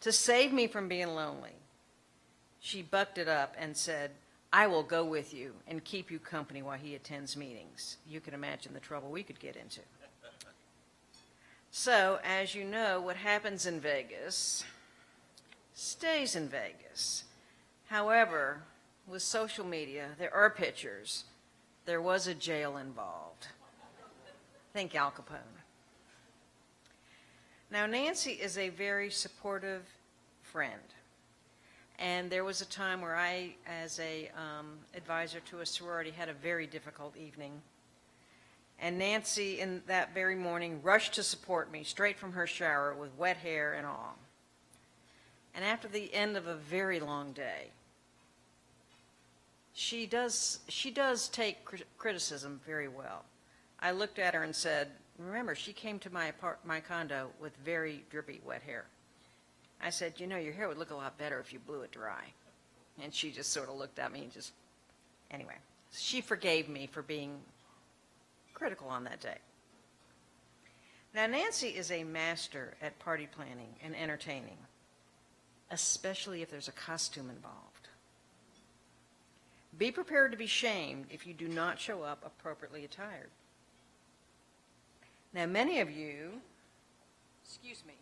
To save me from being lonely, she bucked it up and said, "I will go with you and keep you company while he attends meetings." You can imagine the trouble we could get into. So, as you know, what happens in Vegas stays in Vegas. However, with social media, there are pictures. There was a jail involved. Think Al Capone. Now, Nancy is a very supportive friend. And there was a time where I, as a advisor to a sorority, had a very difficult evening And Nancy, in that very morning, rushed to support me straight from her shower with wet hair and all. And after the end of a very long day, she does take criticism very well. I looked at her and said, remember, she came to my condo with very drippy wet hair. I said, you know, your hair would look a lot better if you blew it dry. And she just sort of looked at me and just, anyway, she forgave me for being critical on that day. Now, Nancy is a master at party planning and entertaining, especially if there's a costume involved. Be prepared to be shamed if you do not show up appropriately attired. Now, many of you, excuse me,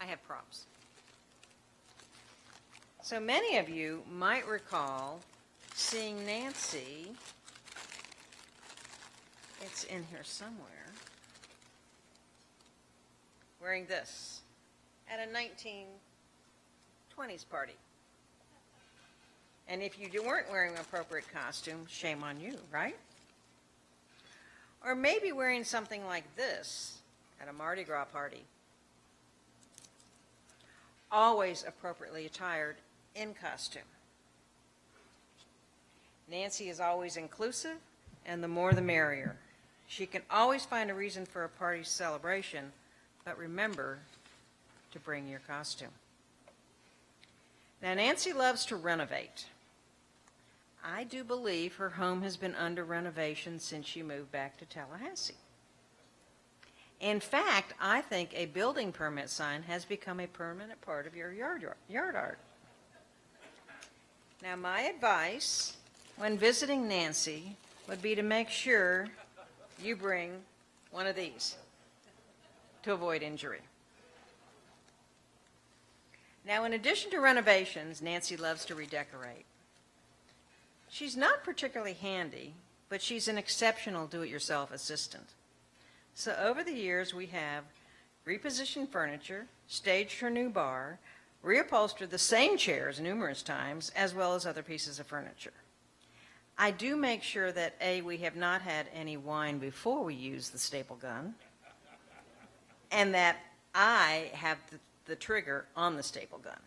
I have props. So many of you might recall seeing Nancy, it's in here somewhere, wearing this at a 1920s party. And if you weren't wearing an appropriate costume, shame on you, right? Or maybe wearing something like this at a Mardi Gras party. Always appropriately attired in costume. Nancy is always inclusive, and the more the merrier. She can always find a reason for a party celebration, but remember to bring your costume. Now, Nancy loves to renovate. I do believe her home has been under renovation since she moved back to Tallahassee. In fact, I think a building permit sign has become a permanent part of your yard art. Now, my advice when visiting Nancy would be to make sure you bring one of these to avoid injury. Now, in addition to renovations, Nancy loves to redecorate. She's not particularly handy, but she's an exceptional do-it-yourself assistant. So over the years, we have repositioned furniture, staged her new bar, reupholstered the same chairs numerous times, as well as other pieces of furniture. I do make sure that, A, we have not had any wine before we use the staple gun, and that I have the trigger on the staple gun.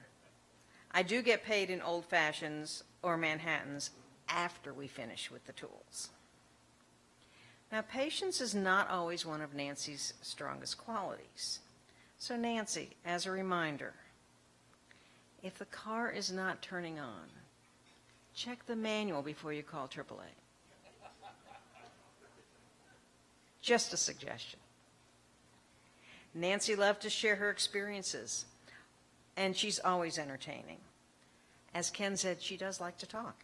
I do get paid in old fashions or Manhattans after we finish with the tools. Now, patience is not always one of Nancy's strongest qualities. So Nancy, as a reminder, if the car is not turning on, check the manual before you call AAA. Just a suggestion. Nancy loved to share her experiences, and she's always entertaining. As Ken said, she does like to talk.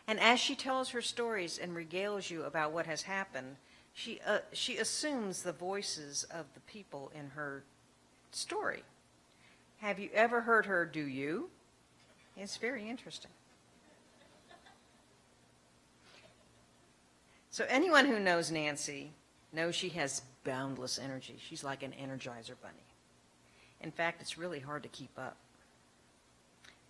And as she tells her stories and regales you about what has happened, she assumes the voices of the people in her story. Have you ever heard her do you? It's very interesting. So anyone who knows Nancy knows she has boundless energy. She's like an Energizer bunny. In fact, it's really hard to keep up.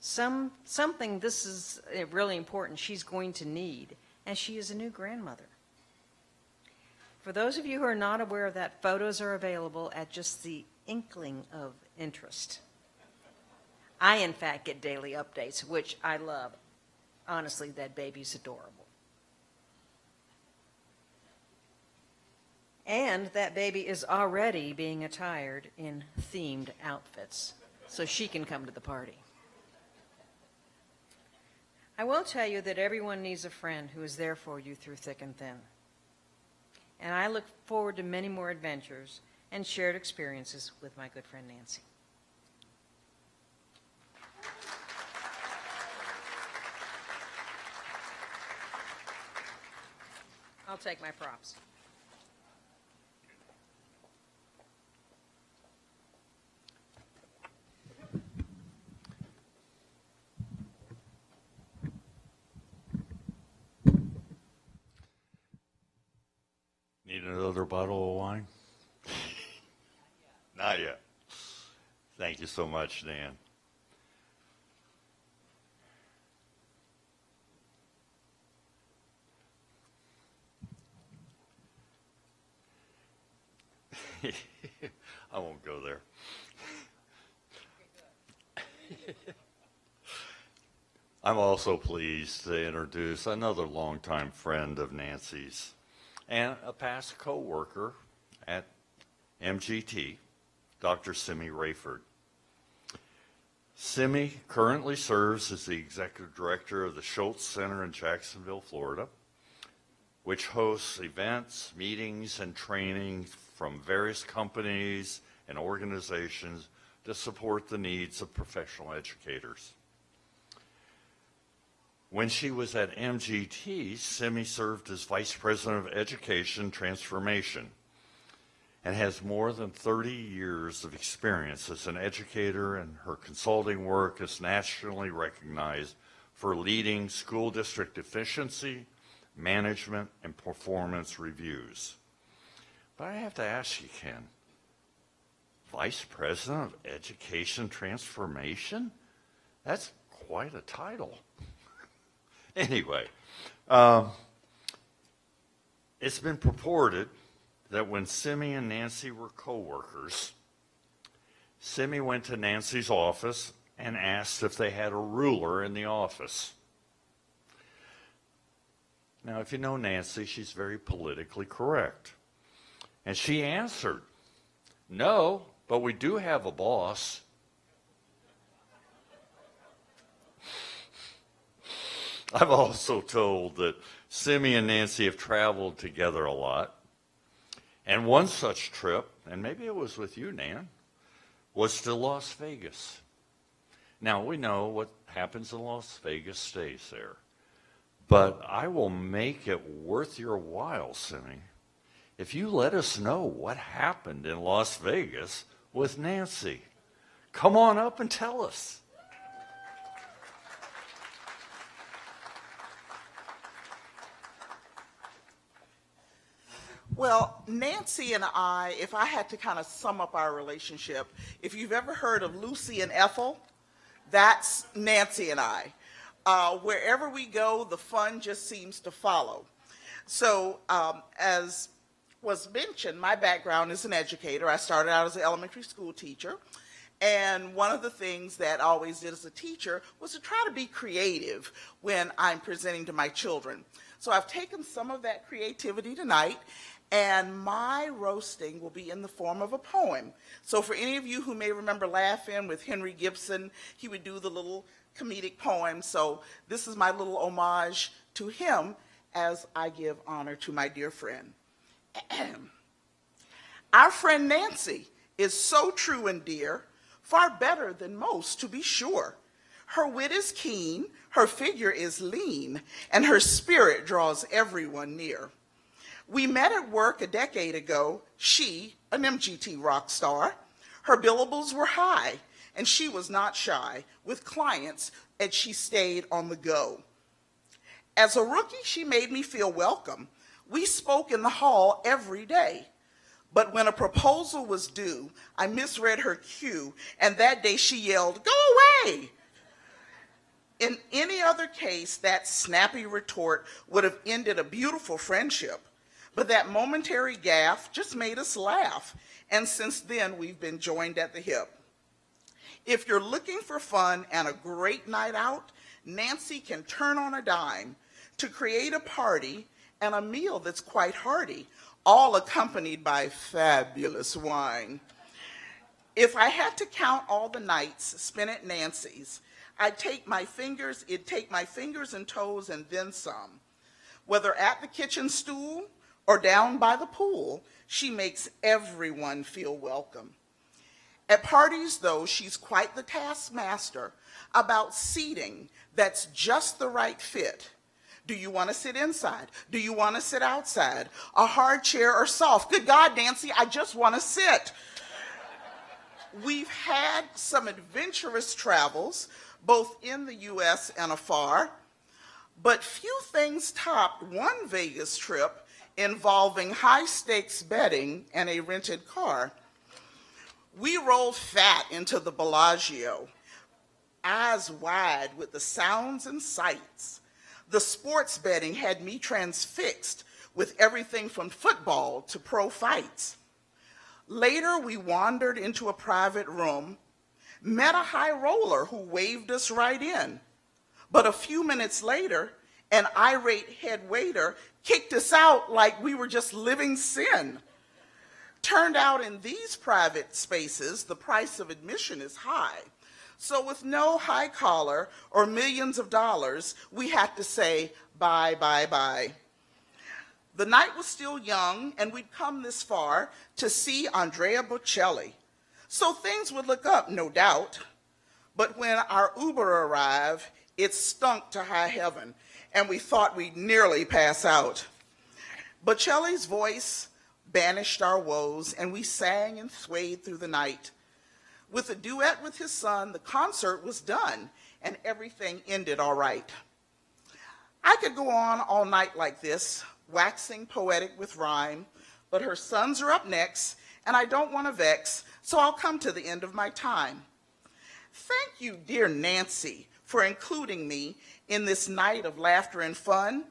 Something, this is really important, she's going to need, and she is a new grandmother. For those of you who are not aware of that, photos are available at just the inkling of interest. I, in fact, get daily updates, which I love. Honestly, that baby's adorable. And that baby is already being attired in themed outfits, so she can come to the party. I will tell you that everyone needs a friend who is there for you through thick and thin. And I look forward to many more adventures and shared experiences with my good friend Nancy. I'll take my props. Need another bottle of wine? Not yet. Thank you so much, Dan. I won't go there. I'm also pleased to introduce another longtime friend of Nancy's and a past co-worker at MGT, Dr. Simi Rayford. Simi currently serves as the executive director of the Schultz Center in Jacksonville, Florida, which hosts events, meetings, and training from various companies and organizations to support the needs of professional educators. When she was at MGT, Simi served as Vice President of Education Transformation and has more than 30 years of experience as an educator, and her consulting work is nationally recognized for leading school district efficiency, management, and performance reviews. But I have to ask you, Ken, Vice President of Education Transformation? That's quite a title. Anyway, it's been purported that when Simi and Nancy were co-workers, Simi went to Nancy's office and asked if they had a ruler in the office. Now, if you know Nancy, she's very politically correct. And she answered, "No, but we do have a boss." I'm also told that Simi and Nancy have traveled together a lot. And one such trip, and maybe it was with you, Nan, was to Las Vegas. Now, we know what happens in Las Vegas stays there. But I will make it worth your while, Simi, if you let us know what happened in Las Vegas with Nancy. Come on up and tell us. Well, Nancy and I, if I had to kind of sum up our relationship, if you've ever heard of Lucy and Ethel, that's Nancy and I. Wherever we go, the fun just seems to follow. So as was mentioned, my background is an educator. I started out as an elementary school teacher. And one of the things that I always did as a teacher was to try to be creative when I'm presenting to my children. So I've taken some of that creativity tonight, and my roasting will be in the form of a poem. So for any of you who may remember Laugh-In with Henry Gibson, he would do the little comedic poem. So this is my little homage to him as I give honor to my dear friend. Our friend Nancy is so true and dear, far better than most, to be sure. Her wit is keen, her figure is lean, and her spirit draws everyone near. We met at work a decade ago, she, an MGT rock star. Her billables were high, and she was not shy with clients as she stayed on the go. As a rookie, she made me feel welcome. We spoke in the hall every day. But when a proposal was due, I misread her cue, and that day she yelled, "Go away!" In any other case, that snappy retort would have ended a beautiful friendship. But that momentary gaffe just made us laugh, and since then we've been joined at the hip. If you're looking for fun and a great night out, Nancy can turn on a dime to create a party and a meal that's quite hearty, all accompanied by fabulous wine. If I had to count all the nights spent at Nancy's, it'd take my fingers and toes and then some. Whether at the kitchen stool or down by the pool, she makes everyone feel welcome. At parties, though, she's quite the taskmaster about seating that's just the right fit. Do you want to sit inside? Do you want to sit outside? A hard chair or soft? Good God, Nancy, I just want to sit. We've had some adventurous travels, both in the U.S. and afar, but few things topped one Vegas trip involving high-stakes betting and a rented car. We rolled fat into the Bellagio, eyes wide with the sounds and sights. The sports betting had me transfixed with everything from football to pro fights. Later, we wandered into a private room, met a high roller who waved us right in. But a few minutes later, an irate head waiter kicked us out like we were just living sin. Turned out in these private spaces, the price of admission is high. So with no high collar or millions of dollars, we had to say bye, bye, bye. The night was still young, and we'd come this far to see Andrea Bocelli. So things would look up, no doubt. But when our Uber arrived, it stunk to high heaven, and we thought we'd nearly pass out. Bocelli's voice banished our woes, and we sang and swayed through the night. With a duet with his son, the concert was done, and everything ended all right. I could go on all night like this, waxing poetic with rhyme, but her sons are up next, and I don't want to vex, so I'll come to the end of my time. Thank you, dear Nancy, for including me in this night of laughter and fun,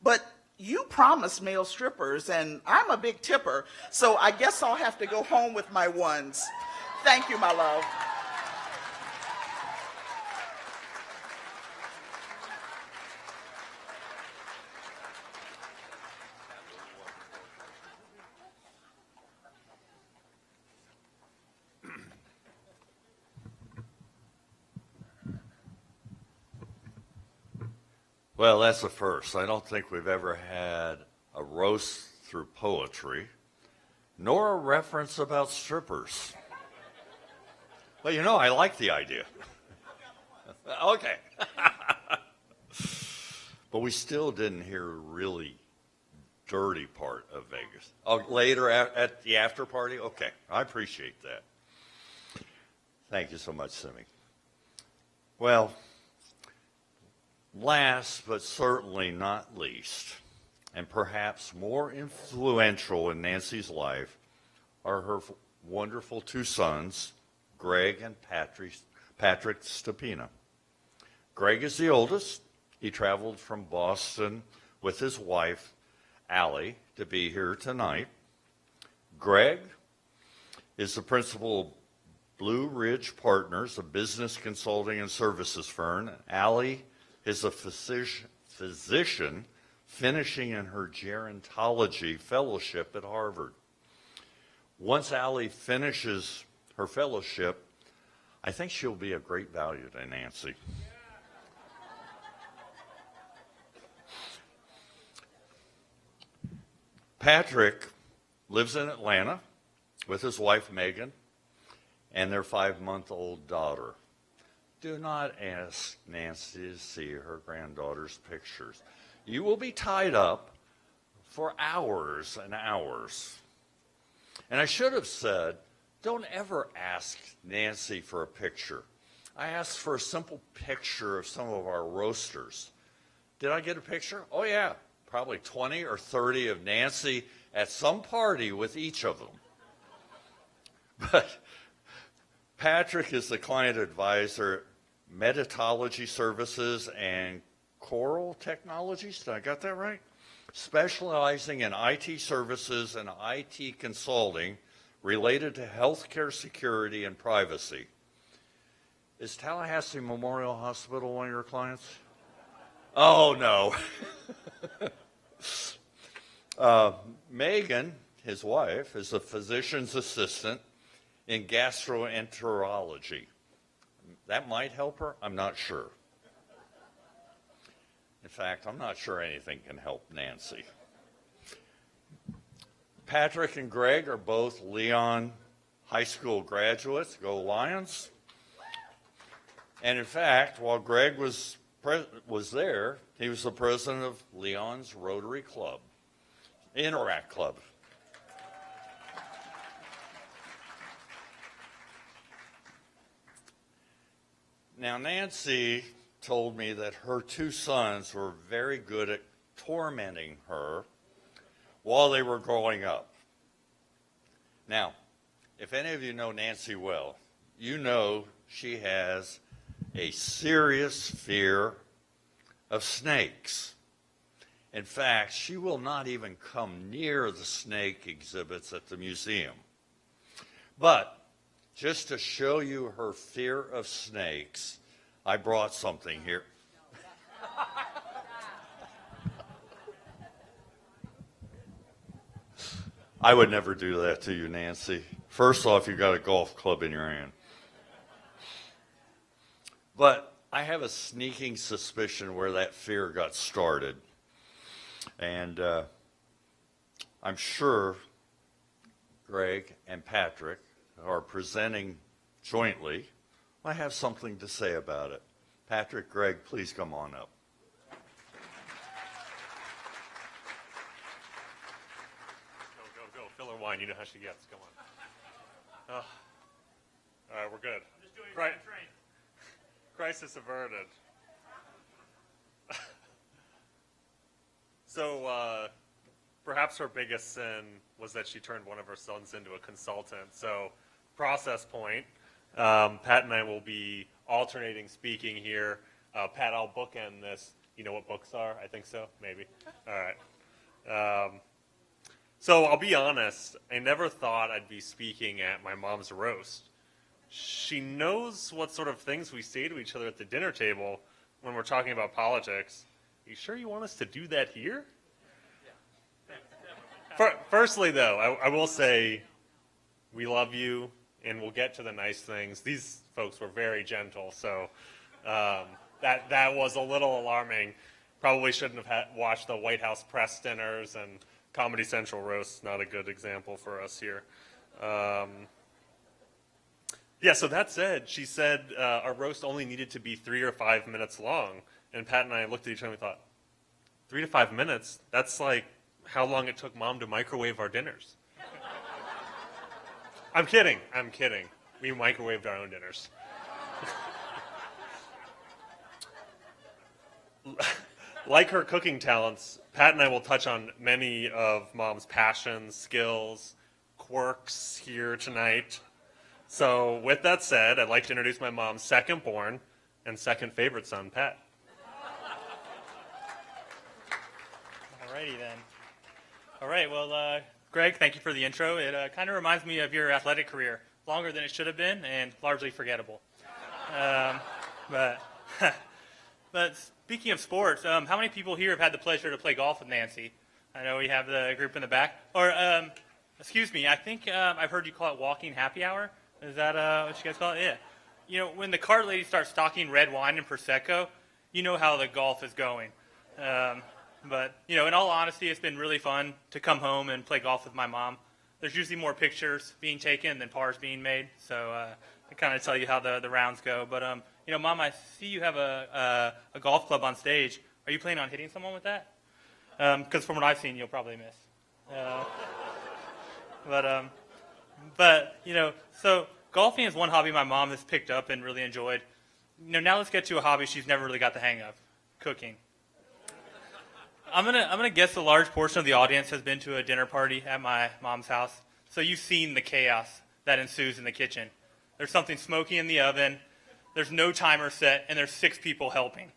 but you promised male strippers, and I'm a big tipper, so I guess I'll have to go home with my ones. Thank you, my love. Well, that's a first. I don't think we've ever had a roast through poetry, nor a reference about strippers. Well, you know, I like the idea. Okay. But we still didn't hear a really dirty part of Vegas. Oh, later at the after party? Okay, I appreciate that. Thank you so much, Simi. Well, last but certainly not least, and perhaps more influential in Nancy's life, are her wonderful two sons, Greg and Patrick Stepina. Greg is the oldest. He traveled from Boston with his wife, Allie, to be here tonight. Greg is the principal of Blue Ridge Partners, a business consulting and services firm. Allie is a physician finishing in her gerontology fellowship at Harvard. Once Allie finishes her fellowship, I think she'll be a great value to Nancy. Patrick lives in Atlanta with his wife, Megan, and their 5-month-old daughter. Do not ask Nancy to see her granddaughter's pictures. You will be tied up for hours and hours. And I should have said, don't ever ask Nancy for a picture. I asked for a simple picture of some of our roasters. Did I get a picture? Oh, yeah, probably 20 or 30 of Nancy at some party with each of them. But Patrick is the client advisor, Meditology Services and Coral Technologies. Did I got that right? Specializing in IT services and IT consulting related to healthcare security and privacy. Is Tallahassee Memorial Hospital one of your clients? Oh, no. Megan, his wife, is a physician's assistant in gastroenterology. That might help her. I'm not sure. In fact, I'm not sure anything can help Nancy. Patrick and Greg are both Leon High School graduates. Go Lions. And in fact, while Greg was there, he was the president of Leon's Rotary Club, Interact Club. Now, Nancy told me that her two sons were very good at tormenting her while they were growing up. Now, if any of you know Nancy well, you know she has a serious fear of snakes. In fact, she will not even come near the snake exhibits at the museum. But just to show you her fear of snakes, I brought something here. I would never do that to you, Nancy. First off, you got a golf club in your hand. But I have a sneaking suspicion where that fear got started. And I'm sure Greg and Patrick are presenting jointly. I have something to say about it. Patrick, Greg, please come on up. Go. Fill her wine. You know how she gets. Come on. All right, we're good. I'm just doing Right. Crisis averted. So, perhaps her biggest sin was that she turned one of her sons into a consultant. So, process point. Pat and I will be alternating speaking here. Pat, I'll bookend this. You know what books are? I think so. Maybe. All right. So I'll be honest. I never thought I'd be speaking at my mom's roast. She knows what sort of things we say to each other at the dinner table when we're talking about politics. Are you sure you want us to do that here? Firstly, though, I will say we love you, and we'll get to the nice things. These folks were very gentle, so that was a little alarming. Probably shouldn't have watched the White House press dinners, and Comedy Central roast, not a good example for us here. Yeah, so that said, she said our roast only needed to be 3 or 5 minutes long. And Pat and I looked at each other and we thought, 3 to 5 minutes? That's like how long it took Mom to microwave our dinners. I'm kidding. We microwaved our own dinners. Like her cooking talents, Pat and I will touch on many of Mom's passions, skills, quirks here tonight. So with that said, I'd like to introduce my mom's second born and second favorite son, Pat. Alrighty then. All right, well, Greg, thank you for the intro. It kind of reminds me of your athletic career. Longer than it should have been and largely forgettable. But speaking of sports, how many people here have had the pleasure to play golf with Nancy? I know we have the group in the back. Or, excuse me, I think I've heard you call it walking happy hour. Is that what you guys call it? Yeah. You know, when the cart lady starts stocking red wine and Prosecco, you know how the golf is going. But, you know, in all honesty, it's been really fun to come home and play golf with my mom. There's usually more pictures being taken than pars being made. So I kind of tell you how the rounds go. But, you know, Mom, I see you have a golf club on stage. Are you planning on hitting someone with that? Because from what I've seen, you'll probably miss. But, you know, so golfing is one hobby my mom has picked up and really enjoyed. You know, now let's get to a hobby she's never really got the hang of, cooking. I'm gonna guess a large portion of the audience has been to a dinner party at my mom's house. So you've seen the chaos that ensues in the kitchen. There's something smoky in the oven, there's no timer set, and there's 6 people helping.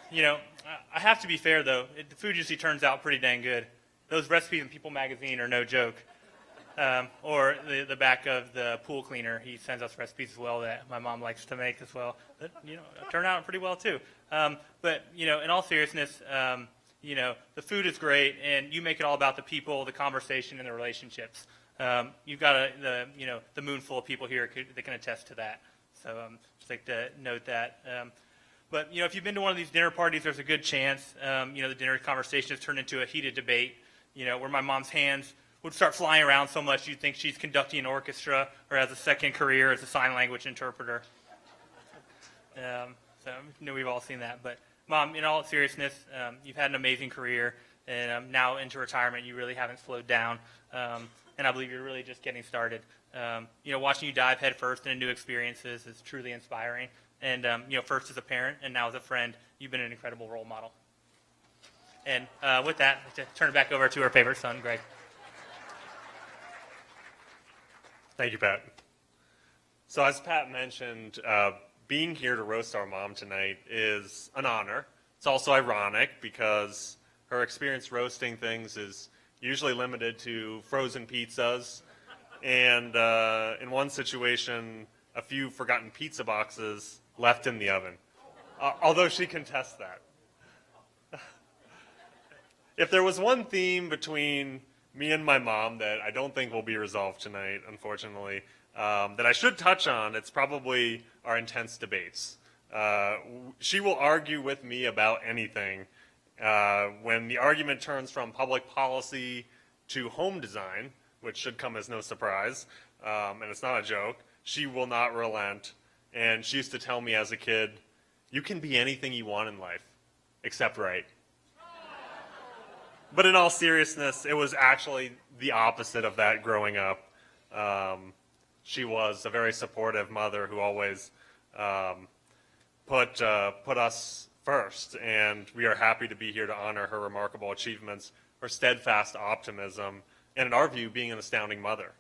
You know, I have to be fair though, the food usually turns out pretty dang good. Those recipes in People magazine are no joke. Or the back of the pool cleaner, he sends us recipes as well that my mom likes to make as well. That, you know, turn out pretty well too. But, you know, in all seriousness, you know, the food is great, and you make it all about the people, the conversation, and the relationships. You've got the moon full of people here that can attest to that. So just like to note that. But, you know, if you've been to one of these dinner parties, there's a good chance, you know, the dinner conversation has turned into a heated debate, you know, where my mom's hands would start flying around so much you'd think she's conducting an orchestra or has a second career as a sign language interpreter. So, you know, we've all seen that. But, Mom, in all seriousness, you've had an amazing career, and now into retirement, you really haven't slowed down. And I believe you're really just getting started. You know, watching you dive headfirst into new experiences is truly inspiring. And, you know, first as a parent and now as a friend, you've been an incredible role model. And with that, I'd like to turn it back over to our favorite son, Greg. Thank you, Pat. So as Pat mentioned, being here to roast our mom tonight is an honor. It's also ironic because her experience roasting things is usually limited to frozen pizzas and in one situation, a few forgotten pizza boxes left in the oven, although she contests that. If there was one theme between me and my mom that I don't think will be resolved tonight, unfortunately, that I should touch on, it's probably our intense debates. She will argue with me about anything. When the argument turns from public policy to home design, which should come as no surprise, and it's not a joke, she will not relent. And she used to tell me as a kid, you can be anything you want in life, except right. But in all seriousness, it was actually the opposite of that growing up. She was a very supportive mother who always put us first, and we are happy to be here to honor her remarkable achievements, her steadfast optimism, and in our view, being an astounding mother.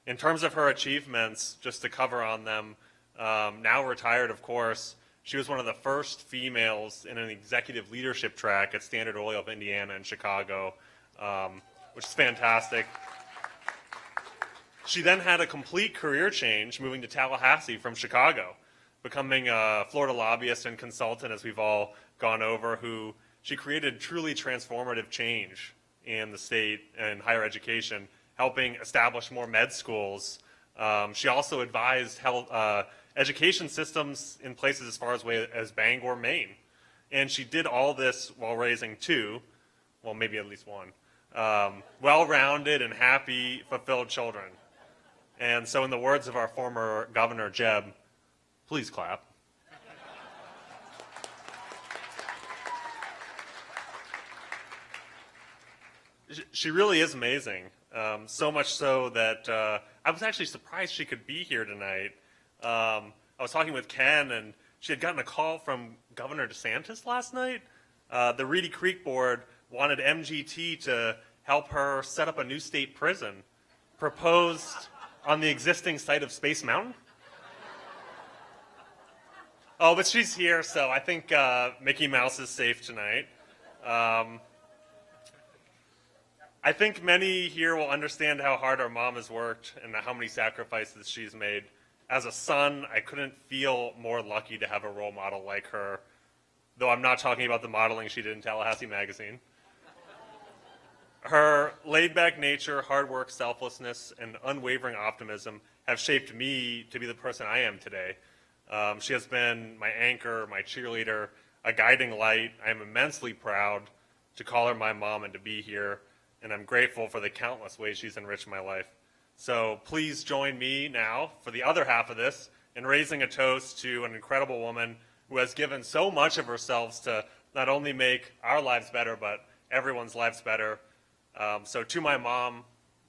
In terms of her achievements, just to cover on them, now retired, of course, she was one of the first females in an executive leadership track at Standard Oil of Indiana in Chicago, which is fantastic. She then had a complete career change, moving to Tallahassee from Chicago, becoming a Florida lobbyist and consultant, as we've all gone over, who she created truly transformative change in the state and higher education, helping establish more med schools. She also advised health, education systems in places as far away as Bangor, Maine. And she did all this while raising two, well, maybe at least one, well-rounded and happy, fulfilled children. And so in the words of our former governor, Jeb, please clap. She really is amazing. So much so that I was actually surprised she could be here tonight. I was talking with Ken, and she had gotten a call from Governor DeSantis last night. The Reedy Creek Board wanted MGT to help her set up a new state prison proposed on the existing site of Space Mountain. Oh, but she's here, so I think Mickey Mouse is safe tonight. I think many here will understand how hard our mom has worked and how many sacrifices she's made. As a son, I couldn't feel more lucky to have a role model like her, though I'm not talking about the modeling she did in Tallahassee Magazine. Her laid-back nature, hard work, selflessness, and unwavering optimism have shaped me to be the person I am today. She has been my anchor, my cheerleader, a guiding light. I am immensely proud to call her my mom and to be here, and I'm grateful for the countless ways she's enriched my life. So please join me now for the other half of this in raising a toast to an incredible woman who has given so much of herself to not only make our lives better, but everyone's lives better. So to my mom,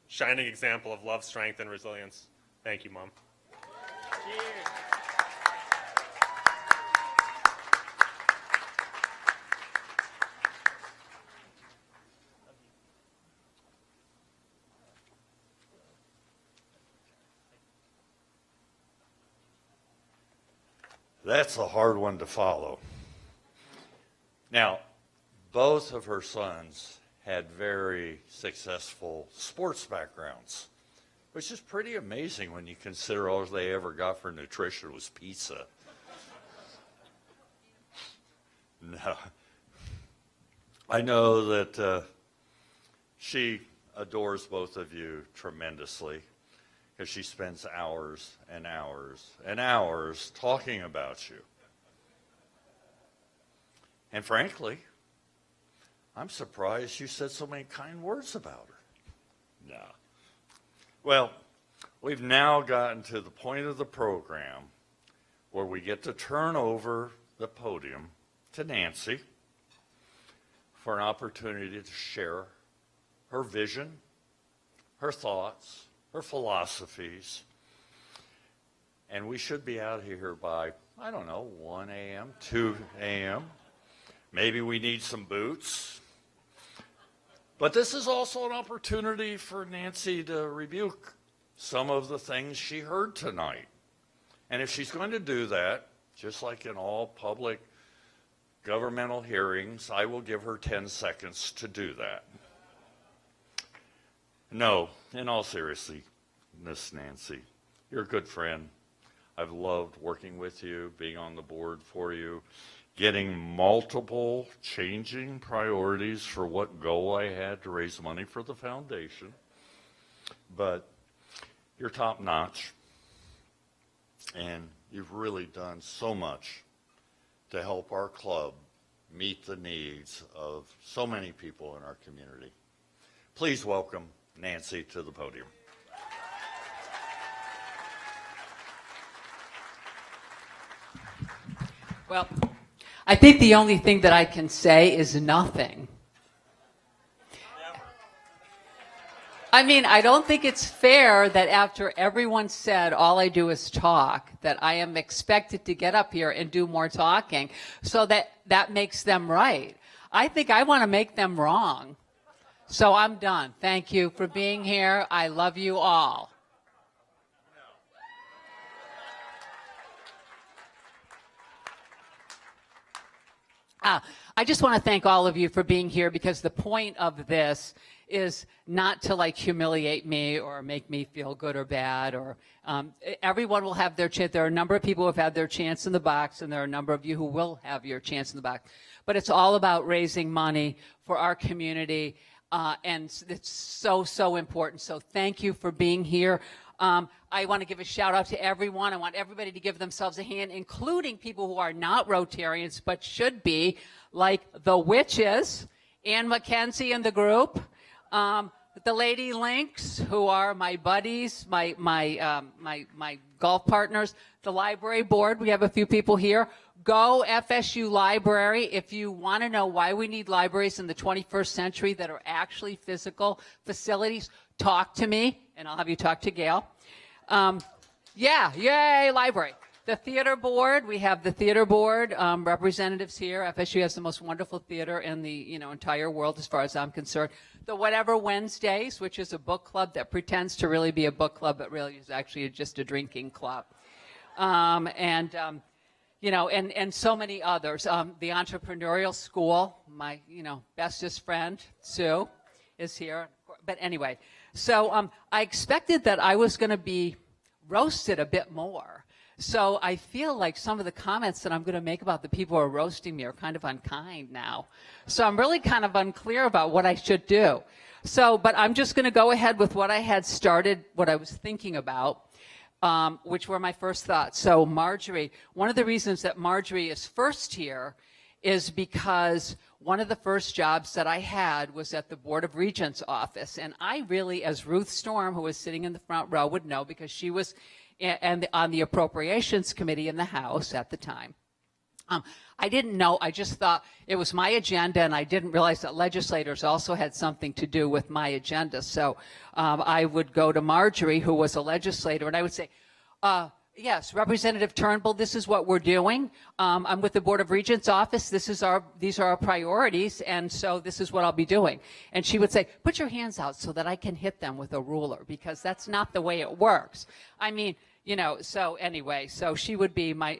shining example of love, strength, and resilience. Thank you, Mom. Cheers. That's a hard one to follow. Now, both of her sons had very successful sports backgrounds, which is pretty amazing when you consider all they ever got for nutrition was pizza. No. I know that she adores both of you tremendously, because she spends hours and hours and hours talking about you. And frankly, I'm surprised you said so many kind words about her. No. Well, we've now gotten to the point of the program where we get to turn over the podium to Nancy for an opportunity to share her vision, her thoughts, her philosophies. And we should be out of here by, I don't know, 1 a.m., 2 a.m. Maybe we need some boots. But this is also an opportunity for Nancy to rebuke some of the things she heard tonight. And if she's going to do that, just like in all public governmental hearings, I will give her 10 seconds to do that. No, in all seriousness, Miss Nancy. You're a good friend. I've loved working with you, being on the board for you, getting multiple changing priorities for what goal I had to raise money for the foundation. But you're top notch, and you've really done so much to help our club meet the needs of so many people in our community. Please welcome Nancy to the podium. Well, I think the only thing that I can say is nothing. I mean, I don't think it's fair that after everyone said all I do is talk, that I am expected to get up here and do more talking so that makes them right. I think I want to make them wrong. So I'm done. Thank you for being here. I love you all. I just want to thank all of you for being here, because the point of this is not to like humiliate me or make me feel good or bad, or everyone will have their chance. There are a number of people who have had their chance in the box, and there are a number of you who will have your chance in the box. But it's all about raising money for our community, and it's so, so important. So thank you for being here. I want to give a shout out to everyone. I want everybody to give themselves a hand, including people who are not Rotarians but should be, like the witches, Ann McKenzie and the group, the Lady Lynx, who are my buddies, my golf partners, the library board. We have a few people here. Go FSU Library. If you want to know why we need libraries in the 21st century that are actually physical facilities, talk to me, and I'll have you talk to Gail. Yay, library. The theater board, we have the theater board representatives here. FSU has the most wonderful theater in the entire world as far as I'm concerned. The Whatever Wednesdays, which is a book club that pretends to really be a book club, but really is actually just a drinking club. And so many others. The Entrepreneurial School, my bestest friend, Sue, is here. But anyway, so I expected that I was going to be roasted a bit more. So I feel like some of the comments that I'm going to make about the people who are roasting me are kind of unkind now. So I'm really kind of unclear about what I should do. So, but I'm just going to go ahead with what I had started, what I was thinking about, which were my first thoughts. So Marjorie, one of the reasons that Marjorie is first here is because one of the first jobs that I had was at the Board of Regents office. And I really, as Ruth Storm, who was sitting in the front row, would know, because she was on the Appropriations Committee in the House at the time. I didn't know, I just thought it was my agenda, and I didn't realize that legislators also had something to do with my agenda. So I would go to Marjorie, who was a legislator, and I would say, yes, Representative Turnbull, this is what we're doing. I'm with the Board of Regents office. These are our priorities, and so this is what I'll be doing. And she would say, put your hands out so that I can hit them with a ruler, because that's not the way it works. I mean, so anyway, so she would be my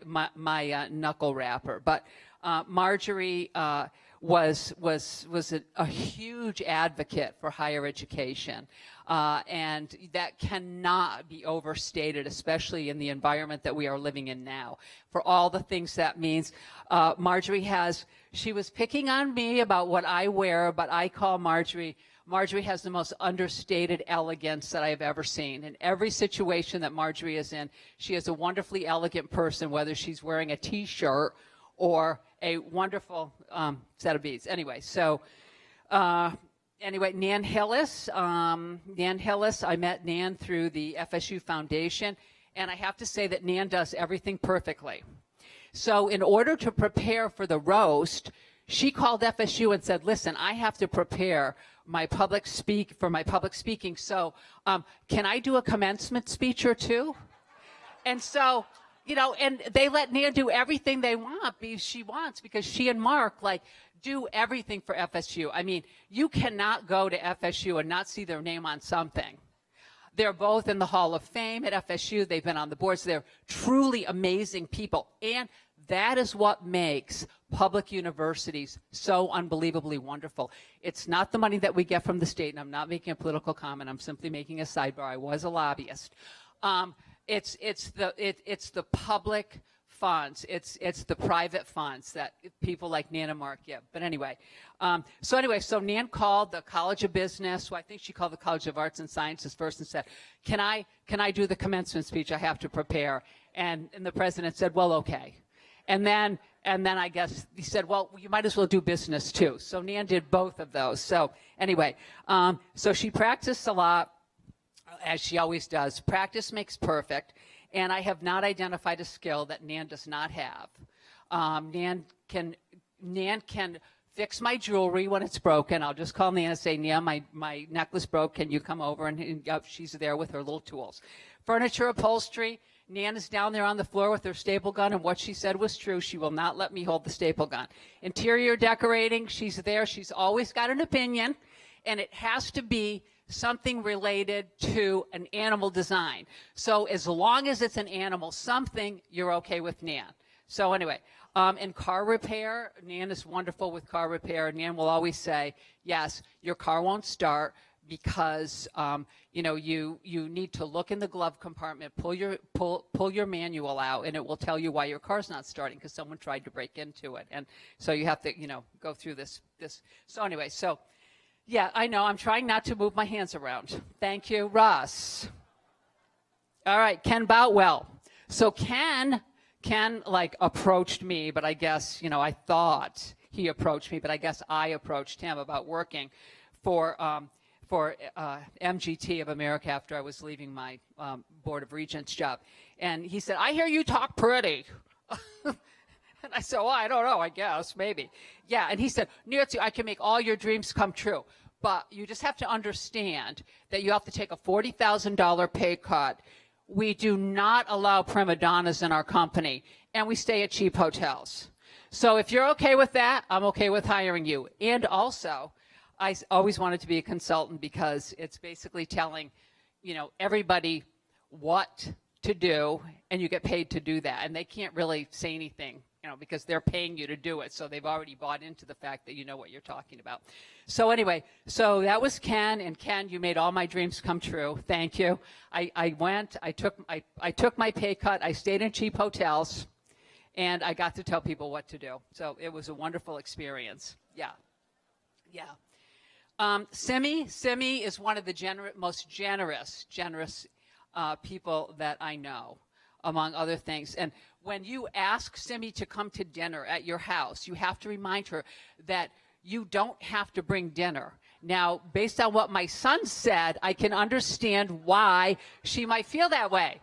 knuckle rapper. But Marjorie was a huge advocate for higher education. And that cannot be overstated, especially in the environment that we are living in now. For all the things that means, she was picking on me about what I wear, but I call Marjorie has the most understated elegance that I have ever seen. In every situation that Marjorie is in, she is a wonderfully elegant person, whether she's wearing a T-shirt or a wonderful set of beads. Anyway, so... Nan Hillis, I met Nan through the FSU Foundation, and I have to say that Nan does everything perfectly. So in order to prepare for the roast, she called FSU and said, listen, I have to prepare my public speaking, so can I do a commencement speech or two? And so, and they let Nan do everything she wants, because she and Mark, do everything for FSU. I mean, you cannot go to FSU and not see their name on something. They're both in the Hall of Fame at FSU. They've been on the boards. They're truly amazing people. And that is what makes public universities so unbelievably wonderful. It's not the money that we get from the state, and I'm not making a political comment. I'm simply making a sidebar. I was a lobbyist. It's the public funds. It's the private funds that people like Nan and Mark give. But anyway, so Nan called the College of Business. Well, I think she called the College of Arts and Sciences first and said, "Can I do the commencement speech I have to prepare?" And the president said, "Well, okay." And then I guess he said, "Well, you might as well do business too." So Nan did both of those. So anyway, so she practiced a lot, as she always does. Practice makes perfect. And I have not identified a skill that Nan does not have. Nan can fix my jewelry when it's broken. I'll just call Nan and say, "Nan, my necklace broke. Can you come over?" And she's there with her little tools. Furniture upholstery. Nan is down there on the floor with her staple gun, and what she said was true. She will not let me hold the staple gun. Interior decorating. She's there. She's always got an opinion, and it has to be something related to an animal design. So as long as it's an animal something, you're okay with Nan. So anyway, in car repair, Nan is wonderful with car repair. Nan will always say, "Yes, your car won't start because you need to look in the glove compartment, pull your manual out, and it will tell you why your car's not starting because someone tried to break into it. And so you have to go through this. So anyway, so." Yeah, I know. I'm trying not to move my hands around. Thank you, Russ. All right, Ken Boutwell. So Ken approached me, but I guess, I thought he approached me, but I guess I approached him about working for MGT of America after I was leaving my Board of Regents job. And he said, "I hear you talk pretty." And I said, "Well, I don't know, I guess, maybe." Yeah, and he said, "Nancy, I can make all your dreams come true, but you just have to understand that you have to take a $40,000 pay cut. We do not allow prima donnas in our company, and we stay at cheap hotels. So if you're okay with that, I'm okay with hiring you." And also, I always wanted to be a consultant because it's basically telling, everybody what to do, and you get paid to do that. And they can't really say anything, because they're paying you to do it. So they've already bought into the fact that you know what you're talking about. So anyway, so that was Ken. And Ken, you made all my dreams come true. Thank you. I took my pay cut. I stayed in cheap hotels, and I got to tell people what to do. So it was a wonderful experience. Yeah. Simi is one of the most generous people that I know, among other things. And when you ask Simi to come to dinner at your house, you have to remind her that you don't have to bring dinner. Now, based on what my son said, I can understand why she might feel that way.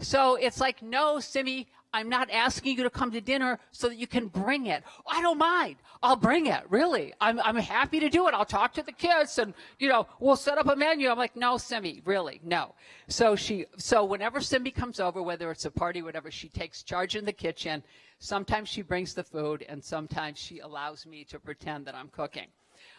So it's like, "No, Simi, I'm not asking you to come to dinner so that you can bring it." "I don't mind. I'll bring it, really. I'm happy to do it. I'll talk to the kids and, we'll set up a menu." I'm like, "No, Simi, really, no." So whenever Simi comes over, whether it's a party, whatever, she takes charge in the kitchen. Sometimes she brings the food, and sometimes she allows me to pretend that I'm cooking.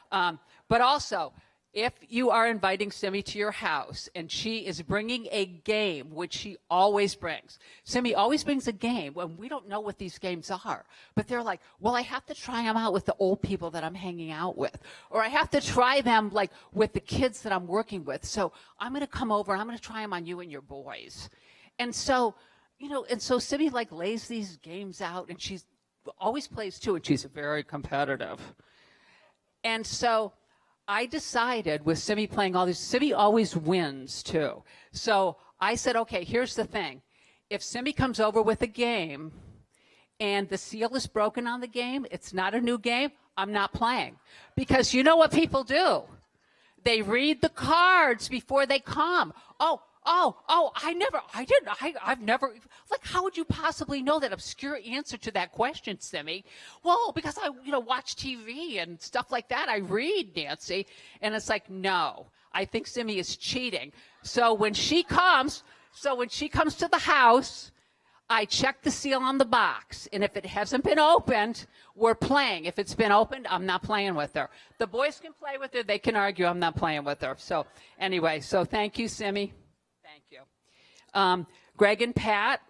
But also, if you are inviting Simi to your house and she is bringing a game, which she always brings. Simi always brings a game, and we don't know what these games are. But they're like, "Well, I have to try them out with the old people that I'm hanging out with. Or I have to try them with the kids that I'm working with. So I'm going to come over and I'm going to try them on you and your boys." And so, Simi lays these games out, and she's always plays too, and she's very competitive. And so I decided with Simi playing all these, Simi always wins too. So I said, okay, here's the thing. If Simi comes over with a game and the seal is broken on the game, it's not a new game, I'm not playing. Because you know what people do? They read the cards before they come. I've never, how would you possibly know that obscure answer to that question, Simi? "Well, because I, watch TV and stuff like that. I read, Nancy." And it's like, no, I think Simi is cheating. So when she comes to the house, I check the seal on the box, and if it hasn't been opened, we're playing. If it's been opened, I'm not playing with her. The boys can play with her. They can argue. I'm not playing with her. So anyway, so thank you, Simi. Thank you. Greg and Pat,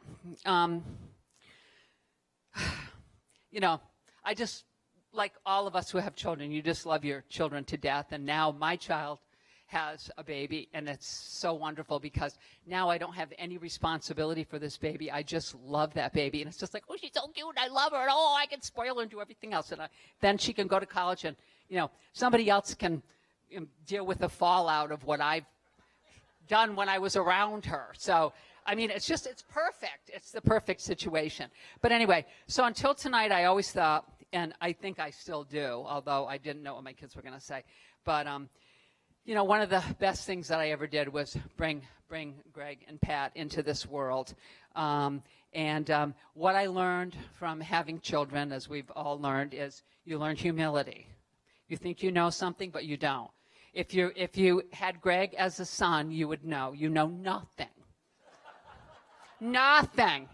you know, I just, like all of us who have children, you just love your children to death. And now my child has a baby, and it's so wonderful because now I don't have any responsibility for this baby. I just love that baby, and it's just like, oh, she's so cute, I love her, and oh, I can spoil her and do everything else, and then she can go to college, and somebody else can deal with the fallout of what I've done when I was around her. So I mean, it's perfect. It's the perfect situation. But anyway, so until tonight, I always thought, and I think I still do, although I didn't know what my kids were going to say, but one of the best things that I ever did was bring Greg and Pat into this world. And what I learned from having children, as we've all learned, is you learn humility. You think you know something, but you don't. If you had Greg as a son, you would know. You know nothing. Nothing.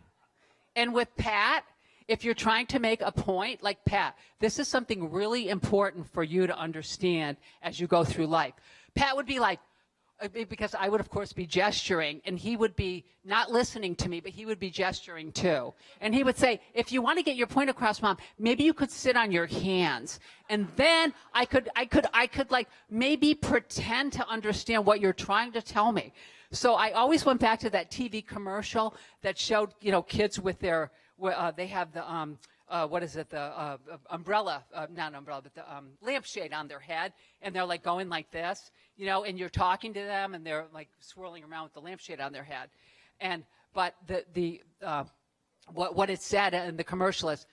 And with Pat, if you're trying to make a point, like Pat, this is something really important for you to understand as you go through life. Pat would be like, because I would, of course, be gesturing, and he would be not listening to me, but he would be gesturing too. And he would say, if you want to get your point across, Mom, maybe you could sit on your hands. And then I could like maybe pretend to understand what you're trying to tell me. So I always went back to that TV commercial that showed, kids with their, they have the, umbrella, not umbrella, but the lampshade on their head, and they're like going like this, and you're talking to them, and they're like swirling around with the lampshade on their head. But what it said in the commercial is,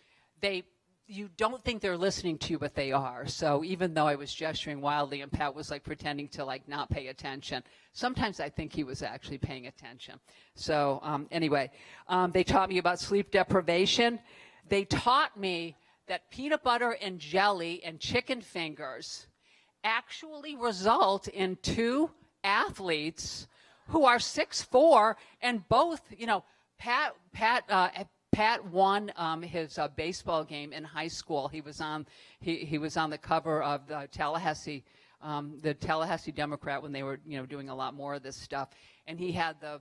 you don't think they're listening to you, but they are. So even though I was gesturing wildly and Pat was like pretending to like not pay attention, sometimes I think he was actually paying attention. So anyway, they taught me about sleep deprivation. They taught me that peanut butter and jelly and chicken fingers actually result in two athletes who are 6'4", and both, Pat won his baseball game in high school. He was on the cover of the Tallahassee Democrat when they were doing a lot more of this stuff, and he had the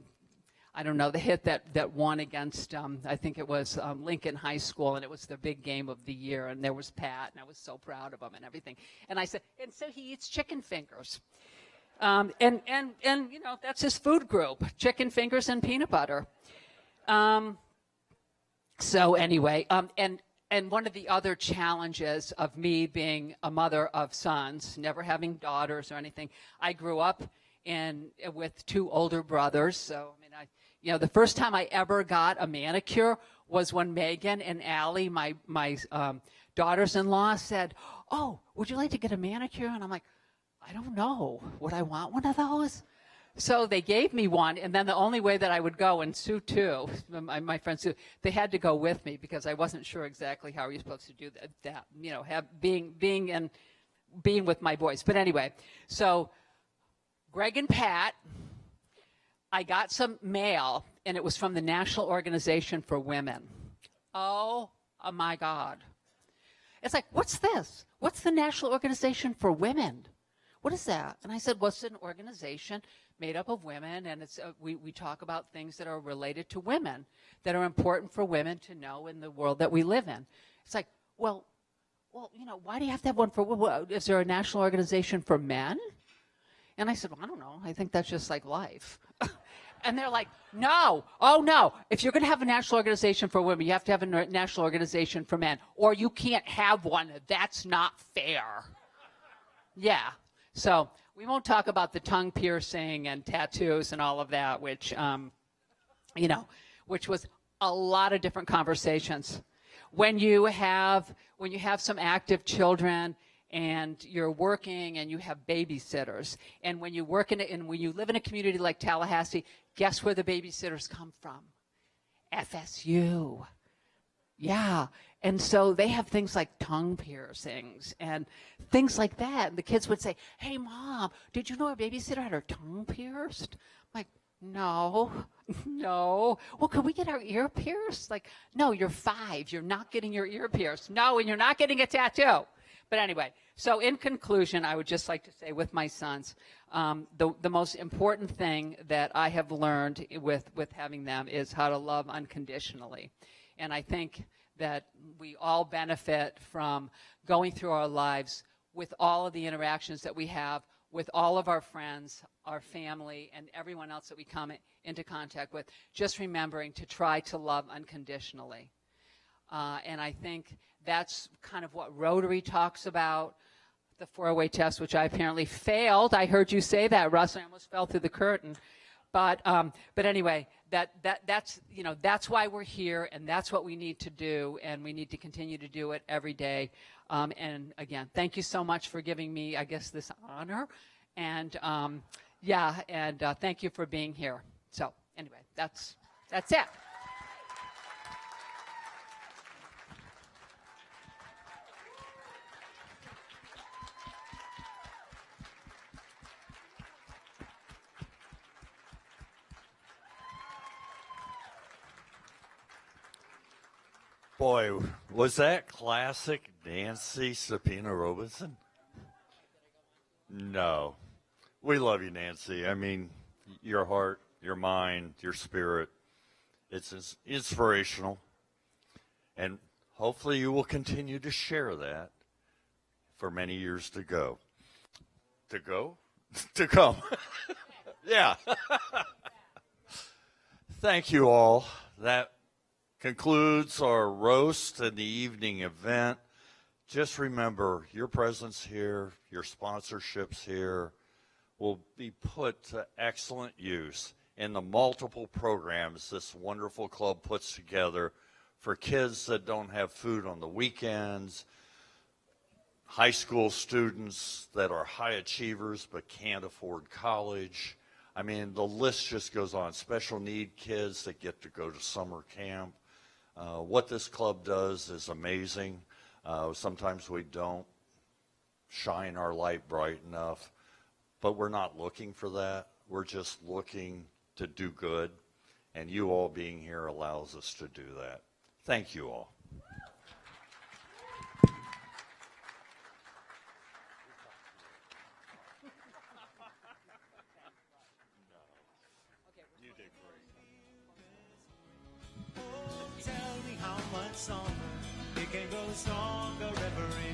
hit that won against, I think it was Lincoln High School, and it was the big game of the year, and there was Pat, and I was so proud of him and everything. And I said, and so he eats chicken fingers. And that's his food group, chicken fingers and peanut butter. So anyway, and one of the other challenges of me being a mother of sons, never having daughters or anything, I grew up with two older brothers, so the first time I ever got a manicure was when Megan and Allie, my daughters-in-law, said, "Oh, would you like to get a manicure?" And I'm like, I don't know. Would I want one of those? So they gave me one, and then the only way that I would go, and Sue too, my friend Sue, they had to go with me because I wasn't sure exactly how you're supposed to do that being with my boys. But anyway, so Greg and Pat, I got some mail, and it was from the National Organization for Women. Oh my God. It's like, what's this? What's the National Organization for Women? What is that? And I said, well, it's an organization made up of women, and it's we talk about things that are related to women, that are important for women to know in the world that we live in. It's like, well, why do you have to have one for women? Is there a national organization for men? And I said, well, I don't know. I think that's just like life. And they're like, no. Oh, no. If you're going to have a national organization for women, you have to have a national organization for men, or you can't have one. That's not fair. Yeah. So we won't talk about the tongue piercing and tattoos and all of that, which was a lot of different conversations. When you have some active children and you're working and you have babysitters, and when you work when you live in a community like Tallahassee, guess where the babysitters come from? FSU. Yeah. And so they have things like tongue piercings and things like that. And the kids would say, hey, Mom, did you know our babysitter had her tongue pierced? I'm like, No, no. Well, could we get our ear pierced? Like, no, you're 5. You're not getting your ear pierced. No, and you're not getting a tattoo. But anyway, so in conclusion, I would just like to say with my sons, the most important thing that I have learned with having them is how to love unconditionally. And I think that we all benefit from going through our lives with all of the interactions that we have with all of our friends, our family, and everyone else that we come into contact with, just remembering to try to love unconditionally. And I think that's kind of what Rotary talks about, the 4-way test, which I apparently failed. I heard you say that, Russ. I almost fell through the curtain. But anyway, that's why we're here, and that's what we need to do, and we need to continue to do it every day. And again, thank you so much for giving me, I guess, this honor. And thank you for being here. So anyway, that's it. Boy, was that classic Nancy Stepina Robison? No. We love you, Nancy. I mean, your heart, your mind, your spirit, it's inspirational. And hopefully you will continue to share that for many years to go. To go? To come. Yeah. Thank you all. That concludes our roast and the evening event. Just remember, your presence here, your sponsorships here will be put to excellent use in the multiple programs this wonderful club puts together for kids that don't have food on the weekends, high school students that are high achievers but can't afford college. I mean, the list just goes on. Special need kids that get to go to summer camp. What this club does is amazing. Sometimes we don't shine our light bright enough, but we're not looking for that. We're just looking to do good, and you all being here allows us to do that. Thank you all. You did great. Oh, tell me how much longer it can go stronger ever